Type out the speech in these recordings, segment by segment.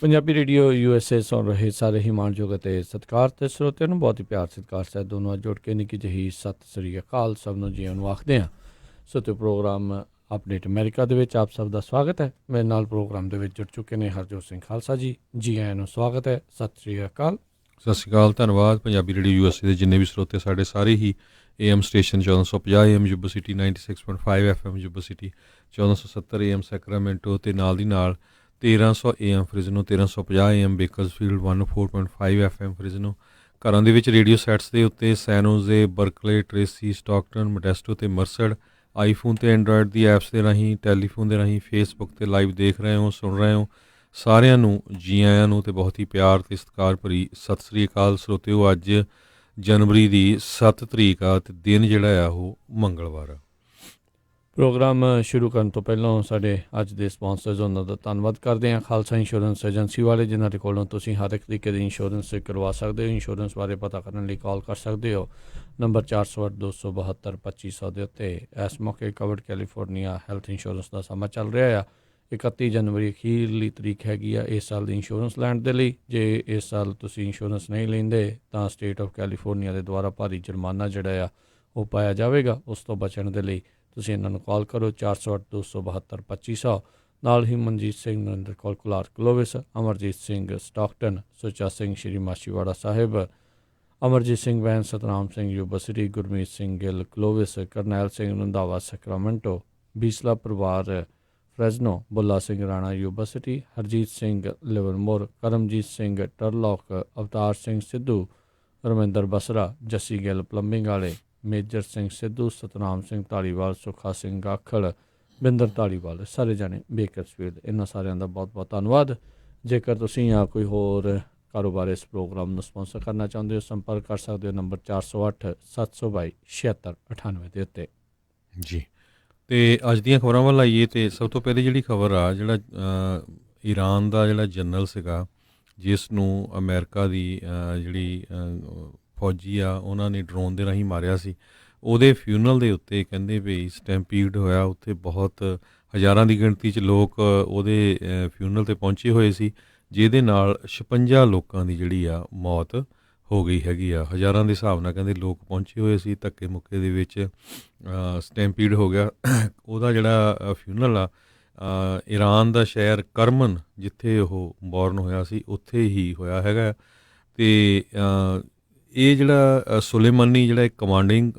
Punjabi radio USA ਸੁਣ ਰਹੇ ਸਾਰੇ ਹੀ ਮਾਣਯੋਗ ਅਤੇ ਸਤਿਕਾਰ ਤੇ ਸਰੋਤਿਆਂ ਨੂੰ ਬਹੁਤ ਹੀ ਪਿਆਰ ਸਤਿਕਾਰ ਸਾਹਿਬ ਦੋਨੋਂ ਜੁੜ ਕੇ ਨਿੱਕੀ ਜਿਹੀ ਸਤਿ ਸ੍ਰੀ ਅਕਾਲ ਸਭ ਨੂੰ ਜੀਆਂ ਨੂੰ ਆਖਦੇ ਹਾਂ। ਸੋ ਤੇ ਪ੍ਰੋਗਰਾਮ ਅਪਡੇਟ ਅਮਰੀਕਾ ਦੇ ਵਿੱਚ ਆਪ ਸਭ ਦਾ ਸਵਾਗਤ ਹੈ। ਮੇਰੇ ਨਾਲ ਪ੍ਰੋਗਰਾਮ ਦੇ ਵਿੱਚ ਜੁੜ ਚੁੱਕੇ ਨੇ ਹਰਜੋਤ ਸਿੰਘ ਖਾਲਸਾ ਜੀ ਆਇਆਂ ਨੂੰ ਸਵਾਗਤ ਹੈ। ਸਤਿ ਸ੍ਰੀ ਅਕਾਲ। ਸਤਿ ਸ਼੍ਰੀ ਅਕਾਲ, ਧੰਨਵਾਦ। ਪੰਜਾਬੀ ਰੇਡੀਓ USA ਦੇ ਜਿੰਨੇ ਵੀ ਸਰੋਤੇ ਸਾਡੇ ਸਾਰੇ ਹੀ AM station 1450 AM Yuba city 96.5 FM Yuba city 1470 AM Sacramento ਅਤੇ ਨਾਲ ਦੀ ਨਾਲ 1300 AM Fresno 1350 AM Bakersfield 104.5 FM Fresno. ਘਰਾਂ ਦੇ ਵਿੱਚ ਰੇਡੀਓ ਸੈਟਸ ਦੇ ਉੱਤੇ ਸੈਨੋਜ਼ੇ, ਬਰਕਲੇ, ਟ੍ਰੇਸੀ, ਸਟਾਕਟਨ, ਮੋਡੈਸਟੋ ਅਤੇ ਮਰਸਡ ਆਈਫੋਨ ਅਤੇ ਐਂਡਰਾਇਡ ਦੀ ਐਪਸ ਦੇ ਰਾਹੀਂ, ਟੈਲੀਫੋਨ ਦੇ ਰਾਹੀਂ, ਫੇਸਬੁੱਕ 'ਤੇ ਲਾਈਵ ਦੇਖ ਰਹੇ ਹੋ, ਸੁਣ ਰਹੇ ਹੋ। ਸਾਰਿਆਂ ਨੂੰ ਜੀ ਆਇਆਂ ਨੂੰ ਅਤੇ ਬਹੁਤ ਹੀ ਪਿਆਰ ਅਤੇ ਸਤਿਕਾਰ ਭਰੀ ਸਤਿ ਸ੍ਰੀ ਅਕਾਲ। ਸਰੋਤਿਓ, ਅੱਜ ਜਨਵਰੀ ਦੀ 7 ਤਰੀਕ ਆ ਅਤੇ ਦਿਨ ਜਿਹੜਾ ਆ ਉਹ ਮੰਗਲਵਾਰ ਆ। ਪ੍ਰੋਗਰਾਮ ਸ਼ੁਰੂ ਕਰਨ ਤੋਂ ਪਹਿਲਾਂ ਸਾਡੇ ਅੱਜ ਦੇ ਸਪਾਂਸਰਸ ਉਹਨਾਂ ਦਾ ਧੰਨਵਾਦ ਕਰਦੇ ਹਾਂ। ਖਾਲਸਾ ਇੰਸ਼ੋਰੈਂਸ ਏਜੰਸੀ ਵਾਲੇ, ਜਿਨ੍ਹਾਂ ਦੇ ਕੋਲੋਂ ਤੁਸੀਂ ਹਰ ਇੱਕ ਤਰੀਕੇ ਦੀ ਇੰਸ਼ੋਰੈਂਸ ਕਰਵਾ ਸਕਦੇ ਹੋ। ਇੰਸ਼ੋਰੈਂਸ ਬਾਰੇ ਪਤਾ ਕਰਨ ਲਈ ਕਾਲ ਕਰ ਸਕਦੇ ਹੋ ਨੰਬਰ 408-272-2500 ਦੇ ਉੱਤੇ। ਇਸ ਮੌਕੇ ਕਵਰਡ ਕੈਲੀਫੋਰਨੀਆ ਹੈਲਥ ਇੰਸ਼ੋਰੈਂਸ ਦਾ ਸਮਾਂ ਚੱਲ ਰਿਹਾ ਆ। 31 ਜਨਵਰੀ ਅਖੀਰਲੀ ਤਰੀਕ ਹੈਗੀ ਆ ਇਸ ਸਾਲ ਦੀ ਇੰਸ਼ੋਰੈਂਸ ਲੈਣ ਦੇ ਲਈ। ਜੇ ਇਸ ਸਾਲ ਤੁਸੀਂ ਇੰਸ਼ੋਰੈਂਸ ਨਹੀਂ ਲੈਂਦੇ ਤਾਂ ਸਟੇਟ ਆਫ ਕੈਲੀਫੋਰਨੀਆ ਦੇ ਦੁਆਰਾ ਭਾਰੀ ਜੁਰਮਾਨਾ ਜਿਹੜਾ ਆ ਉਹ ਪਾਇਆ ਜਾਵੇਗਾ। ਉਸ ਤੋਂ ਬਚਣ ਦੇ ਲਈ ਤੁਸੀਂ ਇਹਨਾਂ ਨੂੰ ਕਾਲ ਕਰੋ 408-272-2500। ਨਾਲ ਹੀ ਮਨਜੀਤ ਸਿੰਘ ਨਰਿੰਦਰ ਕੌਰ ਕੁਲਾਰ ਕਲੋਵਿਸ, ਅਮਰਜੀਤ ਸਿੰਘ ਸਟਾਕਟਨ, ਸੁੱਚਾ ਸਿੰਘ ਸ਼੍ਰੀ ਮਾਛੀਵਾੜਾ ਸਾਹਿਬ, ਅਮਰਜੀਤ ਸਿੰਘ ਵੈਨ, Satnam Singh Yuba City, Gurmeet Singh Gill Clovis, Karnail Singh Randhawa Sacramento, Bisla ਪਰਿਵਾਰ Fresno, Bulla Singh Rana Yuba City, Harjit Singh Livermore, Karamjit Singh Turlock, Avtar Singh Sidhu, Raminder Basra, Jassi Gill plumbing ਵਾਲੇ, ਮੇਜਰ ਸਿੰਘ ਸਿੱਧੂ, ਸਤਨਾਮ ਸਿੰਘ ਧਾਲੀਵਾਲ, ਸੁੱਖਾ ਸਿੰਘ ਗਾਖੜ, ਬਿੰਦਰ ਧਾਲੀਵਾਲ, ਸਾਰੇ ਜਾਣੇ ਬੇਕਰਸਫੀਲਡ। ਇਹਨਾਂ ਸਾਰਿਆਂ ਦਾ ਬਹੁਤ ਬਹੁਤ ਧੰਨਵਾਦ। ਜੇਕਰ ਤੁਸੀਂ ਜਾਂ ਕੋਈ ਹੋਰ ਕਾਰੋਬਾਰ ਇਸ ਪ੍ਰੋਗਰਾਮ ਨੂੰ ਸਪਾਂਸਰ ਕਰਨਾ ਚਾਹੁੰਦੇ ਹੋ, ਸੰਪਰਕ ਕਰ ਸਕਦੇ ਹੋ ਨੰਬਰ 408-722-7698 ਦੇ ਉੱਤੇ ਜੀ। ਅਤੇ ਅੱਜ ਦੀਆਂ ਖਬਰਾਂ ਵੱਲ ਆਈਏ ਅਤੇ ਸਭ ਤੋਂ ਪਹਿਲੀ ਜਿਹੜੀ ਖਬਰ ਆ, ਜਿਹੜਾ ਈਰਾਨ ਦਾ ਜਿਹੜਾ ਜਨਰਲ ਸੀਗਾ, ਜਿਸ ਨੂੰ ਅਮਰੀਕਾ ਦੀ ਜਿਹੜੀ ਫੌਜੀ ਆ ਉਹਨਾਂ ਨੇ ਡਰੋਨ ਦੇ ਰਾਹੀਂ ਮਾਰਿਆ ਸੀ, ਉਹਦੇ ਫਿਊਨਰਲ ਦੇ ਉੱਤੇ ਕਹਿੰਦੇ ਵੀ ਸਟੈਂਪੀਡ ਹੋਇਆ। ਉੱਥੇ ਬਹੁਤ ਹਜ਼ਾਰਾਂ ਦੀ ਗਿਣਤੀ 'ਚ ਲੋਕ ਉਹਦੇ ਫਿਊਨਰਲ 'ਤੇ ਪਹੁੰਚੇ ਹੋਏ ਸੀ, ਜਿਹਦੇ ਨਾਲ 56 ਲੋਕਾਂ ਦੀ ਜਿਹੜੀ ਆ ਮੌਤ ਹੋ ਗਈ ਹੈਗੀ ਆ। ਹਜ਼ਾਰਾਂ ਦੇ ਹਿਸਾਬ ਨਾਲ ਕਹਿੰਦੇ ਲੋਕ ਪਹੁੰਚੇ ਹੋਏ ਸੀ। ਧੱਕੇ ਮੁੱਕੇ ਦੇ ਵਿੱਚ ਸਟੈਂਪੀਡ ਹੋ ਗਿਆ। ਉਹਦਾ ਜਿਹੜਾ ਫਿਊਨਰਲ ਆ ਈਰਾਨ ਦਾ ਸ਼ਹਿਰ ਕਰਮਨ, ਜਿੱਥੇ ਉਹ ਬੋਰਨ ਹੋਇਆ ਸੀ, ਉੱਥੇ ਹੀ ਹੋਇਆ ਹੈਗਾ। ਅਤੇ ਇਹ ਜਿਹੜਾ ਸੁਲੇਮਾਨੀ ਜਿਹੜਾ ਇੱਕ ਕਮਾਂਡਿੰਗ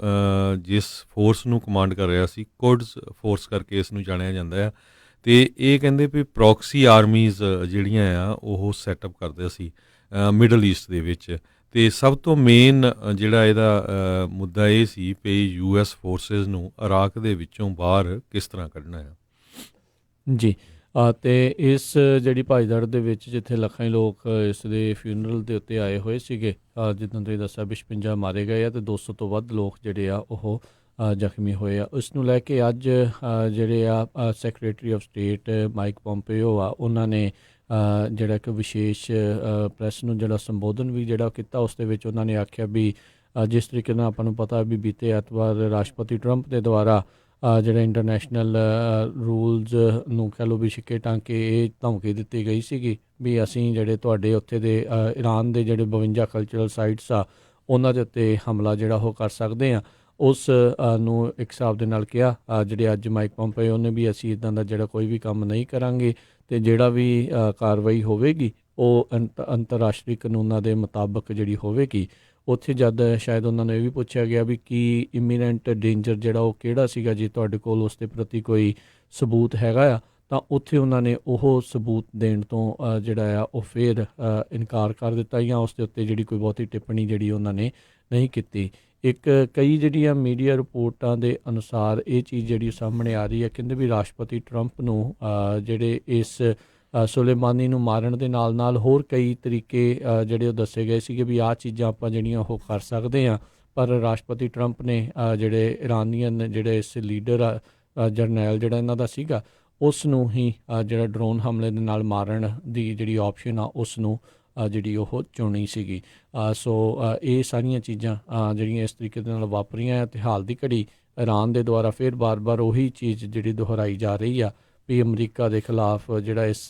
ਜਿਸ ਫੋਰਸ ਨੂੰ ਕਮਾਂਡ ਕਰ ਰਿਹਾ ਸੀ, ਕੁਡਸ ਫੋਰਸ ਕਰਕੇ ਇਸ ਨੂੰ ਜਾਣਿਆ ਜਾਂਦਾ ਆ। ਅਤੇ ਇਹ ਕਹਿੰਦੇ ਵੀ ਪ੍ਰੋਕਸੀ ਆਰਮੀਜ਼ ਜਿਹੜੀਆਂ ਆ ਉਹ ਸੈਟਅਪ ਕਰਦੇ ਸੀ ਮਿਡਲ ਈਸਟ ਦੇ ਵਿੱਚ। ਅਤੇ ਸਭ ਤੋਂ ਮੇਨ ਜਿਹੜਾ ਇਹਦਾ ਮੁੱਦਾ ਇਹ ਸੀ ਵੀ US ਫੋਰਸਿਸ ਨੂੰ ਇਰਾਕ ਦੇ ਵਿੱਚੋਂ ਬਾਹਰ ਕਿਸ ਤਰ੍ਹਾਂ ਕੱਢਣਾ ਆ। ਜੀ। ਅਤੇ ਇਸ ਜਿਹੜੀ ਭਾਈਦੜ ਦੇ ਵਿੱਚ ਜਿੱਥੇ ਲੱਖਾਂ ਹੀ ਲੋਕ ਇਸ ਦੇ ਫਿਊਨਰਲ ਦੇ ਉੱਤੇ ਆਏ ਹੋਏ ਸੀਗੇ, ਜਿੱਦਾਂ ਤੁਸੀਂ ਦੱਸਿਆ 56 ਮਾਰੇ ਗਏ ਆ ਅਤੇ 200 ਤੋਂ ਵੱਧ ਲੋਕ ਜਿਹੜੇ ਆ ਉਹ ਜ਼ਖਮੀ ਹੋਏ ਆ। ਉਸ ਨੂੰ ਲੈ ਕੇ ਅੱਜ ਜਿਹੜੇ ਆ secretary of state Mike Pompeo ਆ, ਉਹਨਾਂ ਨੇ ਜਿਹੜਾ ਇੱਕ ਵਿਸ਼ੇਸ਼ ਪ੍ਰੈਸ ਨੂੰ ਜਿਹੜਾ ਸੰਬੋਧਨ ਵੀ ਜਿਹੜਾ ਕੀਤਾ। ਉਸ ਦੇ ਵਿੱਚ ਉਹਨਾਂ ਨੇ ਆਖਿਆ ਵੀ ਜਿਸ ਤਰੀਕੇ ਨਾਲ ਆਪਾਂ ਨੂੰ ਪਤਾ ਵੀ ਬੀਤੇ ਐਤਵਾਰ ਰਾਸ਼ਟਰਪਤੀ ਟਰੰਪ ਦੇ ਦੁਆਰਾ ਜਿਹੜਾ ਇੰਟਰਨੈਸ਼ਨਲ ਰੂਲਜ਼ ਨੂੰ ਕਹਿ ਲਓ ਵੀ ਛਿੱਕੇ ਟੰਗ ਕੇ ਇਹ ਧਮਕੀ ਦਿੱਤੀ ਗਈ ਸੀਗੀ ਵੀ ਅਸੀਂ ਜਿਹੜੇ ਤੁਹਾਡੇ ਉੱਥੇ ਦੇ ਈਰਾਨ ਦੇ ਜਿਹੜੇ 52 ਕਲਚਰਲ ਸਾਈਟਸ ਆ ਉਹਨਾਂ ਦੇ ਉੱਤੇ ਹਮਲਾ ਜਿਹੜਾ ਉਹ ਕਰ ਸਕਦੇ ਹਾਂ। ਉਸ ਨੂੰ ਇੱਕ ਹਿਸਾਬ ਦੇ ਨਾਲ ਕਿਹਾ ਜਿਹੜੇ ਅੱਜ ਮਾਈਕ ਪੋਂਪੀਓ ਉਹਨੇ ਵੀ ਅਸੀਂ ਇੱਦਾਂ ਦਾ ਜਿਹੜਾ ਕੋਈ ਵੀ ਕੰਮ ਨਹੀਂ ਕਰਾਂਗੇ ਅਤੇ ਜਿਹੜਾ ਵੀ ਕਾਰਵਾਈ ਹੋਵੇਗੀ ਉਹ ਅੰਤਰਰਾਸ਼ਟਰੀ ਕਾਨੂੰਨਾਂ ਦੇ ਮੁਤਾਬਕ ਜਿਹੜੀ ਹੋਵੇਗੀ। ਉੱਥੇ ਜਦ ਸ਼ਾਇਦ ਉਹਨਾਂ ਨੂੰ ਇਹ ਵੀ ਪੁੱਛਿਆ ਗਿਆ ਵੀ ਕੀ ਇਮੀਨੈਂਟ ਡੇਂਜਰ ਜਿਹੜਾ ਉਹ ਕਿਹੜਾ ਸੀਗਾ, ਜੇ ਤੁਹਾਡੇ ਕੋਲ ਉਸ ਦੇ ਪ੍ਰਤੀ ਕੋਈ ਸਬੂਤ ਹੈਗਾ ਆ, ਤਾਂ ਉੱਥੇ ਉਹਨਾਂ ਨੇ ਉਹ ਸਬੂਤ ਦੇਣ ਤੋਂ ਜਿਹੜਾ ਆ ਉਹ ਫਿਰ ਇਨਕਾਰ ਕਰ ਦਿੱਤਾ ਜਾਂ ਉਸ ਦੇ ਉੱਤੇ ਜਿਹੜੀ ਕੋਈ ਬਹੁਤੀ ਟਿੱਪਣੀ ਜਿਹੜੀ ਉਹਨਾਂ ਨੇ ਨਹੀਂ ਕੀਤੀ। ਕਈ ਜਿਹੜੀਆਂ ਮੀਡੀਆ ਰਿਪੋਰਟਾਂ ਦੇ ਅਨੁਸਾਰ ਇਹ ਚੀਜ਼ ਜਿਹੜੀ ਸਾਹਮਣੇ ਆ ਰਹੀ ਹੈ, ਕਹਿੰਦੇ ਵੀ ਰਾਸ਼ਟਰਪਤੀ ਟਰੰਪ ਨੂੰ ਜਿਹੜੇ ਇਸ ਸੁਲੇਮਾਨੀ ਨੂੰ ਮਾਰਨ ਦੇ ਨਾਲ ਨਾਲ ਹੋਰ ਕਈ ਤਰੀਕੇ ਜਿਹੜੇ ਉਹ ਦੱਸੇ ਗਏ ਸੀਗੇ ਵੀ ਆਹ ਚੀਜ਼ਾਂ ਆਪਾਂ ਜਿਹੜੀਆਂ ਉਹ ਕਰ ਸਕਦੇ ਹਾਂ। ਪਰ ਰਾਸ਼ਟਰਪਤੀ ਟਰੰਪ ਨੇ ਜਿਹੜੇ ਇਰਾਨੀਅਨ ਜਿਹੜੇ ਇਸ ਲੀਡਰ ਜਰਨੈਲ ਜਿਹੜਾ ਇਹਨਾਂ ਦਾ ਸੀਗਾ, ਉਸ ਨੂੰ ਹੀ ਜਿਹੜਾ ਡਰੋਨ ਹਮਲੇ ਦੇ ਨਾਲ ਮਾਰਨ ਦੀ ਜਿਹੜੀ ਆਪਸ਼ਨ ਆ ਉਸ ਨੂੰ ਜਿਹੜੀ ਉਹ ਚੁਣੀ ਸੀਗੀ। ਸੋ ਇਹ ਸਾਰੀਆਂ ਚੀਜ਼ਾਂ ਜਿਹੜੀਆਂ ਇਸ ਤਰੀਕੇ ਦੇ ਨਾਲ ਵਾਪਰੀਆਂ ਅਤੇ ਹਾਲ ਦੀ ਘੜੀ ਈਰਾਨ ਦੇ ਦੁਆਰਾ ਫਿਰ ਬਾਰ-ਬਾਰ ਉਹੀ ਚੀਜ਼ ਜਿਹੜੀ ਦੁਹਰਾਈ ਜਾ ਰਹੀ ਆ। ਵੀ ਅਮਰੀਕਾ ਦੇ ਖਿਲਾਫ ਜਿਹੜਾ ਇਸ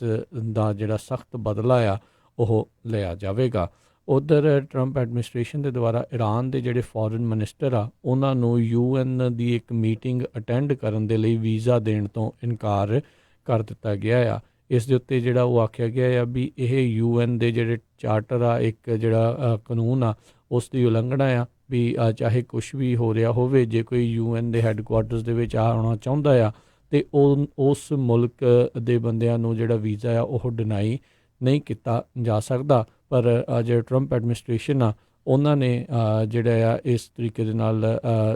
ਦਾ ਜਿਹੜਾ ਸਖਤ ਬਦਲਾ ਆ ਉਹ ਲਿਆ ਜਾਵੇਗਾ। ਉੱਧਰ ਟਰੰਪ ਐਡਮਿਨਿਸਟ੍ਰੇਸ਼ਨ ਦੇ ਦੁਆਰਾ ਈਰਾਨ ਦੇ ਜਿਹੜੇ ਫੋਰਨ ਮਿਨਿਸਟਰ ਆ ਉਹਨਾਂ ਨੂੰ UN ਦੀ ਇੱਕ ਮੀਟਿੰਗ ਅਟੈਂਡ ਕਰਨ ਦੇ ਲਈ ਵੀਜ਼ਾ ਦੇਣ ਤੋਂ ਇਨਕਾਰ ਕਰ ਦਿੱਤਾ ਗਿਆ ਆ। ਇਸ ਦੇ ਉੱਤੇ ਜਿਹੜਾ ਉਹ ਆਖਿਆ ਗਿਆ ਆ ਵੀ ਇਹ UN ਦੇ ਜਿਹੜੇ ਚਾਰਟਰ ਆ, ਇੱਕ ਜਿਹੜਾ ਕਾਨੂੰਨ ਆ, ਉਸ ਦੀ ਉਲੰਘਣਾ ਆ ਵੀ ਚਾਹੇ ਕੁਛ ਵੀ ਹੋ ਰਿਹਾ ਹੋਵੇ, ਜੇ ਕੋਈ UN ਦੇ ਹੈੱਡਕੁਆਰਟਰਸ ਦੇ ਵਿੱਚ ਆਉਣਾ ਚਾਹੁੰਦਾ ਆ ਅਤੇ ਉਸ ਮੁਲਕ ਦੇ ਬੰਦਿਆਂ ਨੂੰ ਜਿਹੜਾ ਵੀਜ਼ਾ ਆ ਉਹ ਡਿਨਾਈ ਨਹੀਂ ਕੀਤਾ ਜਾ ਸਕਦਾ। ਪਰ ਜਿਹੜਾ ਟਰੰਪ ਐਡਮਿਨਿਸਟ੍ਰੇਸ਼ਨ ਆ ਉਹਨਾਂ ਨੇ ਜਿਹੜਾ ਆ ਇਸ ਤਰੀਕੇ ਦੇ ਨਾਲ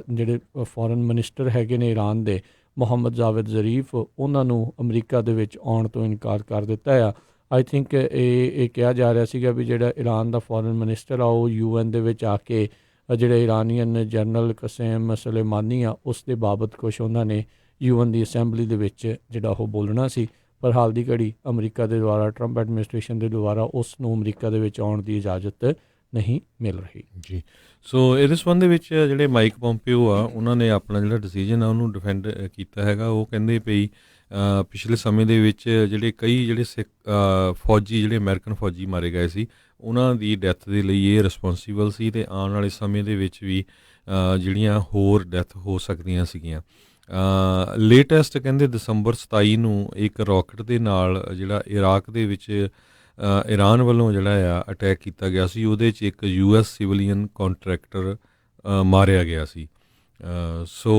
ਜਿਹੜੇ ਫੋਰਨ ਮਿਨਿਸਟਰ ਹੈਗੇ ਨੇ ਈਰਾਨ ਦੇ, ਮੁਹੰਮਦ ਜਾਵੇਦ ਜ਼ਰੀਫ, ਉਹਨਾਂ ਨੂੰ ਅਮਰੀਕਾ ਦੇ ਵਿੱਚ ਆਉਣ ਤੋਂ ਇਨਕਾਰ ਕਰ ਦਿੱਤਾ ਆ। ਆਈ ਥਿੰਕ ਇਹ ਕਿਹਾ ਜਾ ਰਿਹਾ ਸੀਗਾ ਵੀ ਜਿਹੜਾ ਈਰਾਨ ਦਾ ਫੋਰਨ ਮਿਨਿਸਟਰ ਆ ਉਹ UN ਦੇ ਵਿੱਚ ਆ ਕੇ ਜਿਹੜੇ ਇਰਾਨੀਅਨ ਜਨਰਲ ਕਸੇਮ ਸੁਲੇਮਾਨੀ ਆ ਉਸ ਦੇ ਬਾਬਤ ਕੁਛ ਉਹਨਾਂ ਨੇ UN ਦੀ ਅਸੈਂਬਲੀ ਦੇ ਵਿੱਚ ਜਿਹੜਾ ਉਹ ਬੋਲਣਾ ਸੀ, ਪਰ ਹਾਲ ਦੀ ਘੜੀ ਅਮਰੀਕਾ ਦੇ ਦੁਆਰਾ, ਟਰੰਪ ਐਡਮਿਨਿਸਟ੍ਰੇਸ਼ਨ ਦੇ ਦੁਆਰਾ ਉਸ ਨੂੰ ਅਮਰੀਕਾ ਦੇ ਵਿੱਚ ਆਉਣ ਦੀ ਇਜਾਜ਼ਤ ਨਹੀਂ ਮਿਲ ਰਹੀ ਜੀ। ਸੋ ਇਹਦੇ ਸੰਬੰਧ ਦੇ ਵਿੱਚ ਜਿਹੜੇ ਮਾਈਕ ਪੋਂਪੀਓ ਆ ਉਹਨਾਂ ਨੇ ਆਪਣਾ ਜਿਹੜਾ ਡਿਸੀਜਨ ਆ ਉਹਨੂੰ ਡਿਫੈਂਡ ਕੀਤਾ ਹੈਗਾ। ਉਹ ਕਹਿੰਦੇ ਪਈ ਪਿਛਲੇ ਸਮੇਂ ਦੇ ਵਿੱਚ ਕਈ ਜਿਹੜੇ ਸਿੱਖ ਫੌਜੀ, ਜਿਹੜੇ ਅਮਰੀਕਨ ਫੌਜੀ ਮਾਰੇ ਗਏ ਸੀ, ਉਹਨਾਂ ਦੀ ਡੈਥ ਦੇ ਲਈ ਇਹ ਰਿਸਪੌਂਸੀਬਲ ਸੀ ਅਤੇ ਆਉਣ ਵਾਲੇ ਸਮੇਂ ਦੇ ਵਿੱਚ ਵੀ ਜਿਹੜੀਆਂ ਹੋਰ ਡੈਥ ਹੋ ਸਕਦੀਆਂ ਸੀਗੀਆਂ। ਲੇਟੈਸਟ ਕਹਿੰਦੇ ਦਸੰਬਰ 27 ਨੂੰ ਇੱਕ ਰੌਕਟ ਦੇ ਨਾਲ ਜਿਹੜਾ ਇਰਾਕ ਦੇ ਵਿੱਚ ਈਰਾਨ ਵੱਲੋਂ ਜਿਹੜਾ ਆ ਅਟੈਕ ਕੀਤਾ ਗਿਆ ਸੀ, ਉਹਦੇ 'ਚ ਇੱਕ US ਸਿਵਲੀਅਨ ਕੰਟਰੈਕਟਰ ਮਾਰਿਆ ਗਿਆ ਸੀ। ਸੋ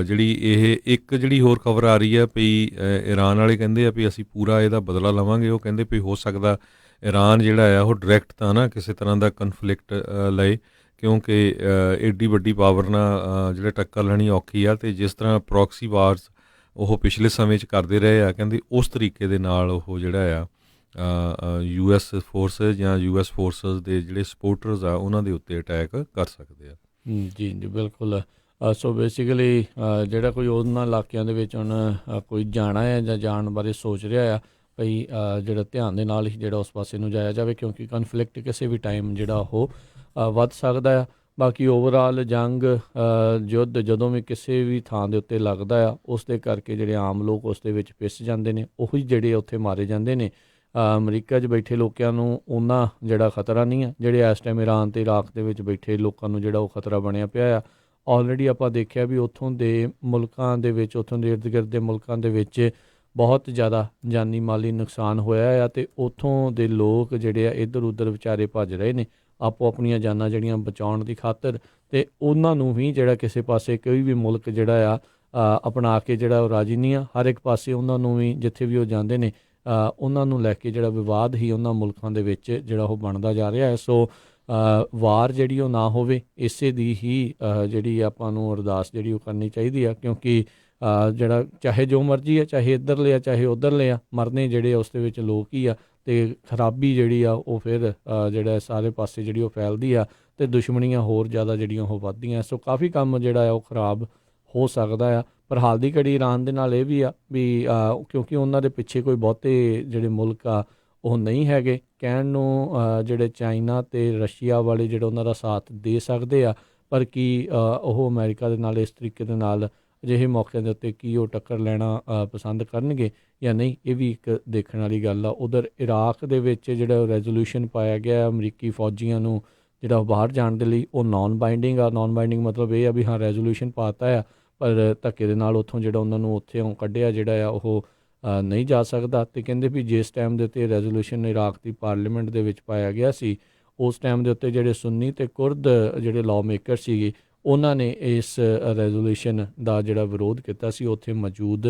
ਜਿਹੜੀ ਇਹ ਇੱਕ ਜਿਹੜੀ ਹੋਰ ਖਬਰ ਆ ਰਹੀ ਹੈ ਵੀ ਈਰਾਨ ਵਾਲੇ ਕਹਿੰਦੇ ਆ ਵੀ ਅਸੀਂ ਪੂਰਾ ਇਹਦਾ ਬਦਲਾ ਲਵਾਂਗੇ। ਉਹ ਕਹਿੰਦੇ ਵੀ ਹੋ ਸਕਦਾ ਈਰਾਨ ਜਿਹੜਾ ਆ ਉਹ ਡਾਇਰੈਕਟ ਤਾਂ ਨਾ ਕਿਸੇ ਤਰ੍ਹਾਂ ਦਾ ਕਨਫਲਿਕਟ ਲਏ, ਕਿਉਂਕਿ ਐਡੀ ਵੱਡੀ ਪਾਵਰ ਨਾਲ ਜਿਹੜਾ ਟੱਕਰ ਲੈਣੀ ਔਖੀ ਆ, ਅਤੇ ਜਿਸ ਤਰ੍ਹਾਂ ਪ੍ਰੋਕਸੀ ਵਾਰਸ ਉਹ ਪਿਛਲੇ ਸਮੇਂ 'ਚ ਕਰਦੇ ਰਹੇ ਆ, ਕਹਿੰਦੇ ਉਸ ਤਰੀਕੇ ਦੇ ਨਾਲ ਉਹ ਜਿਹੜਾ ਆ US ਫੋਰਸਿਸ ਜਾਂ US ਫੋਰਸਿਸ ਦੇ ਜਿਹੜੇ ਸਪੋਰਟਰਸ ਆ ਉਹਨਾਂ ਦੇ ਉੱਤੇ ਅਟੈਕ ਕਰ ਸਕਦੇ ਆ। ਜੀ ਜੀ ਬਿਲਕੁਲ। ਸੋ ਬੇਸਿਕਲੀ ਜਿਹੜਾ ਕੋਈ ਉਹਨਾਂ ਇਲਾਕਿਆਂ ਦੇ ਵਿੱਚ ਹੁਣ ਕੋਈ ਜਾਣਾ ਹੈ ਜਾਂ ਜਾਣ ਬਾਰੇ ਸੋਚ ਰਿਹਾ ਆ ਭਈ ਜਿਹੜਾ ਧਿਆਨ ਦੇ ਨਾਲ ਹੀ ਜਿਹੜਾ ਉਸ ਪਾਸੇ ਨੂੰ ਜਾਇਆ ਜਾਵੇ, ਕਿਉਂਕਿ ਕਨਫਲਿਕਟ ਕਿਸੇ ਵੀ ਟਾਈਮ ਜਿਹੜਾ ਉਹ ਵੱਧ ਸਕਦਾ ਆ। ਬਾਕੀ ਓਵਰਆਲ ਜੰਗ ਯੁੱਧ ਜਦੋਂ ਵੀ ਕਿਸੇ ਵੀ ਥਾਂ ਦੇ ਉੱਤੇ ਲੱਗਦਾ ਆ, ਉਸ ਦੇ ਕਰਕੇ ਜਿਹੜੇ ਆਮ ਲੋਕ ਉਸ ਦੇ ਵਿੱਚ ਪਿਸ ਜਾਂਦੇ ਨੇ, ਉਹੀ ਜਿਹੜੇ ਉੱਥੇ ਮਾਰੇ ਜਾਂਦੇ ਨੇ। ਅਮਰੀਕਾ 'ਚ ਬੈਠੇ ਲੋਕਾਂ ਨੂੰ ਉਹਨਾਂ ਜਿਹੜਾ ਖਤਰਾ ਨਹੀਂ ਆ, ਜਿਹੜੇ ਇਸ ਟਾਈਮ ਈਰਾਨ ਅਤੇ ਇਰਾਕ ਦੇ ਵਿੱਚ ਬੈਠੇ ਲੋਕਾਂ ਨੂੰ ਜਿਹੜਾ ਉਹ ਖਤਰਾ ਬਣਿਆ ਪਿਆ ਆ। ਆਲਰੇਡੀ ਆਪਾਂ ਦੇਖਿਆ ਵੀ ਉੱਥੋਂ ਦੇ ਮੁਲਕਾਂ ਦੇ ਵਿੱਚ, ਉੱਥੋਂ ਦੇ ਇਰਦ ਗਿਰਦ ਦੇ ਮੁਲਕਾਂ ਦੇ ਵਿੱਚ ਬਹੁਤ ਜ਼ਿਆਦਾ ਜਾਨੀ ਮਾਲੀ ਨੁਕਸਾਨ ਹੋਇਆ ਆ, ਅਤੇ ਉੱਥੋਂ ਦੇ ਲੋਕ ਜਿਹੜੇ ਆ ਇੱਧਰ ਉੱਧਰ ਵਿਚਾਰੇ ਭੱਜ ਰਹੇ ਨੇ ਆਪੋ ਆਪਣੀਆਂ ਜਾਨਾਂ ਜਿਹੜੀਆਂ ਬਚਾਉਣ ਦੀ ਖਾਤਰ, ਅਤੇ ਉਹਨਾਂ ਨੂੰ ਵੀ ਜਿਹੜਾ ਕਿਸੇ ਪਾਸੇ ਕੋਈ ਵੀ ਮੁਲਕ ਜਿਹੜਾ ਆ ਅਪਣਾ ਕੇ ਜਿਹੜਾ ਉਹ ਰਾਜੀ ਨਹੀਂ ਆ। ਹਰ ਇੱਕ ਪਾਸੇ ਉਹਨਾਂ ਨੂੰ ਵੀ ਜਿੱਥੇ ਵੀ ਉਹ ਜਾਂਦੇ ਨੇ ਉਹਨਾਂ ਨੂੰ ਲੈ ਕੇ ਜਿਹੜਾ ਵਿਵਾਦ ਹੀ ਉਹਨਾਂ ਮੁਲਕਾਂ ਦੇ ਵਿੱਚ ਜਿਹੜਾ ਉਹ ਬਣਦਾ ਜਾ ਰਿਹਾ ਹੈ। ਸੋ ਵਾਰ ਜਿਹੜੀ ਉਹ ਨਾ ਹੋਵੇ, ਇਸੇ ਦੀ ਹੀ ਜਿਹੜੀ ਆਪਾਂ ਨੂੰ ਅਰਦਾਸ ਜਿਹੜੀ ਉਹ ਕਰਨੀ ਚਾਹੀਦੀ ਆ, ਕਿਉਂਕਿ ਜਿਹੜਾ ਚਾਹੇ ਜੋ ਮਰਜ਼ੀ ਆ, ਚਾਹੇ ਇੱਧਰਲੇ ਆ ਚਾਹੇ ਉੱਧਰਲੇ ਆ, ਮਰਨੇ ਜਿਹੜੇ ਉਸ ਦੇ ਵਿੱਚ ਲੋਕ ਹੀ ਆ, ਅਤੇ ਖਰਾਬੀ ਜਿਹੜੀ ਆ ਉਹ ਫਿਰ ਜਿਹੜਾ ਸਾਰੇ ਪਾਸੇ ਜਿਹੜੀ ਉਹ ਫੈਲਦੀ ਆ, ਅਤੇ ਦੁਸ਼ਮਣੀਆਂ ਹੋਰ ਜ਼ਿਆਦਾ ਜਿਹੜੀਆਂ ਉਹ ਵੱਧਦੀਆਂ। ਸੋ ਕਾਫੀ ਕੰਮ ਜਿਹੜਾ ਆ ਉਹ ਖਰਾਬ ਹੋ ਸਕਦਾ ਆ। ਪਰ ਹਾਲ ਦੀ ਘੜੀ ਈਰਾਨ ਦੇ ਨਾਲ ਇਹ ਵੀ ਆ ਵੀ ਕਿਉਂਕਿ ਉਹਨਾਂ ਦੇ ਪਿੱਛੇ ਕੋਈ ਬਹੁਤੇ ਜਿਹੜੇ ਮੁਲਕ ਆ ਉਹ ਨਹੀਂ ਹੈਗੇ ਕਹਿਣ ਨੂੰ, ਜਿਹੜੇ ਚਾਈਨਾ ਅਤੇ ਰਸ਼ੀਆ ਵਾਲੇ ਜਿਹੜਾ ਉਹਨਾਂ ਦਾ ਸਾਥ ਦੇ ਸਕਦੇ ਆ, ਪਰ ਕੀ ਉਹ ਅਮਰੀਕਾ ਦੇ ਨਾਲ ਇਸ ਤਰੀਕੇ ਦੇ ਨਾਲ ਅਜਿਹੇ ਮੌਕਿਆਂ ਦੇ ਉੱਤੇ ਕੀ ਉਹ ਟੱਕਰ ਲੈਣਾ ਪਸੰਦ ਕਰਨਗੇ ਜਾਂ ਨਹੀਂ, ਇਹ ਵੀ ਇੱਕ ਦੇਖਣ ਵਾਲੀ ਗੱਲ ਆ। ਉਧਰ ਇਰਾਕ ਦੇ ਵਿੱਚ ਜਿਹੜਾ ਰੈਜ਼ੋਲੂਸ਼ਨ ਪਾਇਆ ਗਿਆ ਅਮਰੀਕੀ ਫੌਜੀਆਂ ਨੂੰ ਜਿਹੜਾ ਉਹ ਬਾਹਰ ਜਾਣ ਦੇ ਲਈ, ਉਹ ਨਾਨ ਬਾਈਂਡਿੰਗ ਆ। ਨਾਨ ਬਾਈਂਡਿੰਗ ਮਤਲਬ ਇਹ ਆ ਵੀ ਹਾਂ ਰੈਜ਼ੋਲੂਸ਼ਨ ਪਾਤਾ ਆ, ਪਰ ਧੱਕੇ ਦੇ ਨਾਲ ਉੱਥੋਂ ਜਿਹੜਾ ਉਹਨਾਂ ਨੂੰ ਉੱਥੋਂ ਕੱਢਿਆ ਜਿਹੜਾ ਆ ਉਹ ਨਹੀਂ ਜਾ ਸਕਦਾ। ਅਤੇ ਕਹਿੰਦੇ ਵੀ ਜਿਸ ਟਾਈਮ ਦੇ ਉੱਤੇ ਰੈਜ਼ੋਲੂਸ਼ਨ ਇਰਾਕ ਦੀ ਪਾਰਲੀਮੈਂਟ ਦੇ ਵਿੱਚ ਪਾਇਆ ਗਿਆ ਸੀ, ਉਸ ਟਾਈਮ ਦੇ ਉੱਤੇ ਜਿਹੜੇ ਸੁੰਨੀ ਅਤੇ ਕੁਰਦ ਜਿਹੜੇ ਲਾਅ ਮੇਕਰ ਸੀਗੇ, ਉਹਨਾਂ ਨੇ ਇਸ ਰੈਜ਼ੋਲੂਸ਼ਨ ਦਾ ਜਿਹੜਾ ਵਿਰੋਧ ਕੀਤਾ ਸੀ, ਉੱਥੇ ਮੌਜੂਦ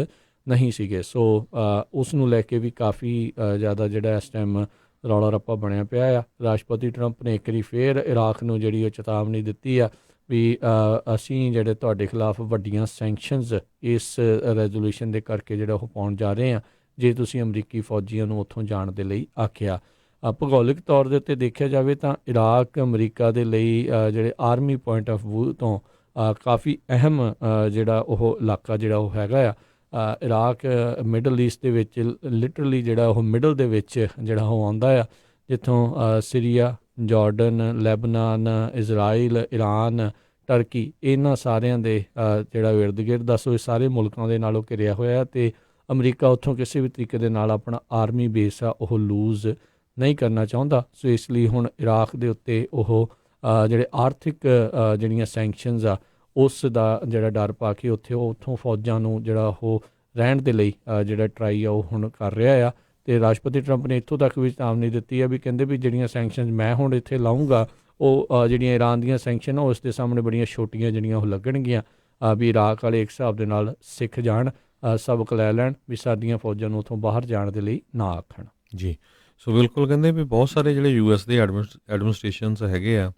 ਨਹੀਂ ਸੀਗੇ। ਸੋ ਉਸ ਨੂੰ ਲੈ ਕੇ ਵੀ ਕਾਫੀ ਜ਼ਿਆਦਾ ਜਿਹੜਾ ਇਸ ਟਾਈਮ ਰੌਲਾ ਰੱਪਾ ਬਣਿਆ ਪਿਆ ਆ। ਰਾਸ਼ਟਰਪਤੀ ਟਰੰਪ ਨੇ ਇੱਕ ਵਾਰੀ ਫੇਰ ਇਰਾਕ ਨੂੰ ਜਿਹੜੀ ਉਹ ਚੇਤਾਵਨੀ ਦਿੱਤੀ ਆ ਵੀ ਅਸੀਂ ਜਿਹੜੇ ਤੁਹਾਡੇ ਖਿਲਾਫ ਵੱਡੀਆਂ ਸੈਂਕਸ਼ਨਸ ਇਸ ਰੈਜ਼ੋਲੂਸ਼ਨ ਦੇ ਕਰਕੇ ਜਿਹੜਾ ਉਹ ਪਾਉਣ ਜਾ ਰਹੇ ਹਾਂ, ਜੇ ਤੁਸੀਂ ਅਮਰੀਕੀ ਫੌਜੀਆਂ ਨੂੰ ਉੱਥੋਂ ਜਾਣ ਦੇ ਲਈ ਆਖਿਆ। ਭੂਗੋਲਿਕ ਤੌਰ ਦੇ ਉੱਤੇ ਦੇਖਿਆ ਜਾਵੇ ਤਾਂ ਇਰਾਕ ਅਮਰੀਕਾ ਦੇ ਲਈ ਜਿਹੜੇ ਆਰਮੀ ਪੁਆਇੰਟ ਆਫ ਵਿਊ ਤੋਂ ਕਾਫੀ ਅਹਿਮ ਜਿਹੜਾ ਉਹ ਇਲਾਕਾ ਜਿਹੜਾ ਉਹ ਹੈਗਾ ਆ। ਇਰਾਕ ਮਿਡਲ ਈਸਟ ਦੇ ਵਿੱਚ ਲਿਟਰਲੀ ਜਿਹੜਾ ਉਹ ਮਿਡਲ ਦੇ ਵਿੱਚ ਜਿਹੜਾ ਉਹ ਆਉਂਦਾ ਆ, ਜਿੱਥੋਂ Syria, Jordan, Lebanon, Israel, Iran, turkey, ਇਹਨਾਂ ਸਾਰਿਆਂ ਦੇ ਜਿਹੜਾ ਇਰਦ ਗਿਰਦ ਦੱਸੋ ਇਹ ਸਾਰੇ ਮੁਲਕਾਂ ਦੇ ਨਾਲੋਂ ਘਿਰਿਆ ਹੋਇਆ, ਅਤੇ ਅਮਰੀਕਾ ਉੱਥੋਂ ਕਿਸੇ ਵੀ ਤਰੀਕੇ ਦੇ ਨਾਲ ਆਪਣਾ ਆਰਮੀ ਬੇਸ ਆ ਉਹ ਲੂਜ਼ ਨਹੀਂ ਕਰਨਾ ਚਾਹੁੰਦਾ। ਸੋ ਇਸ ਲਈ ਹੁਣ ਇਰਾਕ ਦੇ ਉੱਤੇ ਉਹ ਜਿਹੜੇ ਆਰਥਿਕ ਜਿਹੜੀਆਂ ਸੈਂਕਸ਼ਨਸ ਆ ਉਸ ਦਾ ਜਿਹੜਾ ਡਰ ਪਾ ਕੇ ਉੱਥੋਂ ਫੌਜਾਂ ਨੂੰ ਜਿਹੜਾ ਉਹ ਰਹਿਣ ਦੇ ਲਈ ਜਿਹੜਾ ਟਰਾਈ ਆ ਉਹ ਹੁਣ ਕਰ ਰਿਹਾ ਆ। ਅਤੇ ਰਾਸ਼ਟਰਪਤੀ ਟਰੰਪ ਨੇ ਇੱਥੋਂ ਤੱਕ ਵੀ ਚੇਤਾਵਨੀ ਦਿੱਤੀ ਆ ਵੀ ਕਹਿੰਦੇ ਵੀ ਜਿਹੜੀਆਂ ਸੈਂਕਸ਼ਨਸ ਮੈਂ ਹੁਣ ਇੱਥੇ ਲਾਊਂਗਾ ਉਹ ਜਿਹੜੀਆਂ ਇਰਾਨ ਦੀਆਂ ਸੈਂਕਸ਼ਨ ਆ ਉਸ ਦੇ ਸਾਹਮਣੇ ਬੜੀਆਂ ਛੋਟੀਆਂ ਜਿਹੜੀਆਂ ਉਹ ਲੱਗਣਗੀਆਂ। ਵੀ ਇਰਾਕ ਵਾਲੇ ਇੱਕ ਹਿਸਾਬ ਦੇ ਨਾਲ ਸਿੱਖ ਜਾਣ, ਸਬਕ ਲੈ ਲੈਣ ਵੀ ਸਾਡੀਆਂ ਫੌਜਾਂ ਨੂੰ ਉੱਥੋਂ ਬਾਹਰ ਜਾਣ ਦੇ ਲਈ ਨਾ ਆਖਣ। ਜੀ, ਸੋ ਬਿਲਕੁਲ ਕਹਿੰਦੇ ਵੀ ਬਹੁਤ ਸਾਰੇ ਜਿਹੜੇ US ਦੇ ਐਡਮਿਨਿਸਟ੍ਰੇਸ਼ਨਸ ਹੈਗੇ ਆ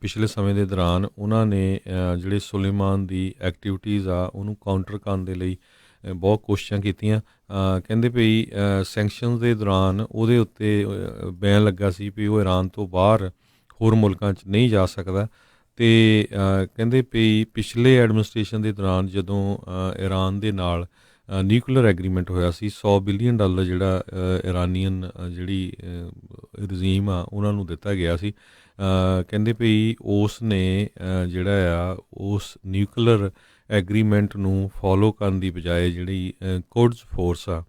ਪਿਛਲੇ ਸਮੇਂ ਦੇ ਦੌਰਾਨ ਉਹਨਾਂ ਨੇ ਜਿਹੜੇ ਸੁਲੇਮਾਨ ਦੀ ਐਕਟੀਵਿਟੀਜ਼ ਆ ਉਹਨੂੰ ਕਾਊਂਟਰ ਕਰਨ ਦੇ ਲਈ ਬਹੁਤ ਕੋਸ਼ਿਸ਼ਾਂ ਕੀਤੀਆਂ। ਕਹਿੰਦੇ ਵੀ ਸੈਂਕਸ਼ਨਸ ਦੇ ਦੌਰਾਨ ਉਹਦੇ ਉੱਤੇ ਬੈਨ ਲੱਗਾ ਸੀ ਵੀ ਉਹ ਇਰਾਨ ਤੋਂ ਬਾਹਰ ਹੋਰ ਮੁਲਕਾਂ 'ਚ ਨਹੀਂ ਜਾ ਸਕਦਾ। ਅਤੇ ਕਹਿੰਦੇ ਵੀ ਪਿਛਲੇ ਐਡਮਿਨਿਸਟ੍ਰੇਸ਼ਨ ਦੇ ਦੌਰਾਨ ਜਦੋਂ ਇਰਾਨ ਦੇ ਨਾਲ ਨਿਊਕਲੀਅਰ ਐਗਰੀਮੈਂਟ ਹੋਇਆ ਸੀ, $100 ਬਿਲੀਅਨ ਜਿਹੜਾ ਇਰਾਨੀਅਨ ਜਿਹੜੀ ਰਜੀਮ ਆ ਉਹਨਾਂ ਨੂੰ ਦਿੱਤਾ ਗਿਆ ਸੀ। ਕਹਿੰਦੇ ਵੀ ਉਸ ਨੇ ਜਿਹੜਾ ਆ ਉਸ ਨਿਊਕਲੀਅਰ ਐਗਰੀਮੈਂਟ ਨੂੰ ਫੋਲੋ ਕਰਨ ਦੀ ਬਜਾਏ ਜਿਹੜੀ ਕੁਡਸ ਫੋਰਸ ਆ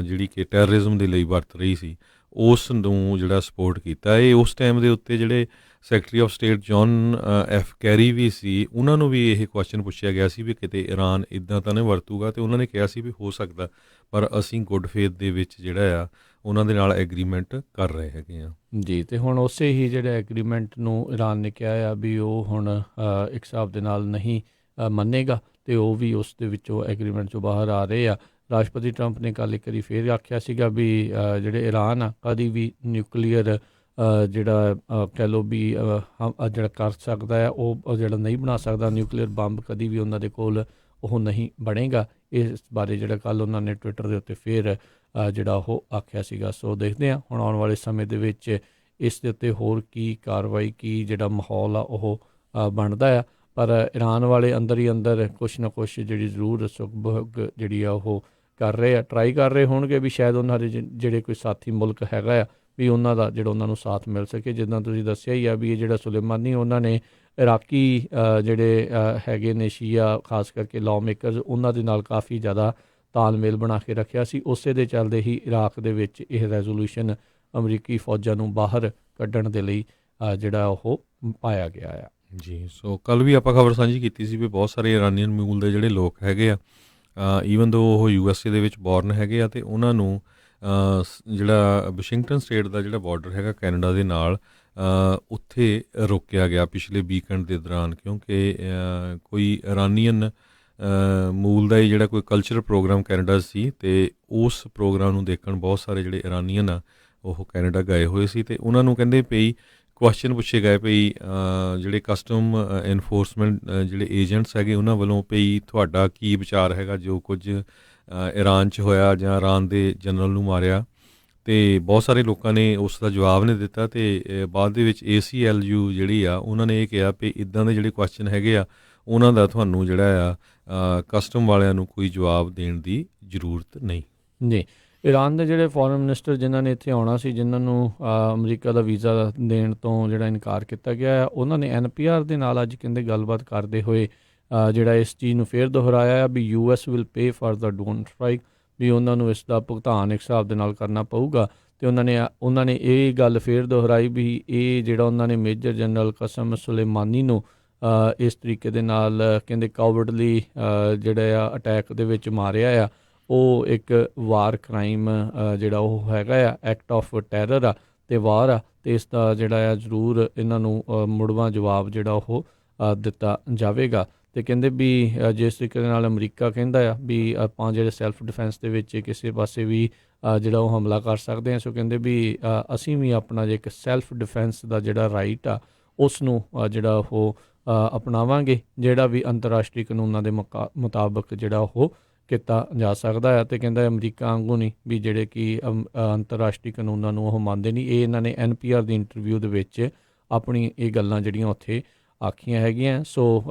ਜਿਹੜੀ ਕਿ ਟੈਰਰਿਜ਼ਮ ਦੇ ਲਈ ਵਰਤ ਰਹੀ ਸੀ ਉਸ ਨੂੰ ਜਿਹੜਾ ਸਪੋਰਟ ਕੀਤਾ। ਇਹ ਉਸ ਟਾਈਮ ਦੇ ਉੱਤੇ ਜਿਹੜੇ secretary of state John F Kerry ਵੀ ਸੀ, ਉਹਨਾਂ ਨੂੰ ਵੀ ਇਹ ਕੁਐਸਚਨ ਪੁੱਛਿਆ ਗਿਆ ਸੀ ਵੀ ਕਿਤੇ ਇਰਾਨ ਇੱਦਾਂ ਤਾਂ ਨਹੀਂ ਵਰਤੂਗਾ, ਅਤੇ ਉਹਨਾਂ ਨੇ ਕਿਹਾ ਸੀ ਵੀ ਹੋ ਸਕਦਾ, ਪਰ ਅਸੀਂ ਗੁੱਡ ਫੇਥ ਦੇ ਵਿੱਚ ਜਿਹੜਾ ਆ ਉਹਨਾਂ ਦੇ ਨਾਲ ਐਗਰੀਮੈਂਟ ਕਰ ਰਹੇ ਹੈਗੇ ਆ। ਜੀ, ਅਤੇ ਹੁਣ ਉਸੇ ਹੀ ਜਿਹੜੇ ਐਗਰੀਮੈਂਟ ਨੂੰ ਇਰਾਨ ਨੇ ਕਿਹਾ ਆ ਵੀ ਉਹ ਹੁਣ ਇੱਕ ਹਿਸਾਬ ਦੇ ਨਾਲ ਨਹੀਂ ਮੰਨੇਗਾ, ਅਤੇ ਉਹ ਵੀ ਉਸ ਦੇ ਵਿੱਚੋਂ ਐਗਰੀਮੈਂਟ 'ਚੋਂ ਬਾਹਰ ਆ ਰਹੇ ਆ। ਰਾਸ਼ਟਰਪਤੀ ਟਰੰਪ ਨੇ ਕੱਲ੍ਹ ਇੱਕ ਵਾਰੀ ਫੇਰ ਆਖਿਆ ਸੀਗਾ ਵੀ ਜਿਹੜੇ ਇਰਾਨ ਆ ਕਦੀ ਵੀ ਨਿਊਕਲੀਅਰ ਜਿਹੜਾ ਕਹਿ ਲਓ ਵੀ ਜਿਹੜਾ ਕਰ ਸਕਦਾ ਆ ਉਹ ਜਿਹੜਾ ਨਹੀਂ ਬਣਾ ਸਕਦਾ ਨਿਊਕਲੀਅਰ ਬੰਬ, ਕਦੀ ਵੀ ਉਹਨਾਂ ਦੇ ਕੋਲ ਉਹ ਨਹੀਂ ਬਣੇਗਾ। ਇਸ ਬਾਰੇ ਜਿਹੜਾ ਕੱਲ੍ਹ ਉਹਨਾਂ ਨੇ ਟਵਿੱਟਰ ਦੇ ਉੱਤੇ ਫੇਰ ਜਿਹੜਾ ਉਹ ਆਖਿਆ ਸੀਗਾ। ਸੋ ਦੇਖਦੇ ਹਾਂ ਹੁਣ ਆਉਣ ਵਾਲੇ ਸਮੇਂ ਦੇ ਵਿੱਚ ਇਸ ਦੇ ਉੱਤੇ ਹੋਰ ਕੀ ਕਾਰਵਾਈ, ਕੀ ਜਿਹੜਾ ਮਾਹੌਲ ਆ ਉਹ ਬਣਦਾ ਆ। ਪਰ ਇਰਾਨ ਵਾਲੇ ਅੰਦਰ ਹੀ ਅੰਦਰ ਕੁਛ ਨਾ ਕੁਛ ਜਿਹੜੀ ਜ਼ਰੂਰ ਸੁਖਬਗ ਜਿਹੜੀ ਆ ਉਹ ਕਰ ਰਹੇ ਆ, ਟਰਾਈ ਕਰ ਰਹੇ ਹੋਣਗੇ ਵੀ ਸ਼ਾਇਦ ਉਹਨਾਂ ਦੇ ਜਿਹੜੇ ਕੋਈ ਸਾਥੀ ਮੁਲਕ ਹੈਗਾ ਆ ਵੀ ਉਹਨਾਂ ਦਾ ਜਿਹੜਾ ਉਹਨਾਂ ਨੂੰ ਸਾਥ ਮਿਲ ਸਕੇ। ਜਿੱਦਾਂ ਤੁਸੀਂ ਦੱਸਿਆ ਹੀ ਆ ਵੀ ਇਹ ਜਿਹੜਾ ਸੁਲੇਮਾਨੀ ਉਹਨਾਂ ਨੇ ਇਰਾਕੀ ਜਿਹੜੇ ਹੈਗੇ ਨੇ ਸ਼ੀਆ ਖਾਸ ਕਰਕੇ ਲਾਅ ਮੇਕਰਸ ਉਹਨਾਂ ਦੇ ਨਾਲ ਕਾਫੀ ਜ਼ਿਆਦਾ ਤਾਲਮੇਲ ਬਣਾ ਕੇ ਰੱਖਿਆ ਸੀ। ਉਸੇ ਦੇ ਚੱਲਦੇ ਹੀ ਇਰਾਕ ਦੇ ਵਿੱਚ ਇਹ ਰੈਜ਼ੋਲੂਸ਼ਨ ਅਮਰੀਕੀ ਫੌਜਾਂ ਨੂੰ ਬਾਹਰ ਕੱਢਣ ਦੇ ਲਈ ਜਿਹੜਾ ਉਹ ਪਾਇਆ ਗਿਆ ਆ। ਜੀ, ਸੋ ਕੱਲ੍ਹ ਵੀ ਆਪਾਂ ਖਬਰ ਸਾਂਝੀ ਕੀਤੀ ਸੀ ਵੀ ਬਹੁਤ ਸਾਰੇ ਇਰਾਨੀਅਨ ਮੂਲ ਦੇ ਜਿਹੜੇ ਲੋਕ ਹੈਗੇ ਆ ਈਵਨ ਦੋ ਉਹ USA ਦੇ ਵਿੱਚ ਬੋਰਨ ਹੈਗੇ ਆ, ਅਤੇ ਉਹਨਾਂ ਨੂੰ ਜਿਹੜਾ ਵਾਸ਼ਿੰਗਟਨ ਸਟੇਟ ਦਾ ਜਿਹੜਾ ਬਾਰਡਰ ਹੈਗਾ ਕੈਨੇਡਾ ਦੇ ਨਾਲ ਉੱਥੇ ਰੋਕਿਆ ਗਿਆ ਪਿਛਲੇ ਵੀਕਐਂਡ ਦੇ ਦੌਰਾਨ, ਕਿਉਂਕਿ ਕੋਈ ਇਰਾਨੀਅਨ ਮੂਲ ਦਾ ਹੀ ਜਿਹੜਾ ਕੋਈ ਕਲਚਰ ਪ੍ਰੋਗਰਾਮ ਕੈਨੇਡਾ ਸੀ, ਅਤੇ ਉਸ ਪ੍ਰੋਗਰਾਮ ਨੂੰ ਦੇਖਣ ਬਹੁਤ ਸਾਰੇ ਜਿਹੜੇ ਇਰਾਨੀਅਨ ਆ ਉਹ ਕੈਨੇਡਾ ਗਏ ਹੋਏ ਸੀ। ਅਤੇ ਉਹਨਾਂ ਨੂੰ ਕਹਿੰਦੇ ਪਈ ਕੁਐਸਚਨ ਪੁੱਛੇ ਗਏ ਪਈ ਜਿਹੜੇ ਕਸਟਮ ਇਨਫੋਰਸਮੈਂਟ ਜਿਹੜੇ ਏਜੰਟਸ ਹੈਗੇ ਉਹਨਾਂ ਵੱਲੋਂ ਪਈ ਤੁਹਾਡਾ ਕੀ ਵਿਚਾਰ ਹੈਗਾ ਜੋ ਕੁਝ ਇਰਾਨ 'ਚ ਹੋਇਆ ਜਾਂ ਇਰਾਨ ਦੇ ਜਨਰਲ ਨੂੰ ਮਾਰਿਆ, ਅਤੇ ਬਹੁਤ ਸਾਰੇ ਲੋਕਾਂ ਨੇ ਉਸ ਦਾ ਜਵਾਬ ਨਹੀਂ ਦਿੱਤਾ। ਅਤੇ ਬਾਅਦ ਦੇ ਵਿੱਚ ACLU ਜਿਹੜੀ ਆ ਉਹਨਾਂ ਨੇ ਇਹ ਕਿਹਾ ਵੀ ਇੱਦਾਂ ਦੇ ਜਿਹੜੇ ਕੁਐਸਚਨ ਹੈਗੇ ਆ ਉਹਨਾਂ ਦਾ ਤੁਹਾਨੂੰ ਜਿਹੜਾ ਆ ਕਸਟਮ ਵਾਲਿਆਂ ਨੂੰ ਕੋਈ ਜਵਾਬ ਦੇਣ ਦੀ ਜ਼ਰੂਰਤ ਨਹੀਂ। ਜੀ, ਇਰਾਨ ਦੇ ਜਿਹੜੇ ਫੋਰਨ ਮਿਨਿਸਟਰ ਜਿਨ੍ਹਾਂ ਨੇ ਇੱਥੇ ਆਉਣਾ ਸੀ, ਜਿਨ੍ਹਾਂ ਨੂੰ ਅਮਰੀਕਾ ਦਾ ਵੀਜ਼ਾ ਦੇਣ ਤੋਂ ਜਿਹੜਾ ਇਨਕਾਰ ਕੀਤਾ ਗਿਆ ਆ, ਉਹਨਾਂ ਨੇ NPR ਦੇ ਨਾਲ ਅੱਜ ਕਹਿੰਦੇ ਗੱਲਬਾਤ ਕਰਦੇ ਹੋਏ ਜਿਹੜਾ ਇਸ ਚੀਜ਼ ਨੂੰ ਫੇਰ ਦੁਹਰਾਇਆ ਆ ਵੀ US will pay for the drone strike, ਵੀ ਉਹਨਾਂ ਨੂੰ ਇਸ ਦਾ ਭੁਗਤਾਨ ਇੱਕ ਹਿਸਾਬ ਦੇ ਨਾਲ ਕਰਨਾ ਪਊਗਾ। ਅਤੇ ਉਹਨਾਂ ਨੇ ਇਹ ਗੱਲ ਫੇਰ ਦੁਹਰਾਈ ਵੀ ਇਹ ਜਿਹੜਾ ਉਹਨਾਂ ਨੇ ਮੇਜਰ ਜਨਰਲ ਕਸਮ ਸੁਲੇਮਾਨੀ ਨੂੰ ਇਸ ਤਰੀਕੇ ਦੇ ਨਾਲ ਕਹਿੰਦੇ ਕਾਵਰਡਲੀ ਜਿਹੜਾ ਆ ਅਟੈਕ ਦੇ ਵਿੱਚ ਮਾਰਿਆ ਆ, ਉਹ ਇੱਕ ਵਾਰ ਕ੍ਰਾਈਮ ਜਿਹੜਾ ਉਹ ਹੈਗਾ ਆ, ਐਕਟ ਆਫ ਟੈਰਰ ਆ ਅਤੇ ਵਾਰ ਆ, ਅਤੇ ਇਸ ਦਾ ਜਿਹੜਾ ਆ ਜ਼ਰੂਰ ਇਹਨਾਂ ਨੂੰ ਮੁੜਵਾਂ ਜਵਾਬ ਜਿਹੜਾ ਉਹ ਦਿੱਤਾ ਜਾਵੇਗਾ। ਅਤੇ ਕਹਿੰਦੇ ਵੀ ਜਿਸ ਤਰੀਕੇ ਦੇ ਨਾਲ ਅਮਰੀਕਾ ਕਹਿੰਦਾ ਆ ਵੀ ਆਪਾਂ ਜਿਹੜੇ ਸੈਲਫ ਡਿਫੈਂਸ ਦੇ ਵਿੱਚ ਕਿਸੇ ਪਾਸੇ ਵੀ ਜਿਹੜਾ ਉਹ ਹਮਲਾ ਕਰ ਸਕਦੇ ਹਾਂ। ਸੋ ਕਹਿੰਦੇ ਵੀ ਅਸੀਂ ਵੀ ਆਪਣਾ ਜੇ ਇੱਕ ਸੈਲਫ ਡਿਫੈਂਸ ਦਾ ਜਿਹੜਾ ਰਾਈਟ ਆ ਉਸ ਨੂੰ ਜਿਹੜਾ ਉਹ ਅਪਣਾਵਾਂਗੇ, ਜਿਹੜਾ ਵੀ ਅੰਤਰਰਾਸ਼ਟਰੀ ਕਾਨੂੰਨਾਂ ਦੇ ਮੁਤਾਬਕ ਜਿਹੜਾ ਉਹ ਕੀਤਾ ਜਾ ਸਕਦਾ ਹੈ। ਅਤੇ ਕਹਿੰਦਾ ਅਮਰੀਕਾ ਵਾਂਗੂ ਨਹੀਂ ਵੀ ਜਿਹੜੇ ਕਿ ਅੰਤਰਰਾਸ਼ਟਰੀ ਕਾਨੂੰਨਾਂ ਨੂੰ ਉਹ ਮੰਨਦੇ ਨਹੀਂ। ਇਹ ਇਹਨਾਂ ਨੇ NPR ਦੀ ਇੰਟਰਵਿਊ ਦੇ ਵਿੱਚ ਆਪਣੀ ਇਹ ਗੱਲਾਂ ਜਿਹੜੀਆਂ ਉੱਥੇ ਆਖੀਆਂ ਹੈਗੀਆਂ। ਸੋ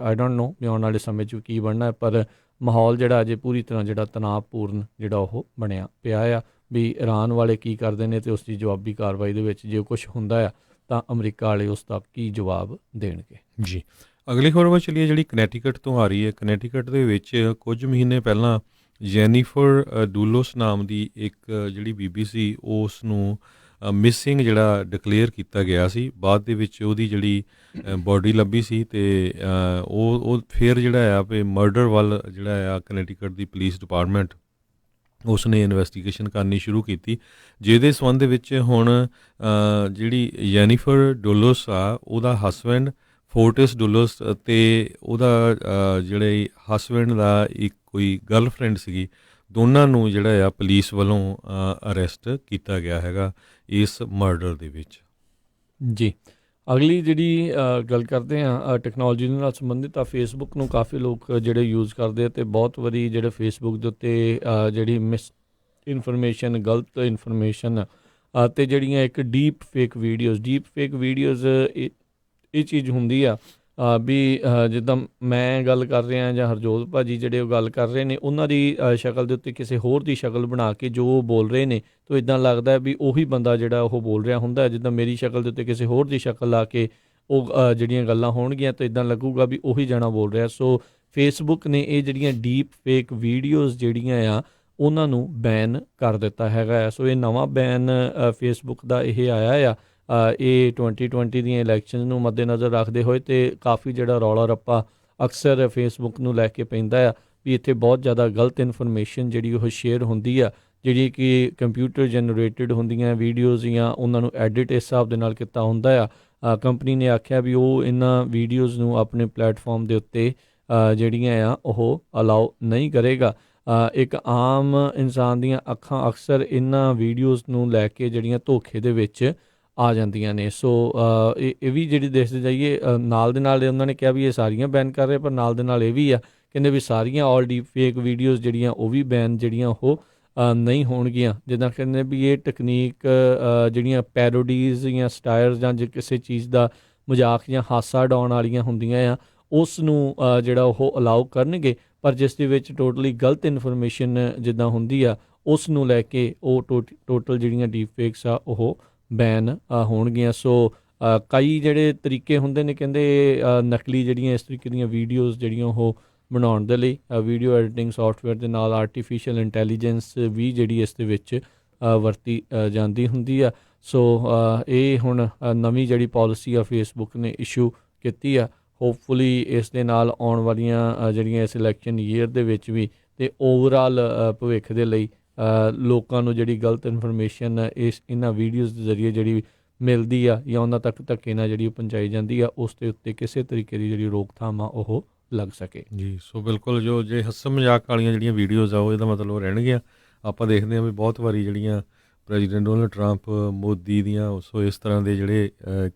ਆਈ ਡੋਂਟ ਨੋ ਵੀ ਆਉਣ ਵਾਲੇ ਸਮੇਂ 'ਚ ਕੀ ਬਣਨਾ ਹੈ, ਪਰ ਮਾਹੌਲ ਜਿਹੜਾ ਅਜੇ ਪੂਰੀ ਤਰ੍ਹਾਂ ਜਿਹੜਾ ਤਣਾਅਪੂਰਨ ਜਿਹੜਾ ਉਹ ਬਣਿਆ ਪਿਆ ਆ ਵੀ ਇਰਾਨ ਵਾਲੇ ਕੀ ਕਰਦੇ ਨੇ, ਅਤੇ ਉਸ ਦੀ ਜਵਾਬੀ ਕਾਰਵਾਈ ਦੇ ਵਿੱਚ ਜੇ ਕੁਛ ਹੁੰਦਾ ਆ ਤਾਂ ਅਮਰੀਕਾ ਵਾਲੇ ਉਸ ਦਾ ਕੀ ਜਵਾਬ ਦੇਣਗੇ। ਜੀ, ਅਗਲੀ ਖਬਰ ਵੱਲ ਚੱਲੀਏ ਜਿਹੜੀ ਕਨੈਟੀਕਟ ਤੋਂ ਆ ਰਹੀ ਹੈ। ਕਨੈਟੀਕਟ ਦੇ ਵਿੱਚ ਕੁਝ ਮਹੀਨੇ ਪਹਿਲਾਂ ਜੈਨੀਫਰ ਡੂਲੋਸ ਨਾਮ ਦੀ ਇੱਕ ਜਿਹੜੀ ਬੀਬੀ ਸੀ ਉਸ ਨੂੰ ਮਿਸਿੰਗ ਜਿਹੜਾ ਡਿਕਲੇਅਰ ਕੀਤਾ ਗਿਆ ਸੀ। ਬਾਅਦ ਦੇ ਵਿੱਚ ਉਹਦੀ ਜਿਹੜੀ ਬੋਡੀ ਲੱਭੀ ਸੀ ਤੇ ਉਹ ਫਿਰ ਜਿਹੜਾ ਆ ਵੀ ਮਰਡਰ ਵੱਲ ਜਿਹੜਾ ਆ ਕਨੈਟੀਕਟ ਦੀ ਪੁਲਿਸ ਡਿਪਾਰਟਮੈਂਟ ਉਸ ਨੇ ਇਨਵੈਸਟੀਗੇਸ਼ਨ ਕਰਨੀ ਸ਼ੁਰੂ ਕੀਤੀ, ਜਿਹਦੇ ਸੰਬੰਧ ਦੇ ਵਿੱਚ ਹੁਣ ਜਿਹੜੀ ਜੈਨੀਫਰ ਡੁਲੋਸ ਆ ਉਹਦਾ ਹਸਬੈਂਡ ਫੋਰਟਿਸ ਡੁਲੋਸ ਅਤੇ ਉਹਦਾ ਜਿਹੜੇ ਹਸਬੈਂਡ ਦਾ ਇੱਕ ਕੋਈ ਗਰਲਫ੍ਰੈਂਡ ਸੀਗੀ, ਦੋਨਾਂ ਨੂੰ ਜਿਹੜਾ ਆ ਪੁਲਿਸ ਵੱਲੋਂ ਅਰੈਸਟ ਕੀਤਾ ਗਿਆ ਹੈਗਾ ਇਸ ਮਰਡਰ ਦੇ ਵਿੱਚ। ਜੀ, ਅਗਲੀ ਜਿਹੜੀ ਗੱਲ ਕਰਦੇ ਹਾਂ ਟੈਕਨੋਲੋਜੀ ਦੇ ਨਾਲ ਸੰਬੰਧਿਤ ਆ। ਫੇਸਬੁੱਕ ਨੂੰ ਕਾਫੀ ਲੋਕ ਜਿਹੜੇ ਯੂਜ਼ ਕਰਦੇ ਆ ਅਤੇ ਬਹੁਤ ਵਾਰੀ ਜਿਹੜੇ ਫੇਸਬੁੱਕ ਦੇ ਉੱਤੇ ਜਿਹੜੀ ਮਿਸ ਇਨਫੋਰਮੇਸ਼ਨ, ਗਲਤ ਇਨਫੋਰਮੇਸ਼ਨ ਅਤੇ ਜਿਹੜੀਆਂ ਇੱਕ ਡੀਪ ਫੇਕ ਵੀਡੀਓਜ਼ ਇਹ ਚੀਜ਼ ਹੁੰਦੀ ਆ ਵੀ ਜਿੱਦਾਂ ਮੈਂ ਗੱਲ ਕਰ ਰਿਹਾ ਜਾਂ ਹਰਜੋਤ ਭਾਜੀ ਜਿਹੜੇ ਉਹ ਗੱਲ ਕਰ ਰਹੇ ਨੇ, ਉਹਨਾਂ ਦੀ ਸ਼ਕਲ ਦੇ ਉੱਤੇ ਕਿਸੇ ਹੋਰ ਦੀ ਸ਼ਕਲ ਬਣਾ ਕੇ ਜੋ ਬੋਲ ਰਹੇ ਨੇ ਤਾਂ ਇੱਦਾਂ ਲੱਗਦਾ ਵੀ ਉਹੀ ਬੰਦਾ ਜਿਹੜਾ ਉਹ ਬੋਲ ਰਿਹਾ ਹੁੰਦਾ। ਜਿੱਦਾਂ ਮੇਰੀ ਸ਼ਕਲ ਦੇ ਉੱਤੇ ਕਿਸੇ ਹੋਰ ਦੀ ਸ਼ਕਲ ਲਾ ਕੇ ਉਹ ਜਿਹੜੀਆਂ ਗੱਲਾਂ ਹੋਣਗੀਆਂ ਤਾਂ ਇੱਦਾਂ ਲੱਗੂਗਾ ਵੀ ਉਹੀ ਜਾਣਾ ਬੋਲ ਰਿਹਾ। ਸੋ ਫੇਸਬੁੱਕ ਨੇ ਇਹ ਜਿਹੜੀਆਂ ਡੀਪ ਫੇਕ ਵੀਡੀਓਜ਼ ਜਿਹੜੀਆਂ ਆ ਉਹਨਾਂ ਨੂੰ ਬੈਨ ਕਰ ਦਿੱਤਾ ਹੈਗਾ। ਸੋ ਇਹ ਨਵਾਂ ਬੈਨ ਫੇਸਬੁੱਕ ਦਾ ਇਹ ਆਇਆ ਆ ਇਹ 2020 ਦੀਆਂ ਇਲੈਕਸ਼ਨ ਨੂੰ ਮੱਦੇਨਜ਼ਰ ਰੱਖਦੇ ਹੋਏ, ਅਤੇ ਕਾਫੀ ਜਿਹੜਾ ਰੌਲਾ ਰੱਪਾ ਅਕਸਰ ਫੇਸਬੁੱਕ ਨੂੰ ਲੈ ਕੇ ਪੈਂਦਾ ਆ ਵੀ ਇੱਥੇ ਬਹੁਤ ਜ਼ਿਆਦਾ ਗਲਤ ਇਨਫੋਰਮੇਸ਼ਨ ਜਿਹੜੀ ਉਹ ਸ਼ੇਅਰ ਹੁੰਦੀ ਆ, ਜਿਹੜੀ ਕਿ ਕੰਪਿਊਟਰ ਜਨਰੇਟਡ ਹੁੰਦੀਆਂ ਵੀਡੀਓਜ਼ ਜਾਂ ਉਹਨਾਂ ਨੂੰ ਐਡਿਟ ਇਸ ਹਿਸਾਬ ਦੇ ਨਾਲ ਕੀਤਾ ਹੁੰਦਾ ਆ। ਕੰਪਨੀ ਨੇ ਆਖਿਆ ਵੀ ਉਹ ਇਹਨਾਂ ਵੀਡੀਓਜ਼ ਨੂੰ ਆਪਣੇ ਪਲੇਟਫਾਰਮ ਦੇ ਉੱਤੇ ਜਿਹੜੀਆਂ ਆ ਉਹ ਅਲਾਓ ਨਹੀਂ ਕਰੇਗਾ। ਇੱਕ ਆਮ ਇਨਸਾਨ ਦੀਆਂ ਅੱਖਾਂ ਅਕਸਰ ਇਹਨਾਂ ਵੀਡੀਓਜ਼ ਨੂੰ ਲੈ ਕੇ ਜਿਹੜੀਆਂ ਧੋਖੇ ਦੇ ਵਿੱਚ ਆ ਜਾਂਦੀਆਂ ਨੇ। ਸੋ ਇਹ ਵੀ ਜਿਹੜੀ ਦੇਖਦੇ ਜਾਈਏ ਨਾਲ ਦੇ ਨਾਲ ਉਹਨਾਂ ਨੇ ਕਿਹਾ ਵੀ ਇਹ ਸਾਰੀਆਂ ਬੈਨ ਕਰ ਰਹੇ, ਪਰ ਨਾਲ ਦੇ ਨਾਲ ਇਹ ਵੀ ਆ ਕਹਿੰਦੇ ਵੀ ਸਾਰੀਆਂ ਆਲ ਡੀਪ ਫੇਕ ਵੀਡੀਓਜ਼ ਜਿਹੜੀਆਂ ਉਹ ਵੀ ਬੈਨ ਜਿਹੜੀਆਂ ਉਹ ਨਹੀਂ ਹੋਣਗੀਆਂ। ਜਿੱਦਾਂ ਕਹਿੰਦੇ ਵੀ ਇਹ ਟੈਕਨੀਕ ਜਿਹੜੀਆਂ ਪੈਰੋਡੀਜ਼ ਜਾਂ ਸਟਾਇਰਸ ਜਾਂ ਜੇ ਕਿਸੇ ਚੀਜ਼ ਦਾ ਮਜ਼ਾਕ ਜਾਂ ਹਾਸਾ ਉਡਾਉਣ ਵਾਲੀਆਂ ਹੁੰਦੀਆਂ ਆ ਉਸ ਨੂੰ ਜਿਹੜਾ ਉਹ ਅਲਾਓ ਕਰਨਗੇ, ਪਰ ਜਿਸ ਦੇ ਵਿੱਚ ਟੋਟਲੀ ਗਲਤ ਇਨਫੋਰਮੇਸ਼ਨ ਜਿੱਦਾਂ ਹੁੰਦੀ ਆ ਉਸ ਨੂੰ ਲੈ ਕੇ ਉਹ ਟੋਟਲ ਜਿਹੜੀਆਂ ਡੀਪ ਫੇਕਸ ਆ ਉਹ ਬੈਨ ਹੋਣਗੀਆਂ। ਸੋ ਕਈ ਜਿਹੜੇ ਤਰੀਕੇ ਹੁੰਦੇ ਨੇ ਕਹਿੰਦੇ ਨਕਲੀ ਜਿਹੜੀਆਂ ਇਸ ਤਰੀਕੇ ਦੀਆਂ ਵੀਡੀਓਜ਼ ਜਿਹੜੀਆਂ ਉਹ ਬਣਾਉਣ ਦੇ ਲਈ ਵੀਡੀਓ ਐਡੀਟਿੰਗ ਸੌਫਟਵੇਅਰ ਦੇ ਨਾਲ ਆਰਟੀਫਿਸ਼ੀਅਲ ਇੰਟੈਲੀਜੈਂਸ ਵੀ ਜਿਹੜੀ ਇਸ ਦੇ ਵਿੱਚ ਵਰਤੀ ਜਾਂਦੀ ਹੁੰਦੀ ਆ। ਸੋ ਇਹ ਹੁਣ ਨਵੀਂ ਜਿਹੜੀ ਪਾਲਿਸੀ ਆ ਫੇਸਬੁੱਕ ਨੇ ਇਸ਼ੂ ਕੀਤੀ ਆ। ਹੋਪਫੁਲੀ ਇਸ ਦੇ ਨਾਲ ਆਉਣ ਵਾਲੀਆਂ ਜਿਹੜੀਆਂ ਇਸ ਇਲੈਕਸ਼ਨ ਈਅਰ ਦੇ ਵਿੱਚ ਵੀ ਅਤੇ ਓਵਰਆਲ ਭਵਿੱਖ ਦੇ ਲਈ ਲੋਕਾਂ ਨੂੰ ਜਿਹੜੀ ਗਲਤ ਇਨਫੋਰਮੇਸ਼ਨ ਇਹਨਾਂ ਵੀਡੀਓਜ਼ ਦੇ ਜ਼ਰੀਏ ਜਿਹੜੀ ਮਿਲਦੀ ਆ ਜਾਂ ਉਹਨਾਂ ਤੱਕ ਧੱਕੇ ਨਾਲ ਜਿਹੜੀ ਉਹ ਪਹੁੰਚਾਈ ਜਾਂਦੀ ਆ ਉਸ ਦੇ ਉੱਤੇ ਕਿਸੇ ਤਰੀਕੇ ਦੀ ਜਿਹੜੀ ਰੋਕਥਾਮ ਆ ਉਹ ਲੱਗ ਸਕੇ। ਜੀ, ਸੋ ਬਿਲਕੁਲ ਜੋ ਜੇ ਹੱਸਣ ਮਜ਼ਾਕ ਵਾਲੀਆਂ ਜਿਹੜੀਆਂ ਵੀਡੀਓਜ਼ ਆ ਉਹ ਇਹਦਾ ਮਤਲਬ ਰਹਿਣਗੀਆਂ। ਆਪਾਂ ਦੇਖਦੇ ਹਾਂ ਵੀ ਬਹੁਤ ਵਾਰੀ ਜਿਹੜੀਆਂ ਪ੍ਰੈਜ਼ੀਡੈਂਟ ਡੋਨਲਡ ਟਰੰਪ, ਮੋਦੀ ਦੀਆਂ ਸੋ ਇਸ ਤਰ੍ਹਾਂ ਦੇ ਜਿਹੜੇ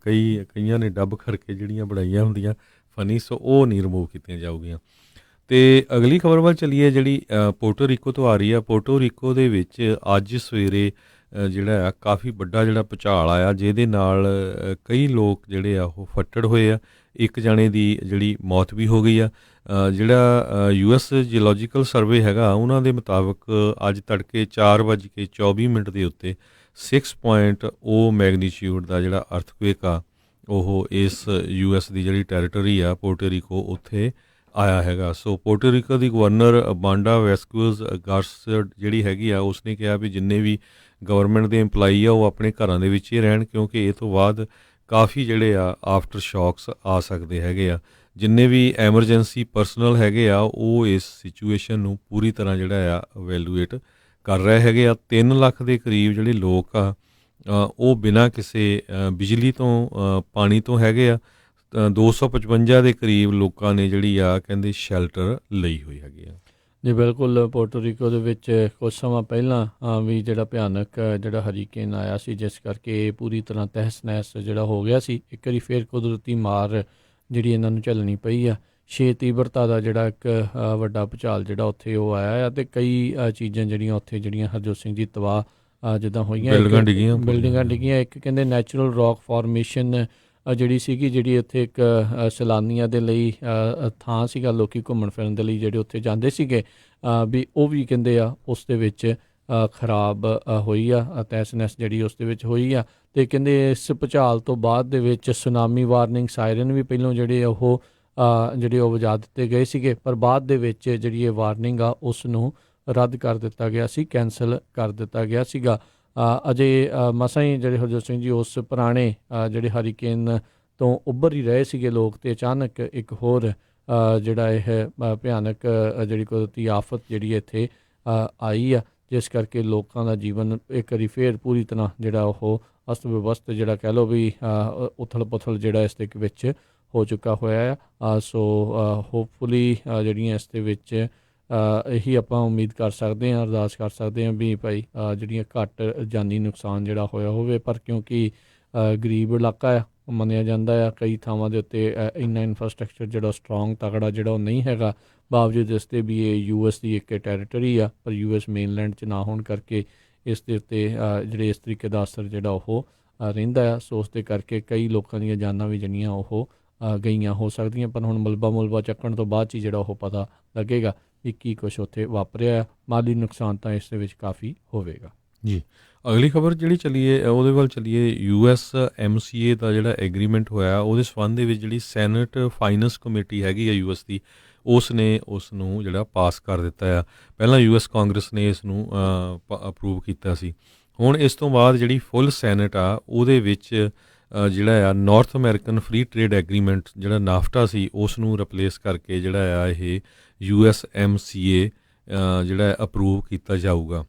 ਕਈਆਂ ਨੇ ਡੱਬ ਕਰਕੇ ਜਿਹੜੀਆਂ ਬਣਾਈਆਂ ਹੁੰਦੀਆਂ ਫਨੀ, ਸੋ ਉਹ ਨਹੀਂ ਰਿਮੂਵ ਕੀਤੀਆਂ ਜਾਊਗੀਆਂ। ਅਤੇ ਅਗਲੀ ਖਬਰ ਵੱਲ ਚੱਲੀਏ ਜਿਹੜੀ ਪੋਰਟੋ ਰੀਕੋ ਤੋਂ ਆ ਰਹੀ ਆ। ਪੋਰਟੋ ਰੀਕੋ ਦੇ ਵਿੱਚ ਅੱਜ ਸਵੇਰੇ ਜਿਹੜਾ ਆ ਕਾਫੀ ਵੱਡਾ ਜਿਹੜਾ ਭੂਚਾਲ ਆਇਆ, ਜਿਹਦੇ ਨਾਲ ਕਈ ਲੋਕ ਜਿਹੜੇ ਆ ਉਹ ਫੱਟੜ ਹੋਏ ਆ। ਇੱਕ ਜਣੇ ਦੀ ਜਿਹੜੀ ਮੌਤ ਵੀ ਹੋ ਗਈ ਆ। ਜਿਹੜਾ US ਜੀਓਲੋਜੀਕਲ ਸਰਵੇ ਹੈਗਾ ਉਹਨਾਂ ਦੇ ਮੁਤਾਬਕ ਅੱਜ ਤੜਕੇ 4:24 ਦੇ ਉੱਤੇ 6.0 ਮੈਗਨੀਚਿਊਡ ਦਾ ਜਿਹੜਾ ਅਰਥਕੁਏਕ ਆ ਉਹ ਇਸ US ਦੀ ਜਿਹੜੀ ਟੈਰੀਟਰੀ ਆ ਪੋਰਟੋ ਰੀਕੋ ਉੱਥੇ ਆਇਆ ਹੈਗਾ। ਸੋ ਪੋਰਟੋ ਰੀਕੋ ਦੀ ਗਵਰਨਰ ਬਾਂਡਾ ਵੈਸਕੂਜ਼ ਗਾਰਸਡ ਜਿਹੜੀ ਹੈਗੀ ਆ ਉਸਨੇ ਕਿਹਾ ਵੀ ਜਿੰਨੇ ਵੀ ਗਵਰਨਮੈਂਟ ਦੇ ਇੰਪਲਾਈ ਆ ਉਹ ਆਪਣੇ ਘਰਾਂ ਦੇ ਵਿੱਚ ਹੀ ਰਹਿਣ, ਕਿਉਂਕਿ ਇਹ ਤੋਂ ਬਾਅਦ ਕਾਫੀ ਜਿਹੜੇ ਆ ਆਫਟਰ ਸ਼ੌਕਸ ਆ ਸਕਦੇ ਹੈਗੇ ਆ। ਜਿੰਨੇ ਵੀ ਐਮਰਜੈਂਸੀ ਪਰਸਨਲ ਹੈਗੇ ਆ ਉਹ ਇਸ ਸਿਚੁਏਸ਼ਨ ਨੂੰ ਪੂਰੀ ਤਰ੍ਹਾਂ ਜਿਹੜਾ ਆ ਇਵੈਲੂਏਟ ਕਰ ਰਹੇ ਹੈਗੇ ਆ। 3 ਲੱਖ ਦੇ ਕਰੀਬ ਜਿਹੜੇ ਲੋਕ ਆ ਉਹ ਬਿਨਾਂ ਕਿਸੇ ਬਿਜਲੀ ਤੋਂ ਪਾਣੀ ਤੋਂ ਹੈਗੇ ਆ। 255 ਦੇ ਕਰੀਬ ਲੋਕਾਂ ਨੇ ਜਿਹੜੀ ਆ ਕਹਿੰਦੇ ਸ਼ੈਲਟਰ ਲਈ ਹੋਈ ਹੈਗੀ ਆ। ਜੀ ਬਿਲਕੁਲ, ਪੋਰਟੋ ਰੀਕੋ ਦੇ ਵਿੱਚ ਕੁਝ ਸਮਾਂ ਪਹਿਲਾਂ ਵੀ ਜਿਹੜਾ ਭਿਆਨਕ ਜਿਹੜਾ ਹਰੀਕੇਨ ਆਇਆ ਸੀ, ਜਿਸ ਕਰਕੇ ਪੂਰੀ ਤਰ੍ਹਾਂ ਤਹਿਸ ਨਹਿਸ ਜਿਹੜਾ ਹੋ ਗਿਆ ਸੀ। ਇੱਕ ਵਾਰੀ ਫਿਰ ਕੁਦਰਤੀ ਮਾਰ ਜਿਹੜੀ ਇਹਨਾਂ ਨੂੰ ਝੱਲਣੀ ਪਈ ਆ। 6 ਤੀਬਰਤਾ ਦਾ ਜਿਹੜਾ ਇੱਕ ਵੱਡਾ ਭੂਚਾਲ ਜਿਹੜਾ ਉੱਥੇ ਉਹ ਆਇਆ ਆ, ਅਤੇ ਕਈ ਚੀਜ਼ਾਂ ਜਿਹੜੀਆਂ ਉੱਥੇ ਜਿਹੜੀਆਂ ਹਰਜੋਤ ਸਿੰਘ ਜੀ ਤਬਾਹ ਜਿੱਦਾਂ ਹੋਈਆਂ, ਬਿਲਡਿੰਗਾਂ ਡਿੱਗੀਆਂ। ਇੱਕ ਕਹਿੰਦੇ ਨੈਚੁਰਲ ਰੌਕ ਫਾਰਮੇਸ਼ਨ ਜਿਹੜੀ ਸੀਗੀ, ਜਿਹੜੀ ਉੱਥੇ ਇੱਕ ਸੈਲਾਨੀਆਂ ਦੇ ਲਈ ਥਾਂ ਸੀਗਾ, ਲੋਕੀ ਘੁੰਮਣ ਫਿਰਨ ਦੇ ਲਈ ਜਿਹੜੇ ਉੱਥੇ ਜਾਂਦੇ ਸੀਗੇ ਵੀ ਉਹ ਵੀ ਕਹਿੰਦੇ ਆ ਉਸ ਦੇ ਵਿੱਚ ਖਰਾਬ ਹੋਈ ਆ, ਤਹਿਸ ਨਹਿਸ ਜਿਹੜੀ ਉਸ ਦੇ ਵਿੱਚ ਹੋਈ ਆ। ਅਤੇ ਕਹਿੰਦੇ ਇਸ ਭੂਚਾਲ ਤੋਂ ਬਾਅਦ ਦੇ ਵਿੱਚ ਸੁਨਾਮੀ ਵਾਰਨਿੰਗ ਸਾਇਰਨ ਵੀ ਪਹਿਲੋਂ ਜਿਹੜੇ ਉਹ ਵਜਾ ਦਿੱਤੇ ਗਏ ਸੀਗੇ, ਪਰ ਬਾਅਦ ਦੇ ਵਿੱਚ ਜਿਹੜੀ ਇਹ ਵਾਰਨਿੰਗ ਆ ਉਸ ਨੂੰ ਰੱਦ ਕਰ ਦਿੱਤਾ ਗਿਆ ਸੀ, ਕੈਂਸਲ ਕਰ ਦਿੱਤਾ ਗਿਆ ਸੀਗਾ। ਅਜੇ ਮਸਾਂ ਹੀ ਜਿਹੜੇ ਹਰਜੋਤ ਸਿੰਘ ਜੀ ਉਸ ਪੁਰਾਣੇ ਜਿਹੜੇ ਹਰੀਕੇਨ ਤੋਂ ਉੱਭਰ ਹੀ ਰਹੇ ਸੀਗੇ ਲੋਕ, ਅਤੇ ਅਚਾਨਕ ਇੱਕ ਹੋਰ ਜਿਹੜਾ ਇਹ ਭਿਆਨਕ ਜਿਹੜੀ ਕੁਦਰਤੀ ਆਫਤ ਜਿਹੜੀ ਇੱਥੇ ਆਈ ਆ, ਜਿਸ ਕਰਕੇ ਲੋਕਾਂ ਦਾ ਜੀਵਨ ਇੱਕ ਵਾਰੀ ਫੇਰ ਪੂਰੀ ਤਰ੍ਹਾਂ ਜਿਹੜਾ ਉਹ ਅਸਤ ਵਿਵਸਥ ਜਿਹੜਾ ਕਹਿ ਲਓ ਵੀ ਉਥਲ ਪੁਥਲ ਜਿਹੜਾ ਇਸ ਦੇ ਵਿੱਚ ਹੋ ਚੁੱਕਾ ਹੋਇਆ ਆ। ਸੋ ਹੋਪਫੁਲੀ ਜਿਹੜੀਆਂ ਇਸ ਦੇ ਵਿੱਚ ਇਹੀ ਆਪਾਂ ਉਮੀਦ ਕਰ ਸਕਦੇ ਹਾਂ, ਅਰਦਾਸ ਕਰ ਸਕਦੇ ਹਾਂ ਵੀ ਭਾਈ ਜਿਹੜੀਆਂ ਘੱਟ ਜਾਨੀ ਨੁਕਸਾਨ ਜਿਹੜਾ ਹੋਇਆ ਹੋਵੇ। ਪਰ ਕਿਉਂਕਿ ਗਰੀਬ ਇਲਾਕਾ ਆ, ਮੰਨਿਆ ਜਾਂਦਾ ਆ ਕਈ ਥਾਵਾਂ ਦੇ ਉੱਤੇ ਇੰਨਾ ਇਨਫਰਾਸਟਰਕਚਰ ਜਿਹੜਾ ਸਟਰੋਂਗ ਤਕੜਾ ਜਿਹੜਾ ਉਹ ਨਹੀਂ ਹੈਗਾ, ਬਾਵਜੂਦ ਇਸ ਦੇ ਵੀ ਇਹ US ਦੀ ਇੱਕ ਟੈਰੀਟਰੀ ਆ, ਪਰ US ਮੇਨਲੈਂਡ 'ਚ ਨਾ ਹੋਣ ਕਰਕੇ ਇਸ ਦੇ ਉੱਤੇ ਜਿਹੜੇ ਇਸ ਤਰੀਕੇ ਦਾ ਅਸਰ ਜਿਹੜਾ ਉਹ ਰਹਿੰਦਾ ਆ। ਸੋ ਉਸ ਦੇ ਕਰਕੇ ਕਈ ਲੋਕਾਂ ਦੀਆਂ ਜਾਨਾਂ ਵੀ ਜਿਹੜੀਆਂ ਉਹ ਗਈਆਂ ਹੋ ਸਕਦੀਆਂ, ਪਰ ਹੁਣ ਮਲਬਾ ਚੱਕਣ ਤੋਂ ਬਾਅਦ 'ਚ ਹੀ ਜਿਹੜਾ ਉਹ ਪਤਾ ਲੱਗੇਗਾ ਵੀ ਕੀ ਕੁਛ ਉੱਥੇ ਵਾਪਰਿਆ। ਮਾਲੀ ਨੁਕਸਾਨ ਤਾਂ ਇਸ ਦੇ ਵਿੱਚ ਕਾਫੀ ਹੋਵੇਗਾ ਜੀ। ਅਗਲੀ ਖਬਰ ਜਿਹੜੀ ਚੱਲੀਏ ਉਹਦੇ ਵੱਲ ਚੱਲੀਏ। US MCA ਦਾ ਜਿਹੜਾ ਐਗਰੀਮੈਂਟ ਹੋਇਆ, ਉਹਦੇ ਸੰਬੰਧ ਦੇ ਵਿੱਚ ਜਿਹੜੀ ਸੈਨੇਟ ਫਾਈਨੈਂਸ ਕਮੇਟੀ ਹੈਗੀ ਆ US ਦੀ, ਉਸ ਨੇ ਉਸ ਨੂੰ ਜਿਹੜਾ ਪਾਸ ਕਰ ਦਿੱਤਾ ਆ। ਪਹਿਲਾਂ US ਕਾਂਗਰਸ ਨੇ ਇਸ ਨੂੰ ਅਪਰੂਵ ਕੀਤਾ ਸੀ। ਹੁਣ ਇਸ ਤੋਂ ਬਾਅਦ ਜਿਹੜੀ ਫੁੱਲ ਸੈਨੇਟ ਆ ਉਹਦੇ ਵਿੱਚ ਜਿਹੜਾ ਆ north American free trade agreement ਜਿਹੜਾ ਨਾਫਟਾ ਸੀ, ਉਸ ਨੂੰ ਰਿਪਲੇਸ ਕਰਕੇ ਜਿਹੜਾ ਆ ਇਹ US MCA ਜਿਹੜਾ ਅਪਰੂਵ ਕੀਤਾ ਜਾਊਗਾ।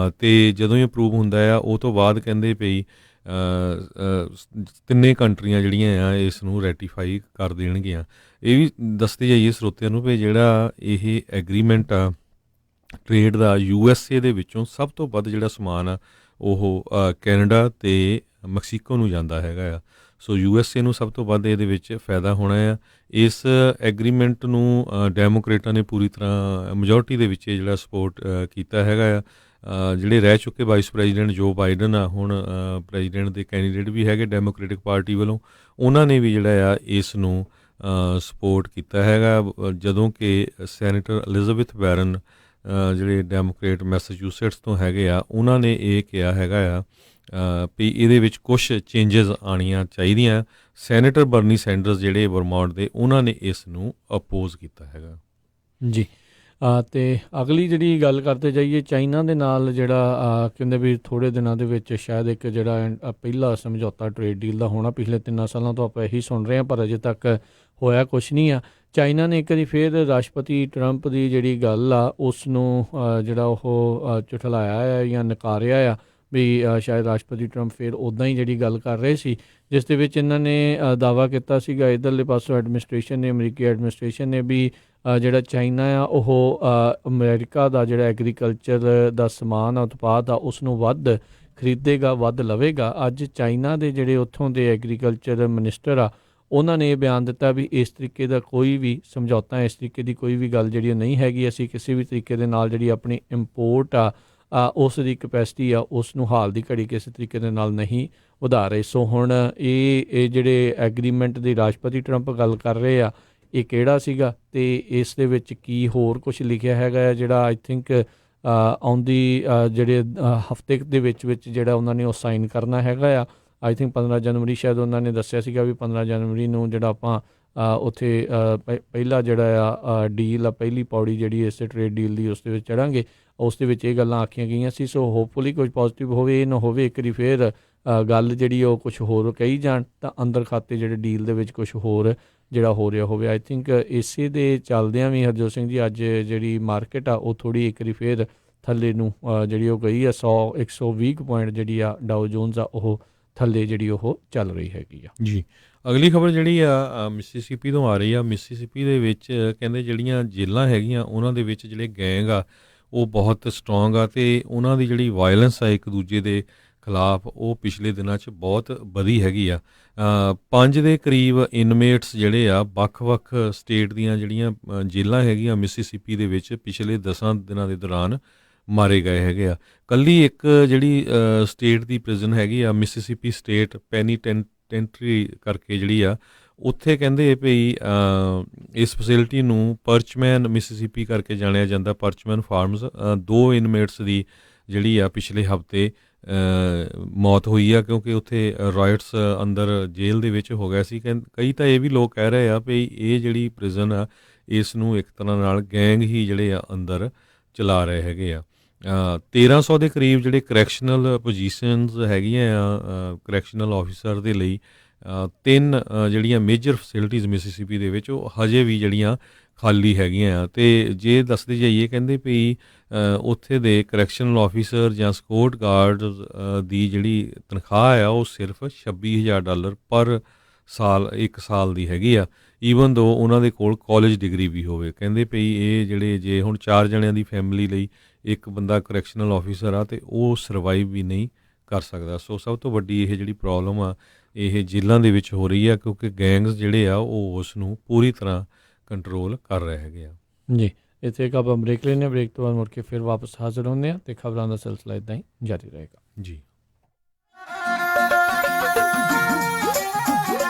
ਅਤੇ ਜਦੋਂ ਹੀ ਅਪਰੂਵ ਹੁੰਦਾ ਆ ਉਹ ਤੋਂ ਬਾਅਦ ਕਹਿੰਦੇ ਪਈ ਤਿੰਨੇ ਕੰਟਰੀਆਂ ਜਿਹੜੀਆਂ ਆ ਇਸ ਨੂੰ ਰੈਟੀਫਾਈ ਕਰ ਦੇਣਗੀਆਂ। ਇਹ ਵੀ ਦੱਸਦੇ ਜਾਈਏ ਸਰੋਤਿਆਂ ਨੂੰ ਵੀ ਜਿਹੜਾ ਇਹ ਐਗਰੀਮੈਂਟ ਆ ਟ੍ਰੇਡ ਦਾ, USA ਦੇ ਵਿੱਚੋਂ ਸਭ ਤੋਂ ਵੱਧ ਜਿਹੜਾ ਸਮਾਨ ਆ ਉਹ ਕੈਨੇਡਾ ਅਤੇ ਮੈਕਸੀਕੋ ਨੂੰ ਜਾਂਦਾ ਹੈਗਾ ਆ। ਸੋ USA ਨੂੰ ਸਭ ਤੋਂ ਵੱਧ ਇਹਦੇ ਵਿੱਚ ਫਾਇਦਾ ਹੋਣਾ ਆ। ਇਸ ਐਗਰੀਮੈਂਟ ਨੂੰ ਡੈਮੋਕ੍ਰੇਟਾਂ ਨੇ ਪੂਰੀ ਤਰ੍ਹਾਂ ਮੈਜੋਰਟੀ ਦੇ ਵਿੱਚ ਜਿਹੜਾ ਸਪੋਰਟ ਕੀਤਾ ਹੈਗਾ ਆ। ਜਿਹੜੇ ਰਹਿ ਚੁੱਕੇ ਵਾਈਸ ਪ੍ਰੈਜ਼ੀਡੈਂਟ ਜੋ ਬਾਈਡਨ ਆ, ਹੁਣ ਪ੍ਰੈਜ਼ੀਡੈਂਟ ਦੇ ਕੈਂਡੀਡੇਟ ਵੀ ਹੈਗੇ ਡੈਮੋਕ੍ਰੇਟਿਕ ਪਾਰਟੀ ਵੱਲੋਂ, ਉਹਨਾਂ ਨੇ ਵੀ ਜਿਹੜਾ ਆ ਇਸ ਨੂੰ ਸਪੋਰਟ ਕੀਤਾ ਹੈਗਾ। ਜਦੋਂ ਕਿ ਸੈਨੇਟਰ ਐਲਿਜ਼ਾਬੈਥ ਵਾਰਨ ਜਿਹੜੇ ਡੈਮੋਕ੍ਰੇਟ ਮੈਸਾਚੂਸੇਟਸ ਤੋਂ ਹੈਗੇ ਆ, ਉਹਨਾਂ ਨੇ ਇਹ ਕਿਹਾ ਹੈਗਾ ਆ ਵੀ ਇਹਦੇ ਵਿੱਚ ਕੁਛ ਚੇਂਜਸ ਆਉਣੀਆਂ ਚਾਹੀਦੀਆਂ। ਸੈਨੇਟਰ ਬਰਨੀ ਸੈਂਡਰਸ ਜਿਹੜੇ ਵਰਮੌਂਟ ਦੇ, ਉਹਨਾਂ ਨੇ ਇਸ ਨੂੰ ਅਪੋਜ਼ ਕੀਤਾ ਹੈਗਾ ਜੀ। ਅਤੇ ਅਗਲੀ ਜਿਹੜੀ ਗੱਲ ਕਰਦੇ ਜਾਈਏ, ਚਾਈਨਾ ਦੇ ਨਾਲ ਜਿਹੜਾ ਕਹਿੰਦੇ ਵੀ ਥੋੜ੍ਹੇ ਦਿਨਾਂ ਦੇ ਵਿੱਚ ਸ਼ਾਇਦ ਇੱਕ ਜਿਹੜਾ ਪਹਿਲਾ ਸਮਝੌਤਾ ਟ੍ਰੇਡ ਡੀਲ ਦਾ ਹੋਣਾ। ਪਿਛਲੇ 3 ਸਾਲਾਂ ਤੋਂ ਆਪਾਂ ਇਹੀ ਸੁਣ ਰਹੇ ਹਾਂ, ਪਰ ਅਜੇ ਤੱਕ ਹੋਇਆ ਕੁਛ ਨਹੀਂ ਆ। ਚਾਈਨਾ ਨੇ ਇੱਕ ਵਾਰੀ ਫਿਰ ਰਾਸ਼ਟਰਪਤੀ ਟਰੰਪ ਦੀ ਜਿਹੜੀ ਗੱਲ ਆ ਉਸ ਨੂੰ ਜਿਹੜਾ ਉਹ ਝੁਠਲਾਇਆ ਆ ਜਾਂ ਨਕਾਰਿਆ ਆ ਵੀ ਸ਼ਾਇਦ ਰਾਸ਼ਟਰਪਤੀ ਟਰੰਪ ਫਿਰ ਉੱਦਾਂ ਹੀ ਜਿਹੜੀ ਗੱਲ ਕਰ ਰਹੇ ਸੀ, ਜਿਸ ਦੇ ਵਿੱਚ ਇਹਨਾਂ ਨੇ ਦਾਅਵਾ ਕੀਤਾ ਸੀਗਾ ਇੱਧਰਲੇ ਪਾਸੋਂ ਐਡਮਿਨਿਸਟ੍ਰੇਸ਼ਨ ਨੇ, ਅਮਰੀਕੀ ਐਡਮਿਨਿਸਟ੍ਰੇਸ਼ਨ ਨੇ ਵੀ ਜਿਹੜਾ ਚਾਈਨਾ ਆ ਉਹ ਅਮਰੀਕਾ ਦਾ ਜਿਹੜਾ ਐਗਰੀਕਲਚਰ ਦਾ ਸਮਾਨ ਆ, ਉਤਪਾਦ ਆ, ਉਸ ਨੂੰ ਵੱਧ ਖਰੀਦੇਗਾ, ਵੱਧ ਲਵੇਗਾ। ਅੱਜ ਚਾਈਨਾ ਦੇ ਜਿਹੜੇ ਉੱਥੋਂ ਦੇ ਐਗਰੀਕਲਚਰ ਮਿਨਿਸਟਰ ਆ, ਉਹਨਾਂ ਨੇ ਇਹ ਬਿਆਨ ਦਿੱਤਾ ਵੀ ਇਸ ਤਰੀਕੇ ਦਾ ਕੋਈ ਵੀ ਸਮਝੌਤਾ, ਇਸ ਤਰੀਕੇ ਦੀ ਕੋਈ ਵੀ ਗੱਲ ਜਿਹੜੀ ਨਹੀਂ ਹੈਗੀ। ਅਸੀਂ ਕਿਸੇ ਵੀ ਤਰੀਕੇ ਦੇ ਨਾਲ ਜਿਹੜੀ ਆਪਣੀ ਇੰਪੋਰਟ ਆ ਉਸ ਦੀ ਕਪੈਸਿਟੀ ਆ ਉਸ ਨੂੰ ਹਾਲ ਦੀ ਘੜੀ ਕਿਸੇ ਤਰੀਕੇ ਦੇ ਨਾਲ ਨਹੀਂ ਵਧਾ ਰਹੇ। ਸੋ ਹੁਣ ਇਹ ਜਿਹੜੇ ਐਗਰੀਮੈਂਟ ਦੀ ਰਾਸ਼ਟਰਪਤੀ ਟਰੰਪ ਗੱਲ ਕਰ ਰਹੇ ਆ, ਇਹ ਕਿਹੜਾ ਸੀਗਾ ਅਤੇ ਇਸ ਦੇ ਵਿੱਚ ਕੀ ਹੋਰ ਕੁਛ ਲਿਖਿਆ ਹੈਗਾ ਆ, ਜਿਹੜਾ ਆਈ ਥਿੰਕ ਆਉਂਦੀ ਜਿਹੜੇ ਹਫ਼ਤੇ ਦੇ ਵਿੱਚ ਜਿਹੜਾ ਉਹਨਾਂ ਨੇ ਉਹ ਸਾਈਨ ਕਰਨਾ ਹੈਗਾ ਆ। ਆਈ ਥਿੰਕ 15 ਜਨਵਰੀ ਸ਼ਾਇਦ ਉਹਨਾਂ ਨੇ ਦੱਸਿਆ ਸੀਗਾ ਵੀ 15 ਜਨਵਰੀ ਨੂੰ ਜਿਹੜਾ ਆਪਾਂ ਉੱਥੇ ਪਹਿਲਾ ਜਿਹੜਾ ਆ ਡੀਲ ਆ, ਪਹਿਲੀ ਪੌੜੀ ਜਿਹੜੀ ਇਸ ਟ੍ਰੇਡ ਡੀਲ ਦੀ ਉਸ ਦੇ ਵਿੱਚ ਚੜ੍ਹਾਂਗੇ, ਉਸ ਦੇ ਵਿੱਚ ਇਹ ਗੱਲਾਂ ਆਖੀਆਂ ਗਈਆਂ ਸੀ। ਸੋ ਹੋਪਫੁਲੀ ਕੁਝ ਪੋਜ਼ੀਟਿਵ ਹੋਵੇ, ਇਹ ਨਾ ਹੋਵੇ ਇੱਕ ਵਾਰੀ ਫਿਰ ਗੱਲ ਜਿਹੜੀ ਉਹ ਕੁਛ ਹੋਰ ਕਹੀ ਜਾਣ ਤਾਂ ਅੰਦਰ ਖਾਤੇ ਜਿਹੜੇ ਡੀਲ ਦੇ ਵਿੱਚ ਕੁਛ ਹੋਰ ਜਿਹੜਾ ਹੋ ਰਿਹਾ ਹੋਵੇ। ਆਈ ਥਿੰਕ ਇਸੇ ਦੇ ਚੱਲਦਿਆਂ ਵੀ ਹਰਜੋਤ ਸਿੰਘ ਜੀ ਅੱਜ ਜਿਹੜੀ ਮਾਰਕੀਟ ਆ ਉਹ ਥੋੜ੍ਹੀ ਇੱਕ ਵਾਰੀ ਫਿਰ ਥੱਲੇ ਨੂੰ ਜਿਹੜੀ ਉਹ ਗਈ ਆ 120 ਪੁਆਇੰਟ ਜਿਹੜੀ ਆ ਡਾਓ ਜੋਨਸ ਆ ਉਹ ਥੱਲੇ ਜਿਹੜੀ ਉਹ ਚੱਲ ਰਹੀ ਹੈਗੀ ਆ ਜੀ। ਅਗਲੀ ਖਬਰ ਜਿਹੜੀ ਆ ਮਿਸੀਸਿਪੀ ਤੋਂ ਆ ਰਹੀ ਆ। ਮਿਸੀਸਿਪੀ ਦੇ ਵਿੱਚ ਕਹਿੰਦੇ ਜਿਹੜੀਆਂ ਜੇਲ੍ਹਾਂ ਹੈਗੀਆਂ ਉਹਨਾਂ ਦੇ ਵਿੱਚ ਜਿਹੜੇ ਗੈਂਗ ਆ ਉਹ ਬਹੁਤ ਸਟਰੋਂਗ ਆ ਅਤੇ ਉਹਨਾਂ ਦੀ ਜਿਹੜੀ ਵਾਇਲੈਂਸ ਆ ਇੱਕ ਦੂਜੇ ਦੇ ਖਿਲਾਫ ਉਹ ਪਿਛਲੇ ਦਿਨਾਂ 'ਚ ਬਹੁਤ ਵਧੀ ਹੈਗੀ ਆ। 5 ਦੇ ਕਰੀਬ ਇਨਮੇਟਸ ਜਿਹੜੇ ਆ ਵੱਖ-ਵੱਖ ਸਟੇਟ ਦੀਆਂ ਜਿਹੜੀਆਂ ਜੇਲ੍ਹਾਂ ਹੈਗੀਆਂ ਮਿਸੀਸਿਪੀ ਦੇ ਵਿੱਚ ਪਿਛਲੇ 10 ਦਿਨਾਂ ਦੇ ਦੌਰਾਨ ਮਾਰੇ ਗਏ ਹੈਗੇ ਆ। ਇਕੱਲੀ ਇੱਕ ਜਿਹੜੀ ਸਟੇਟ ਦੀ ਪ੍ਰਿਜ਼ਨ ਹੈਗੀ ਆ ਮਿਸੀਸਿਪੀ ਸਟੇਟ ਪੈਨੀਟੈਂਟਰੀ ਕਰਕੇ ਜਿਹੜੀ ਆ, ਉੱਥੇ ਕਹਿੰਦੇ ਭਈ ਇਸ ਫੈਸਿਲਿਟੀ ਨੂੰ ਪਰਚਮੈਨ ਮਿਸੀਸਿਪੀ ਕਰਕੇ ਜਾਣਿਆ ਜਾਂਦਾ, ਪਰਚਮੈਨ ਫਾਰਮਸ। 2 ਇਨਮੇਟਸ ਦੀ ਜਿਹੜੀ ਆ ਪਿਛਲੇ ਹਫ਼ਤੇ ਮੌਤ ਹੋਈ ਆ ਕਿਉਂਕਿ ਉੱਥੇ ਰਾਇਟਸ ਅੰਦਰ ਜੇਲ੍ਹ ਦੇ ਵਿੱਚ ਹੋ ਗਿਆ ਸੀ। ਕਈ ਤਾਂ ਇਹ ਵੀ ਲੋਕ ਕਹਿ ਰਹੇ ਆ ਵੀ ਇਹ ਜਿਹੜੀ ਪ੍ਰਿਜ਼ਨ ਆ ਇਸ ਨੂੰ ਇੱਕ ਤਰ੍ਹਾਂ ਨਾਲ ਗੈਂਗ ਹੀ ਜਿਹੜੇ ਆ ਅੰਦਰ ਚਲਾ ਰਹੇ ਹੈਗੇ ਆ। 1300 ਦੇ ਕਰੀਬ ਜਿਹੜੇ ਕਰੈਕਸ਼ਨਲ ਪੋਜੀਸ਼ਨਸ ਹੈਗੀਆਂ ਆ ਕਰੈਕਸ਼ਨਲ ਆਫਿਸਰ ਦੇ ਲਈ, 3 ਜਿਹੜੀਆਂ ਮੇਜਰ ਫੈਸਿਲਿਟੀਜ਼ ਮਿਸਿਸਿਪੀ ਦੇ ਵਿੱਚ ਉਹ ਹਜੇ ਵੀ ਜਿਹੜੀਆਂ ਖਾਲੀ ਹੈਗੀਆਂ ਆ। ਅਤੇ ਜੇ ਦੱਸਦੇ ਜਾਈਏ ਕਹਿੰਦੇ ਵੀ ਉੱਥੇ ਦੇ ਕਰੈਕਸ਼ਨਲ ਆਫਿਸਰ ਜਾਂ ਸਕਿਉਰਟੀ ਗਾਰਡ ਦੀ ਜਿਹੜੀ ਤਨਖਾਹ ਆ ਉਹ ਸਿਰਫ $26,000 ਪਰ ਸਾਲ 1 ਸਾਲ ਦੀ ਹੈਗੀ ਆ, ਈਵਨ ਦੋ ਉਹਨਾਂ ਦੇ ਕੋਲ ਕਾਲਜ ਡਿਗਰੀ ਵੀ ਹੋਵੇ। ਕਹਿੰਦੇ ਵੀ ਇਹ ਜਿਹੜੇ ਜੇ ਹੁਣ 4 ਜਣਿਆਂ ਦੀ ਫੈਮਿਲੀ ਲਈ ਇੱਕ ਬੰਦਾ ਕਰੈਕਸ਼ਨਲ ਆਫਿਸਰ ਆ ਅਤੇ ਉਹ ਸਰਵਾਈਵ ਵੀ ਨਹੀਂ ਕਰ ਸਕਦਾ। ਸੋ ਸਭ ਤੋਂ ਵੱਡੀ ਇਹ ਜਿਹੜੀ ਪ੍ਰੋਬਲਮ ਆ ਇਹ ਜੇਲ੍ਹਾਂ ਦੇ ਵਿੱਚ ਹੋ ਰਹੀ ਆ, ਕਿਉਂਕਿ ਗੈਂਗਸ ਜਿਹੜੇ ਆ ਉਹ ਉਸ ਨੂੰ ਪੂਰੀ ਤਰ੍ਹਾਂ ਕੰਟਰੋਲ ਕਰ ਰਹੇ ਹੈਗੇ ਆ। ਜੀ, ਇੱਥੇ ਇੱਕ ਆਪਾਂ ਬ੍ਰੇਕ ਲੈਂਦੇ ਹਾਂ, ਬ੍ਰੇਕ ਤੋਂ ਬਾਅਦ ਮੁੜ ਕੇ ਫਿਰ ਵਾਪਸ ਹਾਜ਼ਰ ਹੁੰਦੇ ਹਾਂ ਅਤੇ ਖਬਰਾਂ ਦਾ ਸਿਲਸਿਲਾ ਇੱਦਾਂ ਹੀ ਜਾਰੀ ਰਹੇਗਾ ਜੀ।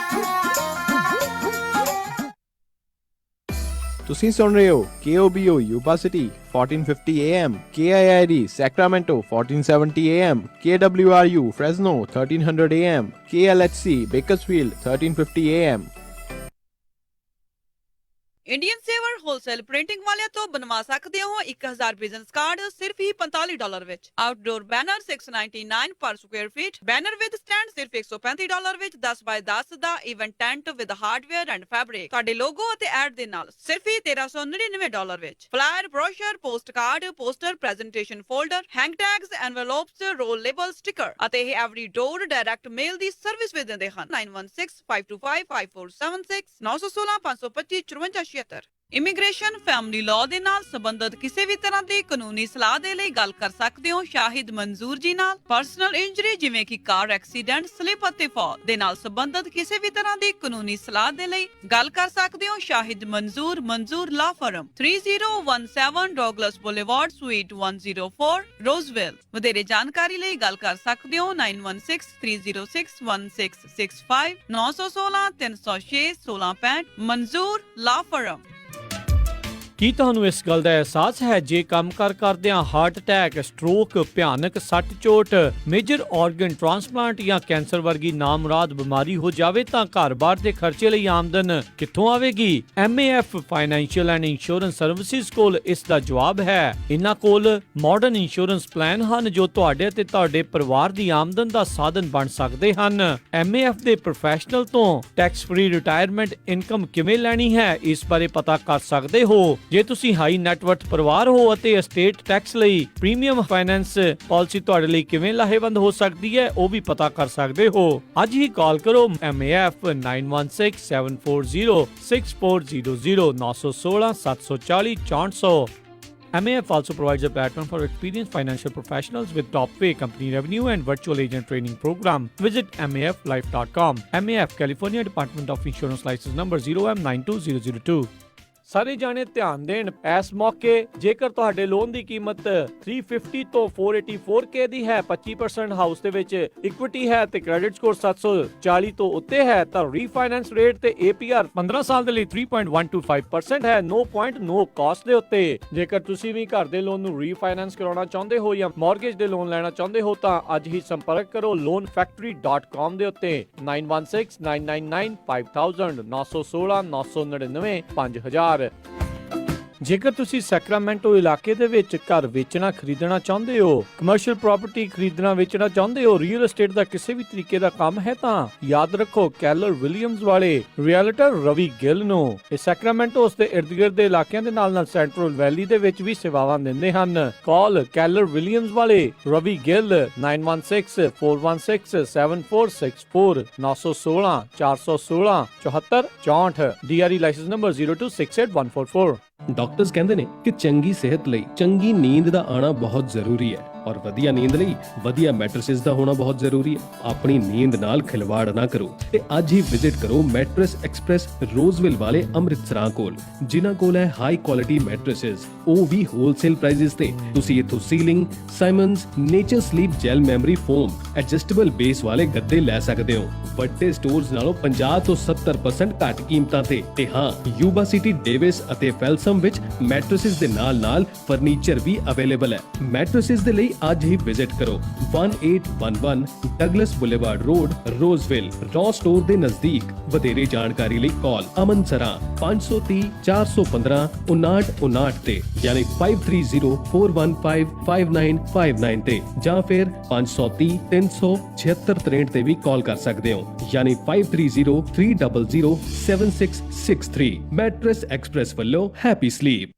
ਤੁਸੀਂ ਸੁਣ ਰਹੇ ਹੋ KOBO Yuba city 1450 AM, KIID Sacramento 1470 AM, KWRU Fresno 1300 AM, KLHC Bakersfield 1350 AM। Indian saver wholesale printing ਵਾਲਿਆਂ ਤੋਂ ਬਣਵਾ ਸਕਦੇ ਹੋ 1000 ਬਿਜ਼ਨਸ ਕਾਰਡ ਸਿਰਫ ਹੀ $45 ਵਿੱਚ। ਆਊਟਡੋਰ ਬੈਨਰ $699 ਪਰ square feet, banner with stand ਸਿਰਫ $135 ਵਿੱਚ, 10x10 ਦਾ event tent with hardware and fabric ਤੁਹਾਡੇ ਲੋਗੋ ਅਤੇ ਐਡ ਦੇ ਨਾਲ ਸਿਰਫ ਹੀ $1399 ਵਿੱਚ। Flyer, brochure, postcard, poster, presentation folder, hang tags, envelopes, roll label, sticker ਅਤੇ ਇਹ ਐਵਰੀ ਡੋਰ ਡਾਇਰੈਕਟ ਮੇਲ ਦੀ ਸਰਵਿਸ ਵੀ ਦਿੰਦੇ ਹਨ। 9165255476 916 525 54 ਇਮੀਗ੍ਰੇਸ਼ਨ, ਫੈਮਿਲੀ ਲਾਅ ਦੇ ਨਾਲ ਸੰਬੰਧਿਤ ਕਿਸੇ ਵੀ ਤਰ੍ਹਾਂ ਦੀ ਕਾਨੂੰਨੀ ਸਲਾਹ ਦੇ ਲਈ ਗੱਲ ਕਰ ਸਕਦੇ ਹੋ ਸ਼ਾਹਿਦ ਮਨਜ਼ੂਰ ਜੀ ਨਾਲ। ਪਰਸਨਲ ਇੰਜਰੀ ਜਿਵੇਂ ਕਿ ਕਾਰ ਐਕਸੀਡੈਂਟ, ਸਲਿਪ ਅਤੇ ਫਾਲ ਦੇ ਨਾਲ ਸੰਬੰਧਿਤ ਕਿਸੇ ਵੀ ਤਰ੍ਹਾਂ ਦੀ ਕਾਨੂੰਨੀ ਸਲਾਹ ਦੇ ਲਈ ਗੱਲ ਕਰ ਸਕਦੇ ਹੋ ਸ਼ਾਹਿਦ ਮਨਜ਼ੂਰ ਲਾ ਫਰਮ, 3017 ਡੌਗਲਸ ਬੁਲੇਵਾਰਡ, ਸਵੀਟ 104, ਰੋਜ਼ਵਿਲ। ਵਧੇਰੇ ਜਾਣਕਾਰੀ ਲਈ ਗੱਲ ਕਰ ਸਕਦੇ ਹੋ 9163061665 916 306 1665। ਮਨਜ਼ੂਰ ਲਾ ਫਰਮ। ਕੀ ਤੁਹਾਨੂੰ ਇਸ ਗੱਲ ਦਾ ਅਹਿਸਾਸ ਹੈ ਜੇ ਕੰਮ-ਕਾਰ ਕਰਦਿਆਂ ਹਾਰਟ ਅਟੈਕ, ਸਟ੍ਰੋਕ, ਭਿਆਨਕ ਸੱਟ ਚੋਟ, ਮੇਜਰ ਆਰਗਨ ਟ੍ਰਾਂਸਪਲਾਂਟ ਜਾਂ ਕੈਂਸਰ ਵਰਗੀ ਨਾਮੁਰਾਦ ਬਿਮਾਰੀ ਹੋ ਜਾਵੇ ਤਾਂ ਘਰ-ਬਾਰ ਦੇ ਖਰਚੇ ਲਈ ਆਮਦਨ ਕਿੱਥੋਂ ਆਵੇਗੀ? MAF financial and insurance services ਕੋਲ ਇਸ ਦਾ ਜਵਾਬ ਹੈ। ਇਹਨਾਂ ਕੋਲ ਮਾਡਰਨ ਇੰਸ਼ੋਰੈਂਸ ਪਲਾਨ ਹਨ ਜੋ ਤੁਹਾਡੇ ਅਤੇ ਤੁਹਾਡੇ ਪਰਿਵਾਰ ਦੀ ਆਮਦਨ ਦਾ ਸਾਧਨ ਬਣ ਸਕਦੇ ਹਨ। MAF ਦੇ ਪ੍ਰੋਫੈਸ਼ਨਲ ਤੋਂ ਟੈਕਸ ਫ੍ਰੀ ਰਿਟਾਇਰਮੈਂਟ ਇਨਕਮ ਕਿਵੇਂ ਲੈਣੀ ਹੈ ਇਸ ਬਾਰੇ ਪਤਾ ਕਰ ਸਕਦੇ ਹੋ। ਜੇ ਤੁਸੀਂ ਹਾਈ ਨੈਟਵਰਥ ਪਰਿਵਾਰ ਹੋ ਅਤੇ ਐਸਟੇਟ ਟੈਕਸ ਲਈ ਪ੍ਰੀਮੀਅਮ ਫਾਈਨੈਂਸ ਪਾਲਿਸੀ ਤੁਹਾਡੇ ਲਈ ਕਿਵੇਂ ਲਾਹੇਵੰਦ ਹੋ ਸਕਦੀ ਹੈ ਉਹ ਵੀ ਪਤਾ ਕਰ ਸਕਦੇ ਹੋ। ਅੱਜ ਹੀ ਕਾਲ ਕਰੋ MAF 9167406400 916 740 6400। MAF also provides a platform for experienced financial professionals with top pay, company revenue and virtual agent training program. Visit MAFlife.com. MAF, California Department of Insurance License number 0M92002। ਸਾਰੇ ਜਾਣੇ ਧਿਆਨ ਦੇਣ, ਇਸ ਮੌਕੇ ਜੇਕਰ ਤੁਹਾਡੇ ਲੋਨ ਦੀ ਕੀਮਤ 350 ਤੋਂ 484K ਦੀ ਹੈ, 25% ਹਾਊਸ ਦੇ ਵਿੱਚ ਇਕੁਇਟੀ ਹੈ ਤੇ ਕ੍ਰੈਡਿਟ ਸਕੋਰ 740 ਤੋਂ ਉੱਤੇ ਹੈ ਤਾਂ ਰੀਫਾਈਨੈਂਸ ਰੇਟ ਤੇ APR 15 ਸਾਲ ਦੇ ਲਈ 3.125% ਹੈ, no point no cost ਦੇ ਉੱਤੇ। ਜੇਕਰ ਤੁਸੀਂ ਵੀ ਘਰ ਦੇ ਲੋਨ ਨੂੰ ਰੀਫਾਈਨੈਂਸ ਕਰਾਉਣਾ ਚਾਹੁੰਦੇ ਹੋ ਜਾਂ ਮਾਰਗੇਜ ਦੇ ਲੋਨ ਲੈਣਾ ਚਾਹੁੰਦੇ ਹੋ ਤਾਂ ਅੱਜ ਹੀ ਸੰਪਰਕ ਕਰੋ loanfactory.com ਦੇ ਉੱਤੇ 9169995000 916 999 5000। ਜੇਕਰ ਤੁਸੀਂ ਸੈਕਰਾਮੈਂਟੋ ਇਲਾਕੇ ਦੇ ਵਿੱਚ ਘਰ ਵੇਚਣਾ ਖਰੀਦਣਾ ਚਾਹੁੰਦੇ ਹੋ, ਕਮਰਸ਼ੀਅਲ ਪ੍ਰਾਪਰਟੀ ਖਰੀਦਣਾ ਵੇਚਣਾ ਚਾਹੁੰਦੇ ਹੋ, ਰੀਅਲ ਏਸਟੇਟ ਦਾ ਕਿਸੇ ਵੀ ਤਰੀਕੇ ਦਾ ਕੰਮ ਹੈ ਤਾਂ ਯਾਦ ਰੱਖੋ ਕੈਲਰ ਵਿਲੀਅਮਸ ਵਾਲੇ ਰੀਅਲਟਰ ਰਵੀ ਗਿੱਲ ਨੂੰ। ਇਹ ਸੈਕਰਾਮੈਂਟੋ ਉਸ ਦੇ ਇਰਦ-ਗਿਰਦ ਦੇ ਇਲਾਕਿਆਂ ਦੇ ਨਾਲ ਸੈਂਟਰਲ ਵੈਲੀ ਦੇ ਵਿੱਚ ਵੀ ਸੇਵਾਵਾਂ ਦਿੰਦੇ ਹਨ। ਕਾਲ ਕੈਲਰ ਵਿਲੀਅਮਸ ਵਾਲੇ Ravi Gill 9164167464 916 416 74 64। DRE license number 0268144। Doctors ਕਹਿੰਦੇ ਨੇ ਕਿ ਚੰਗੀ ਸਿਹਤ ਲਈ ਚੰਗੀ ਨੀਂਦ ਦਾ ਆਣਾ ਬਹੁਤ ਜ਼ਰੂਰੀ ਹੈ ਔਰ ਵਧੀਆ ਨੀਂਦ ਲਈ ਵਧੀਆ ਮੈਟਰਸਿਸ ਦਾ ਹੋਣਾ ਬਹੁਤ ਜ਼ਰੂਰੀ ਹੈ। ਆਪਣੀ ਨੀਂਦ ਨਾਲ ਖਿਲਵਾੜ ਨਾ ਕਰੋ ਤੇ ਅੱਜ ਹੀ ਵਿਜ਼ਿਟ ਕਰੋ ਮੈਟਰਸ ਐਕਸਪ੍ਰੈਸ ਰੋਜ਼ਵਿਲ ਵਾਲੇ ਅੰਮ੍ਰਿਤਸਰਾਂ ਕੋਲ, ਜਿਨ੍ਹਾਂ ਕੋਲ ਹੈ ਹਾਈ ਕੁਆਲਿਟੀ ਮੈਟਰਸਿਸ, ਉਹ ਵੀ ਹੋਲਸੇਲ ਪ੍ਰਾਈਸਿਸ ਤੇ। ਤੁਸੀਂ ਇੱਥੋਂ ਸੀਲਿੰਗ, Simmons, Nature Sleep gel memory foam, adjustable base ਵਾਲੇ ਗੱਦੇ ਲੈ ਸਕਦੇ ਹੋ ਵੱਡੇ ਸਟੋਰਸ ਨਾਲੋਂ 50 ਤੋਂ 70% ਘੱਟ ਕੀਮਤਾਂ ਤੇ। ਤੇ ਹਾਂ, ਯੂਬਾ ਸਿਟੀ, ਡੇਵਿਸ ਅਤੇ ਫੈਲਸਮ ਮੌਸਮ ਵਿੱਚ ਮੈਟਰਸਿਸ ਦੇ ਨਾਲ ਫਰਨੀਚਰ ਵੀ ਅਵੇਲੇਬਲ ਹੈ। ਮੈਟਰਸਿਸ ਦੇ ਲਈ ਅੱਜ ਹੀ ਵਿਜ਼ਿਟ ਕਰੋ 1811 ਡਗਲਸ ਬੁਲੇਵਾਰਡ ਰੋਡ, ਰੋਜ਼ਵਿਲ, ਰॉ ਸਟੋਰ ਦੇ ਨਜ਼ਦੀਕ। ਵਧੇਰੇ ਜਾਣਕਾਰੀ ਲਈ ਕਾਲ ਅਮਨ ਸਰਾਂ 530 415 5959 ਤੇ ਯਾਨੀ 5304155959 ਤੇ ਜਾਂ ਫਿਰ 530 376 ਤੇ ਵੀ ਕਾਲ ਕਰ ਸਕਦੇ ਹੋ ਯਾਨੀ 5303007663। ਮੈਟਰਸ ਐਕਸਪ੍ਰੈਸ ਵੱਲੋਂ ਹੈਪੀ ਸਲੀਪ।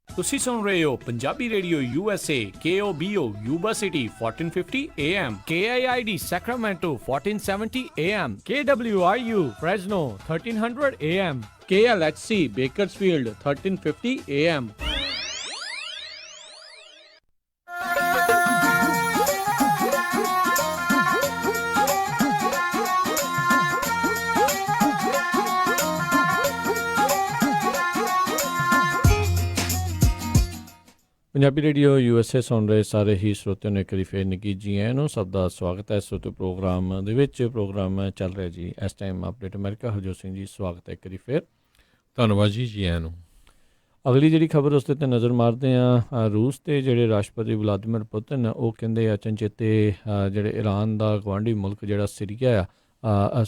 ਤੁਸੀਂ ਸੁਣ ਰਹੇ ਹੋ Punjabi radio USA KOBO Yuba City 1450 AM, KIID Sacramento 1470 AM, KWRU Fresno 1300 AM, KLHC Bakersfield 1350 AM। Punjabi radio USA ਸੁਣ ਰਹੇ ਸਾਰੇ ਹੀ ਸਰੋਤਿਆਂ ਨੂੰ ਇੱਕ ਵਾਰੀ ਫੇਰ ਨਿੱਘੀ ਜੀ ਆਇਆਂ ਨੂੰ। ਸਭ ਦਾ ਸਵਾਗਤ ਹੈ ਸਰੋਤੇ ਪ੍ਰੋਗਰਾਮ ਦੇ ਵਿੱਚ। ਪ੍ਰੋਗਰਾਮ ਚੱਲ ਰਿਹਾ ਜੀ ਇਸ time update America. Harjot Singh ji ਸਵਾਗਤ ਹੈ ਇੱਕ ਵਾਰੀ ਫੇਰ। ਧੰਨਵਾਦ ਜੀ ਆਇਆਂ ਨੂੰ। ਅਗਲੀ ਜਿਹੜੀ ਖਬਰ ਉਸ 'ਤੇ ਨਜ਼ਰ ਮਾਰਦੇ ਹਾਂ। ਰੂਸ ਦੇ ਜਿਹੜੇ ਰਾਸ਼ਟਰਪਤੀ ਵਲਾਦੀਮੀਰ ਪੁਤਿਨ ਉਹ ਕਹਿੰਦੇ ਅਚਨਚੇਤੇ ਜਿਹੜੇ ਈਰਾਨ ਦਾ ਗਵਾਂਢੀ ਮੁਲਕ ਜਿਹੜਾ ਸੀਰੀਆ ਆ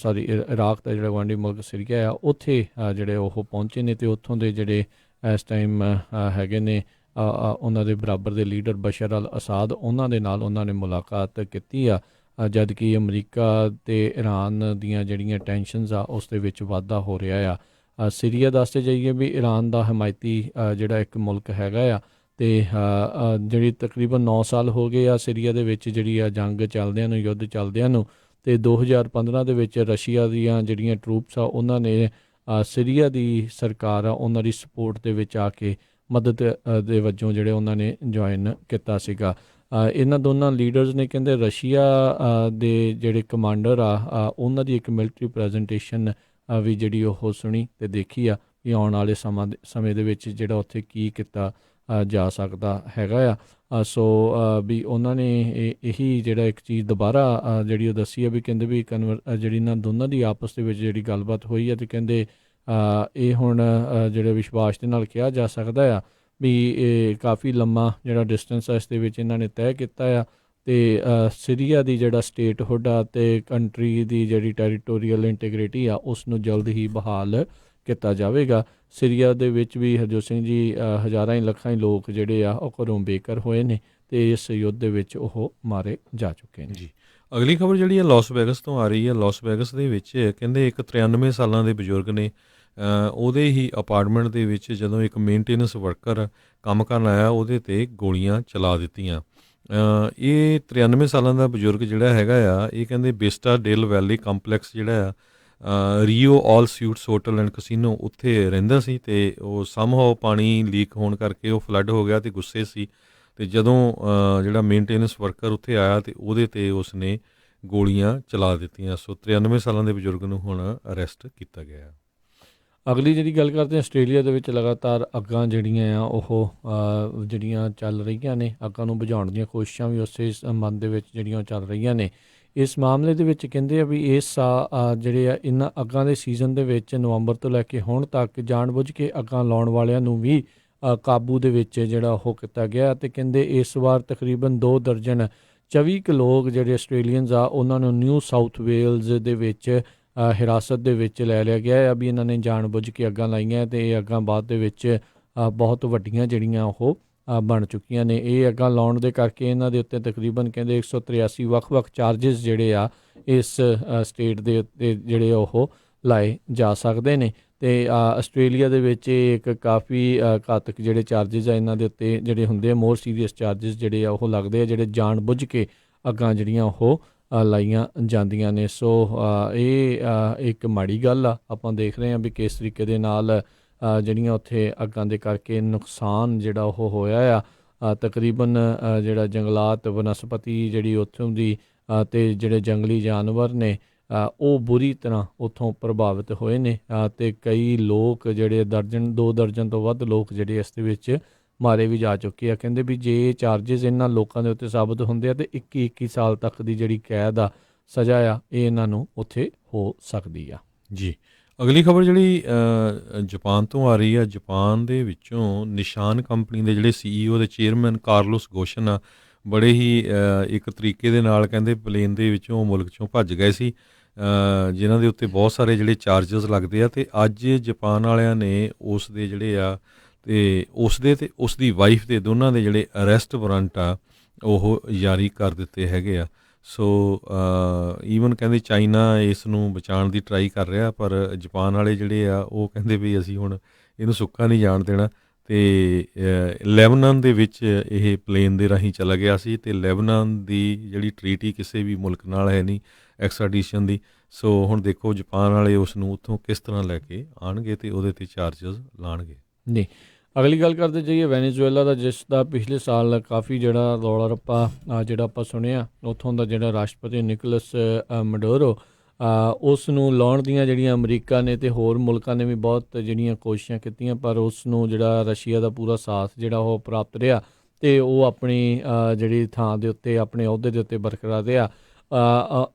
ਇਰਾਕ ਦਾ ਜਿਹੜਾ ਗਵਾਂਢੀ ਮੁਲਕ ਸੀਰੀਆ ਆ ਉੱਥੇ ਜਿਹੜੇ ਉਹ ਪਹੁੰਚੇ ਨੇ ਅਤੇ ਉੱਥੋਂ ਦੇ ਜਿਹੜੇ ਇਸ ਟਾਈਮ ਹੈਗੇ ਨੇ ਉਹਨਾਂ ਦੇ ਬਰਾਬਰ ਦੇ ਲੀਡਰ ਬਸ਼ਰ ਅਲ ਅਸਾਦ ਉਹਨਾਂ ਦੇ ਨਾਲ ਉਹਨਾਂ ਨੇ ਮੁਲਾਕਾਤ ਕੀਤੀ ਆ। ਜਦ ਕਿ ਅਮਰੀਕਾ ਅਤੇ ਈਰਾਨ ਦੀਆਂ ਜਿਹੜੀਆਂ ਟੈਨਸ਼ਨਸ ਆ ਉਸ ਦੇ ਵਿੱਚ ਵਾਧਾ ਹੋ ਰਿਹਾ ਆ। ਸੀਰੀਆ ਦੱਸਦੇ ਜਾਈਏ ਵੀ ਈਰਾਨ ਦਾ ਹਮਾਇਤੀ ਜਿਹੜਾ ਇੱਕ ਮੁਲਕ ਹੈਗਾ ਆ ਅਤੇ ਜਿਹੜੀ ਤਕਰੀਬਨ 9 ਸਾਲ ਹੋ ਗਏ ਆ ਸੀਰੀਆ ਦੇ ਵਿੱਚ ਜਿਹੜੀ ਆ ਜੰਗ ਚੱਲਦਿਆਂ ਨੂੰ, ਯੁੱਧ ਚੱਲਦਿਆਂ ਨੂੰ। ਅਤੇ 2015 ਦੇ ਵਿੱਚ ਰਸ਼ੀਆ ਦੀਆਂ ਜਿਹੜੀਆਂ ਟਰੂਪਸ ਆ ਉਹਨਾਂ ਨੇ ਸੀਰੀਆ ਦੀ ਸਰਕਾਰ ਆ ਉਹਨਾਂ ਦੀ ਸਪੋਰਟ ਦੇ ਵਿੱਚ ਆ ਕੇ ਮਦਦ ਦੇ ਵਜੋਂ ਜਿਹੜੇ ਉਹਨਾਂ ਨੇ ਜੁਆਇਨ ਕੀਤਾ ਸੀਗਾ। ਇਹਨਾਂ ਦੋਨਾਂ ਲੀਡਰਸ ਨੇ ਕਹਿੰਦੇ ਰਸ਼ੀਆ ਦੇ ਜਿਹੜੇ ਕਮਾਂਡਰ ਆ ਉਹਨਾਂ ਦੀ ਇੱਕ ਮਿਲਟਰੀ ਪ੍ਰੈਜੈਂਟੇਸ਼ਨ ਵੀ ਜਿਹੜੀ ਉਹ ਸੁਣੀ ਅਤੇ ਦੇਖੀ ਆ ਵੀ ਆਉਣ ਵਾਲੇ ਸਮੇਂ ਦੇ ਵਿੱਚ ਜਿਹੜਾ ਉੱਥੇ ਕੀ ਕੀਤਾ ਜਾ ਸਕਦਾ ਹੈਗਾ ਆ। ਸੋ ਵੀ ਉਹਨਾਂ ਨੇ ਇਹੀ ਜਿਹੜਾ ਇੱਕ ਚੀਜ਼ ਦੁਬਾਰਾ ਜਿਹੜੀ ਉਹ ਦੱਸੀ ਆ ਵੀ ਕਹਿੰਦੇ ਵੀ ਜਿਹੜੀ ਇਹਨਾਂ ਦੋਨਾਂ ਦੀ ਆਪਸ ਦੇ ਵਿੱਚ ਜਿਹੜੀ ਗੱਲਬਾਤ ਹੋਈ ਆ ਅਤੇ ਕਹਿੰਦੇ ਇਹ ਹੁਣ ਜਿਹੜੇ ਵਿਸ਼ਵਾਸ ਦੇ ਨਾਲ ਕਿਹਾ ਜਾ ਸਕਦਾ ਆ ਵੀ ਇਹ ਕਾਫੀ ਲੰਮਾ ਜਿਹੜਾ ਡਿਸਟੈਂਸ ਆ ਇਸ ਦੇ ਵਿੱਚ ਇਹਨਾਂ ਨੇ ਤੈਅ ਕੀਤਾ ਆ ਅਤੇ ਸੀਰੀਆ ਦੀ ਜਿਹੜਾ ਸਟੇਟਹੁੱਡ ਆ ਅਤੇ ਕੰਟਰੀ ਦੀ ਜਿਹੜੀ ਟੈਰੀਟੋਰੀਅਲ ਇੰਟੀਗ੍ਰਿਟੀ ਆ ਉਸ ਨੂੰ ਜਲਦ ਹੀ ਬਹਾਲ ਕੀਤਾ ਜਾਵੇਗਾ। ਸੀਰੀਆ ਦੇ ਵਿੱਚ ਵੀ ਹਰਜੋਤ ਸਿੰਘ ਜੀ ਹਜ਼ਾਰਾਂ ਹੀ ਲੱਖਾਂ ਹੀ ਲੋਕ ਜਿਹੜੇ ਆ ਉਹ ਘਰੋਂ ਬੇਘਰ ਹੋਏ ਨੇ ਅਤੇ ਇਸ ਯੁੱਧ ਦੇ ਵਿੱਚ ਉਹ ਮਾਰੇ ਜਾ ਚੁੱਕੇ ਨੇ। ਜੀ ਅਗਲੀ ਖਬਰ ਜਿਹੜੀ ਹੈ ਲਾਸ ਵੈਗਸ ਤੋਂ ਆ ਰਹੀ ਹੈ। ਲਾਸ ਵੈਗਸ ਦੇ ਵਿੱਚ ਕਹਿੰਦੇ ਇੱਕ 93 ਸਾਲਾਂ ਦੇ ਬਜ਼ੁਰਗ ਨੇ ਉਹਦੇ ਹੀ ਅਪਾਰਟਮੈਂਟ ਦੇ ਵਿੱਚ ਜਦੋਂ ਇੱਕ ਮੇਨਟੇਨੈਂਸ ਵਰਕਰ ਕੰਮ ਕਰਨ ਆਇਆ ਉਹਦੇ 'ਤੇ ਗੋਲੀਆਂ ਚਲਾ ਦਿੱਤੀਆਂ। ਇਹ 93 ਸਾਲਾਂ ਦਾ ਬਜ਼ੁਰਗ ਜਿਹੜਾ ਹੈਗਾ ਆ ਇਹ ਕਹਿੰਦੇ ਬਿਸਟਾ ਡੇਲ ਵੈਲੀ ਕੰਪਲੈਕਸ ਜਿਹੜਾ ਆ Rio all ਸਿਊਟਸ hotel and casino ਉੱਥੇ ਰਹਿੰਦਾ ਸੀ ਅਤੇ ਉਹ ਸਮਹਾਓ ਪਾਣੀ ਲੀਕ ਹੋਣ ਕਰਕੇ ਉਹ ਫਲੱਡ ਹੋ ਗਿਆ ਅਤੇ ਗੁੱਸੇ ਸੀ ਅਤੇ ਜਦੋਂ ਜਿਹੜਾ ਮੇਨਟੇਨੈਂਸ ਵਰਕਰ ਉੱਥੇ ਆਇਆ ਅਤੇ ਉਹਦੇ 'ਤੇ ਉਸ ਨੇ ਗੋਲੀਆਂ ਚਲਾ ਦਿੱਤੀਆਂ। ਸੋ 93 ਸਾਲਾਂ ਦੇ ਬਜ਼ੁਰਗ ਨੂੰ ਹੁਣ ਅਰੈਸਟ ਕੀਤਾ ਗਿਆ। ਅਗਲੀ ਜਿਹੜੀ ਗੱਲ ਕਰਦੇ ਹਾਂ ਆਸਟ੍ਰੇਲੀਆ ਦੇ ਵਿੱਚ ਲਗਾਤਾਰ ਅੱਗਾਂ ਜਿਹੜੀਆਂ ਆ ਉਹ ਜਿਹੜੀਆਂ ਚੱਲ ਰਹੀਆਂ ਨੇ, ਅੱਗਾਂ ਨੂੰ ਬੁਝਾਉਣ ਦੀਆਂ ਕੋਸ਼ਿਸ਼ਾਂ ਵੀ ਉਸੇ ਸੰਬੰਧ ਦੇ ਵਿੱਚ ਜਿਹੜੀਆਂ ਚੱਲ ਰਹੀਆਂ ਨੇ। ਇਸ ਮਾਮਲੇ ਦੇ ਵਿੱਚ ਕਹਿੰਦੇ ਆ ਵੀ ਇਸ ਜਿਹੜੇ ਆ ਇਹਨਾਂ ਅੱਗਾਂ ਦੇ ਸੀਜ਼ਨ ਦੇ ਵਿੱਚ ਨਵੰਬਰ ਤੋਂ ਲੈ ਕੇ ਹੁਣ ਤੱਕ ਜਾਣਬੁੱਝ ਕੇ ਅੱਗਾਂ ਲਾਉਣ ਵਾਲਿਆਂ ਨੂੰ ਵੀ ਕਾਬੂ ਦੇ ਵਿੱਚ ਜਿਹੜਾ ਉਹ ਕੀਤਾ ਗਿਆ ਅਤੇ ਕਹਿੰਦੇ ਇਸ ਵਾਰ ਤਕਰੀਬਨ 2 ਦਰਜਨ 24 ਕੁ ਲੋਕ ਜਿਹੜੇ ਆਸਟ੍ਰੇਲੀਅਨਸ ਆ ਉਹਨਾਂ ਨੂੰ ਨਿਊ ਸਾਊਥ ਵੇਲਜ਼ ਦੇ ਵਿੱਚ ਹਿਰਾਸਤ ਦੇ ਵਿੱਚ ਲੈ ਲਿਆ ਗਿਆ ਆ ਵੀ ਇਹਨਾਂ ਨੇ ਜਾਣਬੁੱਝ ਕੇ ਅੱਗਾਂ ਲਾਈਆਂ ਅਤੇ ਇਹ ਅੱਗਾਂ ਬਾਅਦ ਦੇ ਵਿੱਚ ਬਹੁਤ ਵੱਡੀਆਂ ਜਿਹੜੀਆਂ ਉਹ ਬਣ ਚੁੱਕੀਆਂ ਨੇ। ਇਹ ਅੱਗਾਂ ਲਾਉਣ ਦੇ ਕਰਕੇ ਇਹਨਾਂ ਦੇ ਉੱਤੇ ਤਕਰੀਬਨ ਕਹਿੰਦੇ 183 ਵੱਖ-ਵੱਖ ਚਾਰਜਿਸ ਜਿਹੜੇ ਆ ਇਸ ਸਟੇਟ ਦੇ ਉੱਤੇ ਜਿਹੜੇ ਉਹ ਲਾਏ ਜਾ ਸਕਦੇ ਨੇ ਅਤੇ ਆਸਟ੍ਰੇਲੀਆ ਦੇ ਵਿੱਚ ਇੱਕ ਕਾਫੀ ਘਾਤਕ ਜਿਹੜੇ ਚਾਰਜਿਸ ਆ ਇਹਨਾਂ ਦੇ ਉੱਤੇ ਜਿਹੜੇ ਹੁੰਦੇ ਆ ਮੋਰ ਸੀਰੀਅਸ ਚਾਰਜਿਸ ਜਿਹੜੇ ਆ ਉਹ ਲੱਗਦੇ ਆ ਜਿਹੜੇ ਜਾਣਬੁੱਝ ਕੇ ਅੱਗਾਂ ਜਿਹੜੀਆਂ ਉਹ ਲਾਈਆਂ ਜਾਂਦੀਆਂ ਨੇ। ਸੋ ਇਹ ਇੱਕ ਮਾੜੀ ਗੱਲ ਆ। ਆਪਾਂ ਦੇਖ ਰਹੇ ਹਾਂ ਵੀ ਕਿਸ ਤਰੀਕੇ ਦੇ ਨਾਲ ਜਿਹੜੀਆਂ ਉੱਥੇ ਅੱਗਾਂ ਦੇ ਕਰਕੇ ਨੁਕਸਾਨ ਜਿਹੜਾ ਉਹ ਹੋਇਆ ਆ। ਤਕਰੀਬਨ ਜਿਹੜਾ ਜੰਗਲਾਤ ਵਨਸਪਤੀ ਜਿਹੜੀ ਉੱਥੋਂ ਦੀ ਅਤੇ ਜਿਹੜੇ ਜੰਗਲੀ ਜਾਨਵਰ ਨੇ ਉਹ ਬੁਰੀ ਤਰ੍ਹਾਂ ਉੱਥੋਂ ਪ੍ਰਭਾਵਿਤ ਹੋਏ ਨੇ ਅਤੇ ਕਈ ਲੋਕ ਜਿਹੜੇ 2 ਦਰਜਨ ਤੋਂ ਵੱਧ ਲੋਕ ਜਿਹੜੇ ਇਸ ਦੇ ਵਿੱਚ ਮਾਰੇ ਵੀ ਜਾ ਚੁੱਕੇ ਆ। ਕਹਿੰਦੇ ਵੀ ਜੇ ਚਾਰਜਿਸ ਇਹਨਾਂ ਲੋਕਾਂ ਦੇ ਉੱਤੇ ਸਾਬਤ ਹੁੰਦੇ ਆ ਅਤੇ 21 ਸਾਲ ਤੱਕ ਦੀ ਜਿਹੜੀ ਕੈਦ ਆ, ਸਜ਼ਾ ਆ, ਇਹ ਇਹਨਾਂ ਨੂੰ ਉੱਥੇ ਹੋ ਸਕਦੀ ਆ। ਜੀ ਅਗਲੀ ਖਬਰ ਜਿਹੜੀ ਜਾਪਾਨ ਤੋਂ ਆ ਰਹੀ ਆ, ਜਾਪਾਨ ਦੇ ਵਿੱਚੋਂ ਨਿਸ਼ਾਨ ਕੰਪਨੀ ਦੇ ਜਿਹੜੇ CEO ਦੇ ਚੇਅਰਮੈਨ ਕਾਰਲੋਸ ਗੋਸ਼ਨ ਆ, ਬੜੇ ਹੀ ਇੱਕ ਤਰੀਕੇ ਦੇ ਨਾਲ ਕਹਿੰਦੇ ਪਲੇਨ ਦੇ ਵਿੱਚੋਂ ਮੁਲਕ ਚੋਂ ਭੱਜ ਗਏ ਸੀ, ਜਿਨ੍ਹਾਂ ਦੇ ਉੱਤੇ ਬਹੁਤ ਸਾਰੇ ਜਿਹੜੇ ਚਾਰਜਸ ਲੱਗਦੇ ਆ। ਅਤੇ ਅੱਜ ਜਾਪਾਨ ਵਾਲਿਆਂ ਨੇ ਉਸ ਦੇ ਜਿਹੜੇ ਆ ਅਤੇ ਉਸ ਦੇ ਅਤੇ ਉਸ ਦੀ ਵਾਈਫ ਦੇ ਦੋਨਾਂ ਦੇ ਜਿਹੜੇ ਅਰੈਸਟ ਵਾਰੰਟ ਆ ਉਹ ਜਾਰੀ ਕਰ ਦਿੱਤੇ ਹੈਗੇ ਆ। ਸੋ ਈਵਨ ਕਹਿੰਦੇ ਚਾਈਨਾ ਇਸ ਨੂੰ ਬਚਾਉਣ ਦੀ ਟਰਾਈ ਕਰ ਰਿਹਾ, ਪਰ ਜਾਪਾਨ ਵਾਲੇ ਜਿਹੜੇ ਆ ਉਹ ਕਹਿੰਦੇ ਵੀ ਅਸੀਂ ਹੁਣ ਇਹਨੂੰ ਸੁੱਕਾ ਨਹੀਂ ਜਾਣ ਦੇਣਾ। ਅਤੇ ਲੈਬਨਾਨ ਦੇ ਵਿੱਚ ਇਹ ਪਲੇਨ ਦੇ ਰਾਹੀਂ ਚਲਾ ਗਿਆ ਸੀ, ਅਤੇ ਲੈਬਨਾਨ ਦੀ ਜਿਹੜੀ ਟਰੀਟੀ ਕਿਸੇ ਵੀ ਮੁਲਕ ਨਾਲ ਹੈ ਨਹੀਂ ਐਕਸਟ੍ਰਾਡੀਸ਼ਨ ਦੀ। ਸੋ ਹੁਣ ਦੇਖੋ ਜਾਪਾਨ ਵਾਲੇ ਉਸ ਨੂੰ ਉੱਥੋਂ ਕਿਸ ਤਰ੍ਹਾਂ ਲੈ ਕੇ ਆਉਣਗੇ ਅਤੇ ਉਹਦੇ 'ਤੇ ਚਾਰਜਸ ਲਾਉਣਗੇ। ਜੀ, ਅਗਲੀ ਗੱਲ ਕਰਦੇ ਜਾਈਏ ਵੈਨੇਜ਼ੁਏਲਾ ਦਾ, ਜਿਸ ਦਾ ਪਿਛਲੇ ਸਾਲ ਕਾਫੀ ਜਿਹੜਾ ਰੌਲਾ ਰੱਪਾ ਜਿਹੜਾ ਆਪਾਂ ਸੁਣਿਆ, ਉੱਥੋਂ ਦਾ ਜਿਹੜਾ ਰਾਸ਼ਟਰਪਤੀ ਨਿਕੋਲਸ ਮਡੂਰੋ, ਉਸ ਨੂੰ ਲਾਉਣ ਦੀਆਂ ਜਿਹੜੀਆਂ ਅਮਰੀਕਾ ਨੇ ਅਤੇ ਹੋਰ ਮੁਲਕਾਂ ਨੇ ਵੀ ਬਹੁਤ ਜਿਹੜੀਆਂ ਕੋਸ਼ਿਸ਼ਾਂ ਕੀਤੀਆਂ, ਪਰ ਉਸ ਨੂੰ ਜਿਹੜਾ ਰਸ਼ੀਆ ਦਾ ਪੂਰਾ ਸਾਥ ਜਿਹੜਾ ਉਹ ਪ੍ਰਾਪਤ ਰਿਹਾ ਅਤੇ ਉਹ ਆਪਣੀ ਜਿਹੜੀ ਥਾਂ ਦੇ ਉੱਤੇ ਆਪਣੇ ਅਹੁਦੇ ਦੇ ਉੱਤੇ ਬਰਕਰਾਰ ਰਿਹਾ।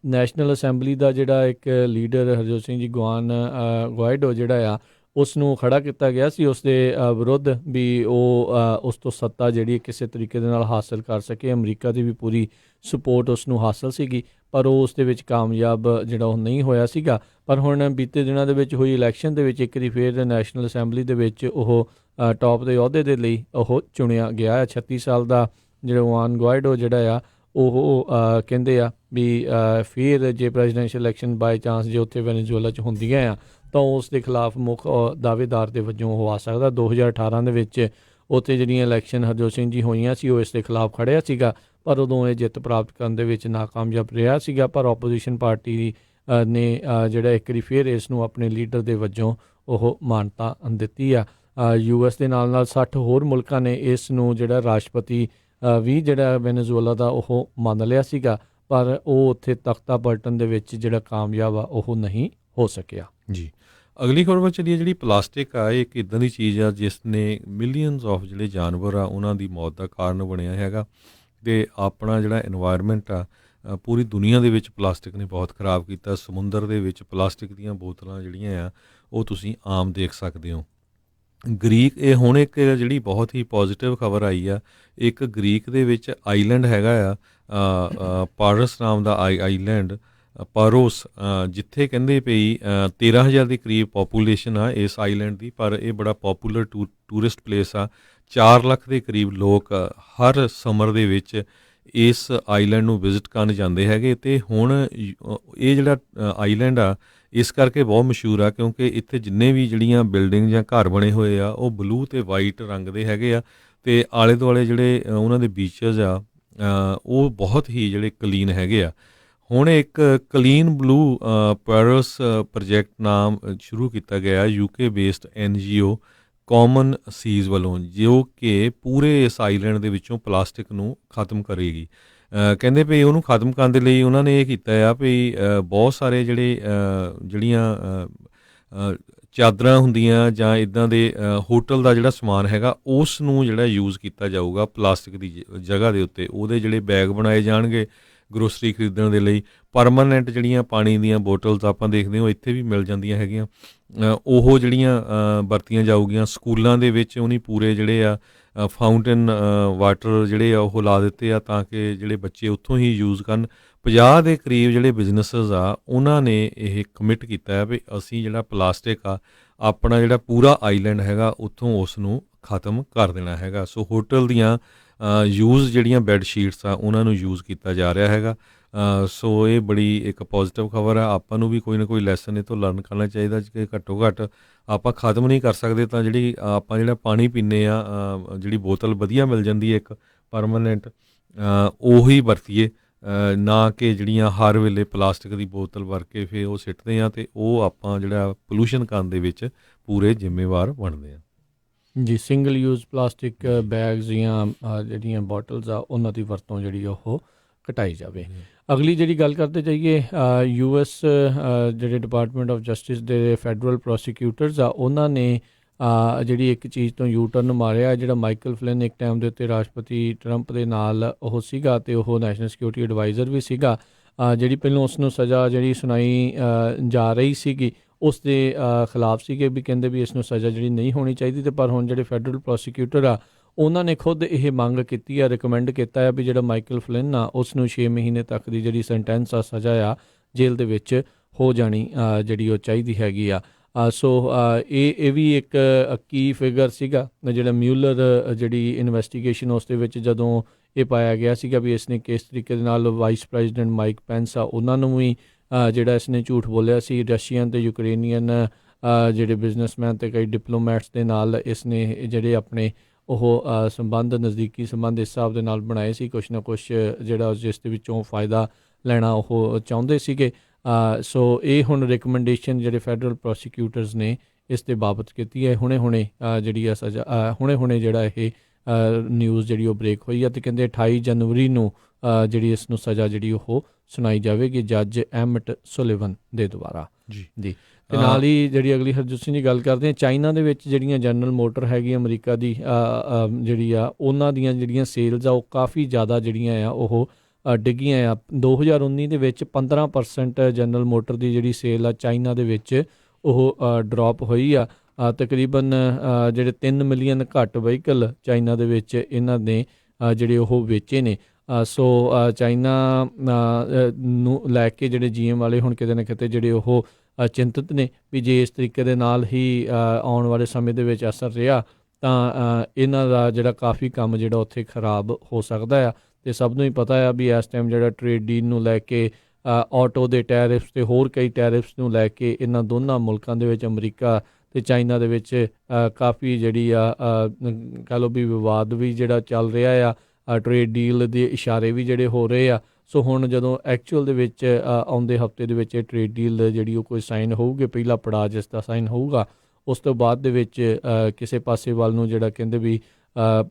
ਨੈਸ਼ਨਲ ਅਸੈਂਬਲੀ ਦਾ ਜਿਹੜਾ ਇੱਕ ਲੀਡਰ ਹਰਜੋਤ ਸਿੰਘ ਜੀ ਗੁਆਇਡੋ ਜਿਹੜਾ ਆ, ਉਸ ਨੂੰ ਖੜਾ ਕੀਤਾ ਗਿਆ ਸੀ ਉਸ ਦੇ ਵਿਰੁੱਧ ਵੀ ਉਹ ਉਸ ਤੋਂ ਸੱਤਾ ਜਿਹੜੀ ਕਿਸੇ ਤਰੀਕੇ ਦੇ ਨਾਲ ਹਾਸਲ ਕਰ ਸਕੇ। ਅਮਰੀਕਾ ਦੀ ਵੀ ਪੂਰੀ ਸਪੋਰਟ ਉਸ ਨੂੰ ਹਾਸਲ ਸੀਗੀ, ਪਰ ਉਹ ਉਸ ਦੇ ਵਿੱਚ ਕਾਮਯਾਬ ਜਿਹੜਾ ਉਹ ਨਹੀਂ ਹੋਇਆ ਸੀਗਾ। ਪਰ ਹੁਣ ਬੀਤੇ ਦਿਨਾਂ ਦੇ ਵਿੱਚ ਹੋਈ ਇਲੈਕਸ਼ਨ ਦੇ ਵਿੱਚ ਇੱਕ ਵਾਰੀ ਫਿਰ ਨੈਸ਼ਨਲ ਅਸੈਂਬਲੀ ਦੇ ਵਿੱਚ ਉਹ ਟੌਪ ਦੇ ਅਹੁਦੇ ਦੇ ਲਈ ਉਹ ਚੁਣਿਆ ਗਿਆ ਹੈ। 36 ਸਾਲ ਦਾ ਜਿਹੜਾ ਜੁਆਨ ਗੁਆਇਡੋ ਜਿਹੜਾ ਆ, ਉਹ ਕਹਿੰਦੇ ਆ ਵੀ ਫਿਰ ਜੇ ਪ੍ਰੈਜ਼ੀਡੈਂਸ਼ੀਅਲ ਇਲੈਕਸ਼ਨ ਬਾਈ ਚਾਂਸ ਜੇ ਉੱਥੇ ਵੈਨੇਜ਼ੁਏਲਾ 'ਚ ਹੁੰਦੀਆਂ ਆ ਤਾਂ ਉਸ ਦੇ ਖਿਲਾਫ ਮੁੱਖ ਦਾਅਵੇਦਾਰ ਦੇ ਵਜੋਂ ਉਹ ਆ ਸਕਦਾ। 2018 ਦੇ ਵਿੱਚ ਉੱਥੇ ਜਿਹੜੀਆਂ ਇਲੈਕਸ਼ਨ ਹਰਜੋਤ ਸਿੰਘ ਜੀ ਹੋਈਆਂ ਸੀ, ਉਹ ਇਸ ਦੇ ਖਿਲਾਫ ਖੜਿਆ ਸੀਗਾ, ਪਰ ਉਦੋਂ ਇਹ ਜਿੱਤ ਪ੍ਰਾਪਤ ਕਰਨ ਦੇ ਵਿੱਚ ਨਾਕਾਮਯਾਬ ਰਿਹਾ ਸੀਗਾ। ਪਰ ਆਪੋਜੀਸ਼ਨ ਪਾਰਟੀ ਨੇ ਜਿਹੜਾ ਇੱਕ ਵਾਰੀ ਫਿਰ ਇਸ ਨੂੰ ਆਪਣੇ ਲੀਡਰ ਦੇ ਵਜੋਂ ਉਹ ਮਾਨਤਾ ਦਿੱਤੀ ਆ। US ਦੇ ਨਾਲ ਨਾਲ 60 ਹੋਰ ਮੁਲਕਾਂ ਨੇ ਇਸ ਨੂੰ ਜਿਹੜਾ ਰਾਸ਼ਟਰਪਤੀ ਵੀ ਜਿਹੜਾ ਵੈਨੇਜ਼ੁਏਲਾ ਦਾ ਉਹ ਮੰਨ ਲਿਆ ਸੀਗਾ, ਪਰ ਉਹ ਉੱਥੇ ਤਖਤਾ ਪਲਟਣ ਦੇ ਵਿੱਚ ਜਿਹੜਾ ਕਾਮਯਾਬ ਆ ਉਹ ਨਹੀਂ ਹੋ ਸਕਿਆ। ਜੀ, ਅਗਲੀ ਖਬਰ ਵੱਲ ਚੱਲੀਏ। ਜਿਹੜੀ ਪਲਾਸਟਿਕ ਆ, ਇਹ ਇੱਕ ਇੱਦਾਂ ਦੀ ਚੀਜ਼ ਆ ਜਿਸ ਨੇ ਮਿਲੀਅਨਸ ਆਫ ਜਿਹੜੇ ਜਾਨਵਰ ਆ ਉਹਨਾਂ ਦੀ ਮੌਤ ਦਾ ਕਾਰਨ ਬਣਿਆ ਹੈਗਾ, ਅਤੇ ਆਪਣਾ ਜਿਹੜਾ ਇਨਵਾਇਰਮੈਂਟ ਆ ਪੂਰੀ ਦੁਨੀਆ ਦੇ ਵਿੱਚ ਪਲਾਸਟਿਕ ਨੇ ਬਹੁਤ ਖਰਾਬ ਕੀਤਾ। ਸਮੁੰਦਰ ਦੇ ਵਿੱਚ ਪਲਾਸਟਿਕ ਦੀਆਂ ਬੋਤਲਾਂ ਜਿਹੜੀਆਂ ਆ ਉਹ ਤੁਸੀਂ ਆਮ ਦੇਖ ਸਕਦੇ ਹੋ। ਗ੍ਰੀਕ, ਇਹ ਹੁਣ ਇੱਕ ਜਿਹੜੀ ਬਹੁਤ ਹੀ ਪੋਜ਼ੀਟਿਵ ਖਬਰ ਆਈ ਆ, ਇੱਕ ਗ੍ਰੀਕ ਦੇ ਵਿੱਚ ਆਈਲੈਂਡ ਹੈਗਾ ਆ ਪਾਰਸ ਨਾਮ ਦਾ ਆਈਲੈਂਡ, ਪਾਰੋਸ, ਜਿੱਥੇ ਕਹਿੰਦੇ ਪਈ 13,000 ਦੇ ਕਰੀਬ ਪੋਪੂਲੇਸ਼ਨ ਆ ਇਸ ਆਈਲੈਂਡ ਦੀ, ਪਰ ਇਹ ਬੜਾ ਪੋਪੂਲਰ ਟੂਰਿਸਟ ਪਲੇਸ ਆ। 4 ਲੱਖ ਦੇ ਕਰੀਬ ਲੋਕ ਹਰ ਸਮਰ ਦੇ ਵਿੱਚ ਇਸ ਆਈਲੈਂਡ ਨੂੰ ਵਿਜ਼ਿਟ ਕਰਨ ਜਾਂਦੇ ਹੈਗੇ। ਅਤੇ ਹੁਣ ਇਹ ਜਿਹੜਾ ਆਈਲੈਂਡ ਆ ਇਸ ਕਰਕੇ ਬਹੁਤ ਮਸ਼ਹੂਰ ਆ ਕਿਉਂਕਿ ਇੱਥੇ ਜਿੰਨੇ ਵੀ ਜਿਹੜੀਆਂ ਬਿਲਡਿੰਗ ਜਾਂ ਘਰ ਬਣੇ ਹੋਏ ਆ ਉਹ ਬਲੂ ਅਤੇ ਵਾਈਟ ਰੰਗ ਦੇ ਹੈਗੇ ਆ, ਅਤੇ ਆਲੇ ਦੁਆਲੇ ਜਿਹੜੇ ਉਹਨਾਂ ਦੇ ਬੀਚਜ਼ ਆ ਉਹ ਬਹੁਤ ਹੀ ਜਿਹੜੇ ਕਲੀਨ ਹੈਗੇ ਆ। ਹੁਣ ਇੱਕ ਕਲੀਨ ਬਲੂ ਪੈਰਸ ਪ੍ਰੋਜੈਕਟ ਨਾਮ ਸ਼ੁਰੂ ਕੀਤਾ ਗਿਆ UK based NGO Common Seas ਵੱਲੋਂ, ਜੋ ਕਿ ਪੂਰੇ ਇਸ ਆਈਲੈਂਡ ਦੇ ਵਿੱਚੋਂ ਪਲਾਸਟਿਕ ਨੂੰ ਖਤਮ ਕਰੇਗੀ। ਕਹਿੰਦੇ ਵੀ ਉਹਨੂੰ ਖਤਮ ਕਰਨ ਦੇ ਲਈ ਉਹਨਾਂ ਨੇ ਇਹ ਕੀਤਾ ਆ ਵੀ ਬਹੁਤ ਸਾਰੇ ਜਿਹੜੀਆਂ ਚਾਦਰਾਂ ਹੁੰਦੀਆਂ ਜਾਂ ਇੱਦਾਂ ਦੇ ਹੋਟਲ ਦਾ ਜਿਹੜਾ ਸਮਾਨ ਹੈਗਾ ਉਸ ਨੂੰ ਜਿਹੜਾ ਯੂਜ਼ ਕੀਤਾ ਜਾਊਗਾ ਪਲਾਸਟਿਕ ਦੀ ਜਗ੍ਹਾ ਦੇ ਉੱਤੇ। ਉਹਦੇ ਜਿਹੜੇ ਬੈਗ ਬਣਾਏ ਜਾਣਗੇ ਗਰੋਸਰੀ ਖਰੀਦਣ ਦੇ ਲਈ। ਪਰਮਾਨੈਂਟ ਜਿਹੜੀਆਂ ਪਾਣੀ ਦੀਆਂ ਬੋਟਲਸ ਆਪਾਂ ਦੇਖਦੇ ਹੋ ਇੱਥੇ ਵੀ ਮਿਲ ਜਾਂਦੀਆਂ ਹੈਗੀਆਂ, ਉਹ ਜਿਹੜੀਆਂ ਵਰਤੀਆਂ ਜਾਊਗੀਆਂ। ਸਕੂਲਾਂ ਦੇ ਵਿੱਚ ਉਹਨੀ ਪੂਰੇ ਜਿਹੜੇ ਆ ਫਾਊਂਟੇਨ ਵਾਟਰ ਜਿਹੜੇ ਆ ਉਹ ਲਾ ਦਿੱਤੇ ਆ ਤਾਂ ਕਿ ਜਿਹੜੇ ਬੱਚੇ ਉੱਥੋਂ ਹੀ ਯੂਜ਼ ਕਰਨ। 50 ਦੇ ਕਰੀਬ ਜਿਹੜੇ ਬਿਜ਼ਨਸਸ ਆ ਉਹਨਾਂ ਨੇ ਇਹ ਕਮਿਟ ਕੀਤਾ ਹੈ ਵੀ ਅਸੀਂ ਜਿਹੜਾ ਪਲਾਸਟਿਕ ਆ ਆਪਣਾ ਜਿਹੜਾ ਪੂਰਾ ਆਈਲੈਂਡ ਹੈਗਾ ਉੱਥੋਂ ਉਸ ਨੂੰ ਖਤਮ ਕਰ ਦੇਣਾ ਹੈਗਾ। ਸੋ ਹੋਟਲ ਦੀਆਂ ਯੂਜ਼ ਜਿਹੜੀਆਂ ਬੈੱਡ ਸ਼ੀਟਸ ਆ ਉਹਨਾਂ ਨੂੰ ਯੂਜ਼ ਕੀਤਾ ਜਾ ਰਿਹਾ ਹੈਗਾ। ਸੋ ਇਹ ਬੜੀ ਇੱਕ ਪੋਜ਼ੀਟਿਵ ਖਬਰ ਆ। ਆਪਾਂ ਨੂੰ ਵੀ ਕੋਈ ਨਾ ਕੋਈ ਲੈਸਨ ਇਹ ਤੋਂ ਲਰਨ ਕਰਨਾ ਚਾਹੀਦਾ ਕਿ ਘੱਟੋ ਘੱਟ ਆਪਾਂ ਖਤਮ ਨਹੀਂ ਕਰ ਸਕਦੇ ਤਾਂ ਜਿਹੜੀ ਆਪਾਂ ਜਿਹੜਾ ਪਾਣੀ ਪੀਂਦੇ ਆ ਜਿਹੜੀ ਬੋਤਲ ਵਧੀਆ ਮਿਲ ਜਾਂਦੀ ਹੈ ਇੱਕ ਪਰਮਾਨੈਂਟ, ਉਹੀ ਵਰਤੀਏ, ਨਾ ਕਿ ਜਿਹੜੀਆਂ ਹਰ ਵੇਲੇ ਪਲਾਸਟਿਕ ਦੀ ਬੋਤਲ ਵਰ ਕੇ ਫਿਰ ਉਹ ਸਿੱਟਦੇ ਆ ਅਤੇ ਉਹ ਆਪਾਂ ਜਿਹੜਾ ਪੋਲੂਸ਼ਨ ਕਰਨ ਦੇ ਵਿੱਚ ਪੂਰੇ ਜ਼ਿੰਮੇਵਾਰ ਬਣਦੇ ਆ। ਜੀ, ਸਿੰਗਲ ਯੂਜ਼ ਪਲਾਸਟਿਕ ਬੈਗਸ ਜਾਂ ਜਿਹੜੀਆਂ ਬੋਟਲਸ ਆ ਉਹਨਾਂ ਦੀ ਵਰਤੋਂ ਜਿਹੜੀ ਉਹ ਘਟਾਈ ਜਾਵੇ। ਅਗਲੀ ਜਿਹੜੀ ਗੱਲ ਕਰਦੇ ਜਾਈਏ, US ਜਿਹੜੇ ਡਿਪਾਰਟਮੈਂਟ ਆਫ ਜਸਟਿਸ ਦੇ ਫੈਡਰਲ ਪ੍ਰੋਸੀਕਿਊਟਰਸ ਆ ਉਹਨਾਂ ਨੇ ਜਿਹੜੀ ਇੱਕ ਚੀਜ਼ ਤੋਂ ਯੂ ਟਰਨ ਮਾਰਿਆ। ਜਿਹੜਾ ਮਾਈਕਲ ਫਲਿਨ ਇੱਕ ਟਾਈਮ ਦੇ ਉੱਤੇ ਰਾਸ਼ਟਰਪਤੀ ਟਰੰਪ ਦੇ ਨਾਲ ਉਹ ਸੀਗਾ ਅਤੇ ਉਹ ਨੈਸ਼ਨਲ ਸਿਕਿਉਰਿਟੀ ਐਡਵਾਈਜ਼ਰ ਵੀ ਸੀਗਾ। ਜਿਹੜੀ ਪਹਿਲਾਂ ਉਸ ਨੂੰ ਸਜ਼ਾ ਜਿਹੜੀ ਸੁਣਾਈ ਜਾ ਰਹੀ ਸੀਗੀ ਉਸ ਦੇ ਖਿਲਾਫ ਸੀਗੇ ਵੀ ਕਹਿੰਦੇ ਵੀ ਇਸ ਨੂੰ ਸਜ਼ਾ ਜਿਹੜੀ ਨਹੀਂ ਹੋਣੀ ਚਾਹੀਦੀ। ਤੇ ਪਰ ਹੁਣ ਜਿਹੜੇ ਫੈਡਰਲ ਪ੍ਰੋਸੀਕਿਊਟਰ ਆ ਉਹਨਾਂ ਨੇ ਖੁਦ ਇਹ ਮੰਗ ਕੀਤੀ ਆ, ਰਿਕਮੈਂਡ ਕੀਤਾ ਆ ਵੀ ਜਿਹੜਾ ਮਾਈਕਲ ਫਲਿਨ ਆ ਉਸ ਨੂੰ 6 ਮਹੀਨੇ ਤੱਕ ਦੀ ਜਿਹੜੀ ਸੈਂਟੈਂਸ ਆ, ਸਜ਼ਾ ਆ, ਜੇਲ੍ਹ ਦੇ ਵਿੱਚ ਹੋ ਜਾਣੀ ਜਿਹੜੀ ਉਹ ਚਾਹੀਦੀ ਹੈਗੀ ਆ। ਸੋ ਇਹ ਵੀ ਇੱਕ ਕੀ ਫਿਗਰ ਸੀਗਾ ਜਿਹੜਾ ਮਿਊਲਰ ਜਿਹੜੀ ਇਨਵੈਸਟੀਗੇਸ਼ਨ ਉਸ ਦੇ ਵਿੱਚ ਜਦੋਂ ਇਹ ਪਾਇਆ ਗਿਆ ਸੀਗਾ ਵੀ ਇਸਨੇ ਕਿਸ ਤਰੀਕੇ ਦੇ ਨਾਲ ਵਾਈਸ ਪ੍ਰੈਜ਼ੀਡੈਂਟ ਮਾਈਕ ਪੈਂਸ ਆ ਉਹਨਾਂ ਨੂੰ ਵੀ ਜਿਹੜਾ ਇਸਨੇ ਝੂਠ ਬੋਲਿਆ ਸੀ, ਰਸ਼ੀਅਨ ਤੇ ਯੂਕਰੇਨੀਅਨ ਜਿਹੜੇ ਬਿਜ਼ਨਸਮੈਨ ਤੇ ਕਈ ਡਿਪਲੋਮੈਟਸ ਦੇ ਨਾਲ ਇਸਨੇ ਜਿਹੜੇ ਆਪਣੇ ਉਹ ਸੰਬੰਧ, ਨਜ਼ਦੀਕੀ ਸੰਬੰਧ ਇਸ ਹਿਸਾਬ ਦੇ ਨਾਲ ਬਣਾਏ ਸੀ, ਕੁਛ ਨਾ ਕੁਛ ਜਿਹੜਾ ਜਿਸ ਦੇ ਵਿੱਚੋਂ ਫਾਇਦਾ ਲੈਣਾ ਉਹ ਚਾਹੁੰਦੇ ਸੀਗੇ। ਸੋ ਇਹ ਹੁਣ ਰਿਕਮੈਂਡੇਸ਼ਨ ਜਿਹੜੇ ਫੈਡਰਲ ਪ੍ਰੋਸੀਕਿਊਟਰਸ ਨੇ ਇਸ ਦੇ ਬਾਬਤ ਕੀਤੀ ਹੈ। ਹੁਣੇ ਜਿਹੜੀ ਆ ਸਜ਼ਾ ਹੁਣੇ ਜਿਹੜਾ ਇਹ ਨਿਊਜ਼ ਜਿਹੜੀ ਉਹ ਬ੍ਰੇਕ ਹੋਈ ਆ ਤੇ ਕਹਿੰਦੇ 28 ਜਨਵਰੀ ਨੂੰ ਜਿਹੜੀ ਇਸ ਨੂੰ ਸਜ਼ਾ ਜਿਹੜੀ ਉਹ ਸੁਣਾਈ ਜਾਵੇਗੀ ਜੱਜ ਐਮਟ ਸੁਲਿਵਨ ਦੇ ਦੁਆਰਾ ਜੀ। ਤੇ ਨਾਲ ਹੀ ਜਿਹੜੀ ਅਗਲੀ ਹਰਜੋਤ ਸਿੰਘ ਦੀ ਗੱਲ ਕਰਦੇ ਹਾਂ, ਚਾਈਨਾ ਦੇ ਵਿੱਚ ਜਿਹੜੀਆਂ ਜਨਰਲ ਮੋਟਰ ਹੈਗੀ ਅਮਰੀਕਾ ਦੀ ਜਿਹੜੀ ਆ ਉਹਨਾਂ ਦੀਆਂ ਜਿਹੜੀਆਂ ਸੇਲਸ ਆ ਉਹ ਕਾਫੀ ਜ਼ਿਆਦਾ ਜਿਹੜੀਆਂ ਆ ਉਹ ਡਿੱਗੀਆਂ ਆ। 2019 ਦੇ ਵਿੱਚ 15% ਜਨਰਲ ਮੋਟਰ ਦੀ ਜਿਹੜੀ ਸੇਲ ਆ ਚਾਈਨਾ ਦੇ ਵਿੱਚ ਉਹ ਡਰੋਪ ਹੋਈ ਆ। ਤਕਰੀਬਨ ਜਿਹੜੇ 3 ਮਿਲੀਅਨ ਘੱਟ ਵਹੀਕਲ ਚਾਈਨਾ ਦੇ ਵਿੱਚ ਇਹਨਾਂ ਨੇ ਜਿਹੜੇ ਉਹ ਵੇਚੇ ਨੇ। ਸੋ ਚਾਈਨਾ ਨੂੰ ਲੈ ਕੇ ਜਿਹੜੇ GM ਵਾਲੇ ਹੁਣ ਕਿਤੇ ਨਾ ਕਿਤੇ ਜਿਹੜੇ ਉਹ ਚਿੰਤਤ ਨੇ ਵੀ ਜੇ ਇਸ ਤਰੀਕੇ ਦੇ ਨਾਲ ਹੀ ਆਉਣ ਵਾਲੇ ਸਮੇਂ ਦੇ ਵਿੱਚ ਅਸਰ ਰਿਹਾ ਤਾਂ ਇਹਨਾਂ ਦਾ ਜਿਹੜਾ ਕਾਫੀ ਕੰਮ ਜਿਹੜਾ ਉੱਥੇ ਖਰਾਬ ਹੋ ਸਕਦਾ ਆ। ਤੇ ਸਭ ਨੂੰ ਹੀ ਪਤਾ ਆ ਵੀ ਇਸ ਟਾਈਮ ਜਿਹੜਾ ਟ੍ਰੇਡ ਡੀਲ ਨੂੰ ਲੈ ਕੇ ਆਟੋ ਦੇ ਟੈਰਿਫਸ ਤੇ ਹੋਰ ਕਈ ਟੈਰਿਫਸ ਨੂੰ ਲੈ ਕੇ ਇਹਨਾਂ ਦੋਨਾਂ ਮੁਲਕਾਂ ਦੇ ਵਿੱਚ ਅਮਰੀਕਾ ਤੇ ਚਾਈਨਾ ਦੇ ਵਿੱਚ ਕਾਫੀ ਜਿਹੜੀ ਆ ਕਹਿ ਲਓ ਵੀ ਵਿਵਾਦ ਵੀ ਜਿਹੜਾ ਚੱਲ ਰਿਹਾ ਆ, ਟ੍ਰੇਡ ਡੀਲ ਦੇ ਇਸ਼ਾਰੇ ਵੀ ਜਿਹੜੇ ਹੋ ਰਹੇ ਆ। ਸੋ ਹੁਣ ਜਦੋਂ ਐਕਚੁਅਲ ਦੇ ਵਿੱਚ ਆਉਂਦੇ ਹਫਤੇ ਦੇ ਵਿੱਚ ਇਹ ਟ੍ਰੇਡ ਡੀਲ ਜਿਹੜੀ ਉਹ ਕੋਈ ਸਾਈਨ ਹੋਊਗੀ, ਪਹਿਲਾ ਪੜਾਅ ਜਿਸ ਦਾ ਸਾਈਨ ਹੋਊਗਾ, ਉਸ ਤੋਂ ਬਾਅਦ ਦੇ ਵਿੱਚ ਕਿਸੇ ਪਾਸੇ ਵੱਲ ਨੂੰ ਜਿਹੜਾ ਕਹਿੰਦੇ ਵੀ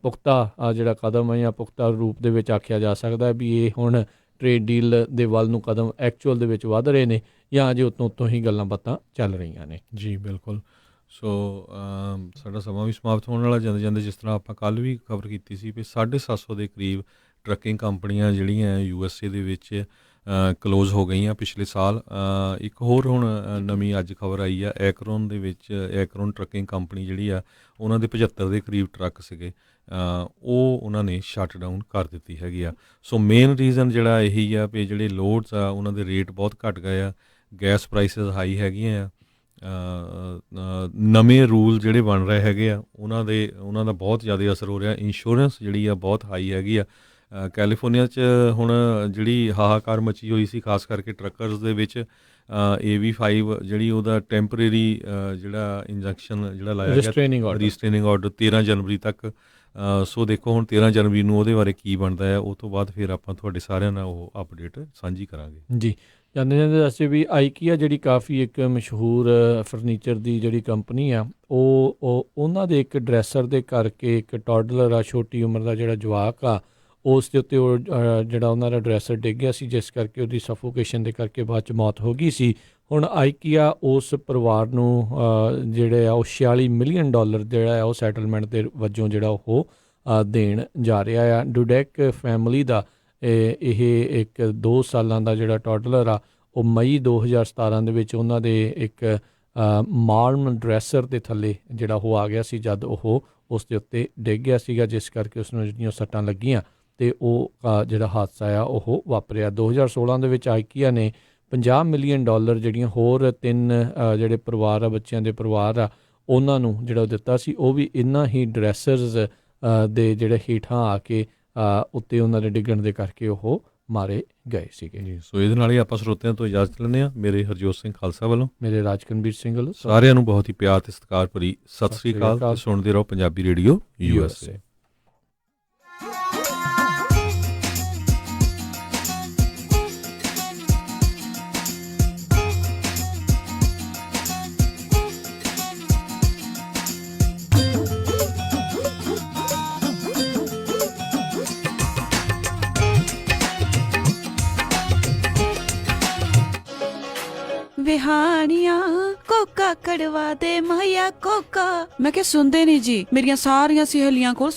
ਪੁਖਤਾ ਜਿਹੜਾ ਕਦਮ ਹੈ ਜਾਂ ਪੁਖਤਾ ਰੂਪ ਦੇ ਵਿੱਚ ਆਖਿਆ ਜਾ ਸਕਦਾ ਵੀ ਇਹ ਹੁਣ ਟ੍ਰੇਡ ਡੀਲ ਦੇ ਵੱਲ ਨੂੰ ਕਦਮ ਐਕਚੁਅਲ ਦੇ ਵਿੱਚ ਵੱਧ ਰਹੇ ਨੇ ਜਾਂ ਅਜੇ ਉੱਤੋਂ ਹੀ ਗੱਲਾਂ ਬਾਤਾਂ ਚੱਲ ਰਹੀਆਂ ਨੇ ਜੀ। ਬਿਲਕੁਲ। ਸੋ ਸਾਡਾ ਸਮਾਂ ਵੀ ਸਮਾਪਤ ਹੋਣ ਵਾਲਾ, ਜਾਂਦੇ ਜਾਂਦੇ ਜਿਸ ਤਰ੍ਹਾਂ ਆਪਾਂ ਕੱਲ੍ਹ ਵੀ ਖਬਰ ਕੀਤੀ ਸੀ ਵੀ 750 ਦੇ ਕਰੀਬ ਟਰੱਕਿੰਗ ਕੰਪਨੀਆਂ ਜਿਹੜੀਆਂ USA ਦੇ ਵਿੱਚ ਕਲੋਜ਼ ਹੋ ਗਈਆਂ ਪਿਛਲੇ ਸਾਲ। ਇੱਕ ਹੋਰ ਹੁਣ ਨਵੀਂ ਅੱਜ ਖਬਰ ਆਈ ਆ, ਐਕਰੋਨ ਦੇ ਵਿੱਚ ਐਕਰੋਨ ਟਰੱਕਿੰਗ ਕੰਪਨੀ ਜਿਹੜੀ ਆ ਉਹਨਾਂ ਦੇ 75 ਦੇ ਕਰੀਬ ਟਰੱਕ ਸੀਗੇ, ਉਹ ਉਹਨਾਂ ਨੇ ਸ਼ਟ ਡਾਊਨ ਕਰ ਦਿੱਤੀ ਹੈਗੀ ਆ। ਸੋ ਮੇਨ ਰੀਜ਼ਨ ਜਿਹੜਾ ਇਹੀ ਆ ਵੀ ਜਿਹੜੇ ਲੋਡਸ ਆ ਉਹਨਾਂ ਦੇ ਰੇਟ ਬਹੁਤ ਘਟ ਗਏ ਆ, ਗੈਸ ਪ੍ਰਾਈਸਿਸ ਹਾਈ ਹੈਗੀਆਂ ਆ, ਨਵੇਂ ਰੂਲ ਜਿਹੜੇ ਬਣ ਰਹੇ ਹੈਗੇ ਆ ਉਹਨਾਂ ਦਾ ਬਹੁਤ ਜ਼ਿਆਦਾ ਅਸਰ ਹੋ ਰਿਹਾ। ਇੰਸ਼ੋਰੈਂਸ ਜਿਹੜੀ ਆ ਬਹੁਤ ਹਾਈ ਹੈਗੀ ਆ। ਕੈਲੀਫੋਰਨੀਆ 'ਚ ਹੁਣ ਜਿਹੜੀ ਹਾਹਾਕਾਰ ਮਚੀ ਹੋਈ ਸੀ ਖਾਸ ਕਰਕੇ ਟਰੱਕਰਸ ਦੇ ਵਿੱਚ, AV5 ਜਿਹੜੀ ਉਹਦਾ ਟੈਂਪਰੇਰੀ ਜਿਹੜਾ ਇੰਜੈਕਸ਼ਨ ਜਿਹੜਾ ਲਾਇਆ ਗਿਆ ਰਿਸਟ੍ਰੇਨਿੰਗ ਆਰਡਰ 13 ਜਨਵਰੀ ਤੱਕ। ਸੋ ਦੇਖੋ ਹੁਣ 13 ਜਨਵਰੀ ਨੂੰ ਉਹਦੇ ਬਾਰੇ ਕੀ ਬਣਦਾ ਹੈ, ਉਹ ਤੋਂ ਬਾਅਦ ਫਿਰ ਆਪਾਂ ਤੁਹਾਡੇ ਸਾਰਿਆਂ ਨਾਲ ਉਹ ਅਪਡੇਟ ਸਾਂਝੀ ਕਰਾਂਗੇ ਜੀ। ਜਾਂਦੇ ਜਾਂਦੇ ਦੱਸੇ ਵੀ ਆਈਕੀਆ ਜਿਹੜੀ ਕਾਫੀ ਇੱਕ ਮਸ਼ਹੂਰ ਫਰਨੀਚਰ ਦੀ ਜਿਹੜੀ ਕੰਪਨੀ ਆ ਉਹ ਉਹਨਾਂ ਦੇ ਇੱਕ ਡਰੈਸਰ ਦੇ ਕਰਕੇ ਇੱਕ ਟੌਡਲਰ ਆ, ਛੋਟੀ ਉਮਰ ਦਾ ਜਿਹੜਾ ਜਵਾਕ ਆ, ਉਸ ਦੇ ਉੱਤੇ ਉਹ ਜਿਹੜਾ ਉਹਨਾਂ ਦਾ ਡਰੈਸਰ ਡਿੱਗ ਗਿਆ ਸੀ, ਜਿਸ ਕਰਕੇ ਉਹਦੀ ਸਫੋਕੇਸ਼ਨ ਦੇ ਕਰਕੇ ਬਾਅਦ 'ਚ ਮੌਤ ਹੋ ਗਈ ਸੀ। ਹੁਣ ਆਈਕੀਆ ਉਸ ਪਰਿਵਾਰ ਨੂੰ ਜਿਹੜੇ ਆ ਉਹ $46 ਮਿਲੀਅਨ ਜਿਹੜਾ ਆ ਉਹ ਸੈਟਲਮੈਂਟ ਦੇ ਵਜੋਂ ਜਿਹੜਾ ਉਹ ਦੇਣ ਜਾ ਰਿਹਾ ਆ। ਡੁਡੈਕ ਫੈਮਿਲੀ ਦਾ ਇਹ ਇੱਕ 2 ਸਾਲਾਂ ਦਾ ਜਿਹੜਾ ਟੌਡਲਰ ਆ ਉਹ ਮਈ 2017 ਦੇ ਵਿੱਚ ਉਹਨਾਂ ਦੇ ਇੱਕ ਮਾਰਮ ਡਰੈਸਰ ਦੇ ਥੱਲੇ ਜਿਹੜਾ ਉਹ ਆ ਗਿਆ ਸੀ ਜਦ ਉਹ ਉਸ ਦੇ ਉੱਤੇ ਡਿੱਗ ਗਿਆ ਸੀਗਾ, ਜਿਸ ਕਰਕੇ ਉਸ ਨੂੰ ਜਿਹੜੀਆਂ ਸੱਟਾਂ ਲੱਗੀਆਂ ਤੇ ਉਹ ਜਿਹੜਾ ਹਾਦਸਾ ਆ ਉਹ ਵਾਪਰਿਆ। 2016 ਦੇ ਵਿੱਚ ਆਈਕੀਆ ਨੇ $50 ਮਿਲੀਅਨ ਜਿਹੜੀਆਂ ਹੋਰ 3 ਜਿਹੜੇ ਪਰਿਵਾਰ ਆ, ਬੱਚਿਆਂ ਦੇ ਪਰਿਵਾਰ ਆ, ਉਹਨਾਂ ਨੂੰ ਜਿਹੜਾ ਦਿੱਤਾ ਸੀ। ਉਹ ਵੀ ਇੰਨਾ ਹੀ ਡਰੈਸਰਸ ਦੇ ਜਿਹੜੇ ਹੇਠਾਂ ਆ ਕੇ ਉੱਤੇ ਉਹਨਾਂ ਦੇ ਡਿੱਗਣ ਦੇ ਕਰਕੇ ਉਹ ਮਾਰੇ ਗਏ ਸੀਗੇ ਜੀ। ਸੋ ਇਹਦੇ ਨਾਲ ਹੀ ਆਪਾਂ ਸਰੋਤਿਆਂ ਤੋਂ ਇਜਾਜ਼ਤ ਲੈਂਦੇ ਹਾਂ। ਮੇਰੇ ਹਰਜੋਤ ਸਿੰਘ ਖਾਲਸਾ ਵੱਲੋਂ, ਮੇਰੇ ਰਾਜਕਨਵੀਰ ਸਿੰਘ ਵੱਲੋਂ ਸਾਰਿਆਂ ਨੂੰ ਬਹੁਤ ਹੀ ਪਿਆਰ ਤੇ ਸਤਿਕਾਰ ਭਰੀ ਸਤਿ ਸ੍ਰੀ ਅਕਾਲ। ਸੁਣਦੇ ਰਹੋ ਪੰਜਾਬੀ ਰੇਡੀਓ USA। ਵਿਹਾਣੀਆਂ ਕੋਕਾ ਕੜਵਾ ਦੇ ਮਾਇਆ ਕੋਕਾ। ਮੈਂ ਕਿਹਾ ਸੁਣਦੇ ਨਹੀਂ ਜੀ, ਮੇਰੀਆਂ ਸਾਰੀਆਂ ਸਹੇਲੀਆਂ ਕੋਲ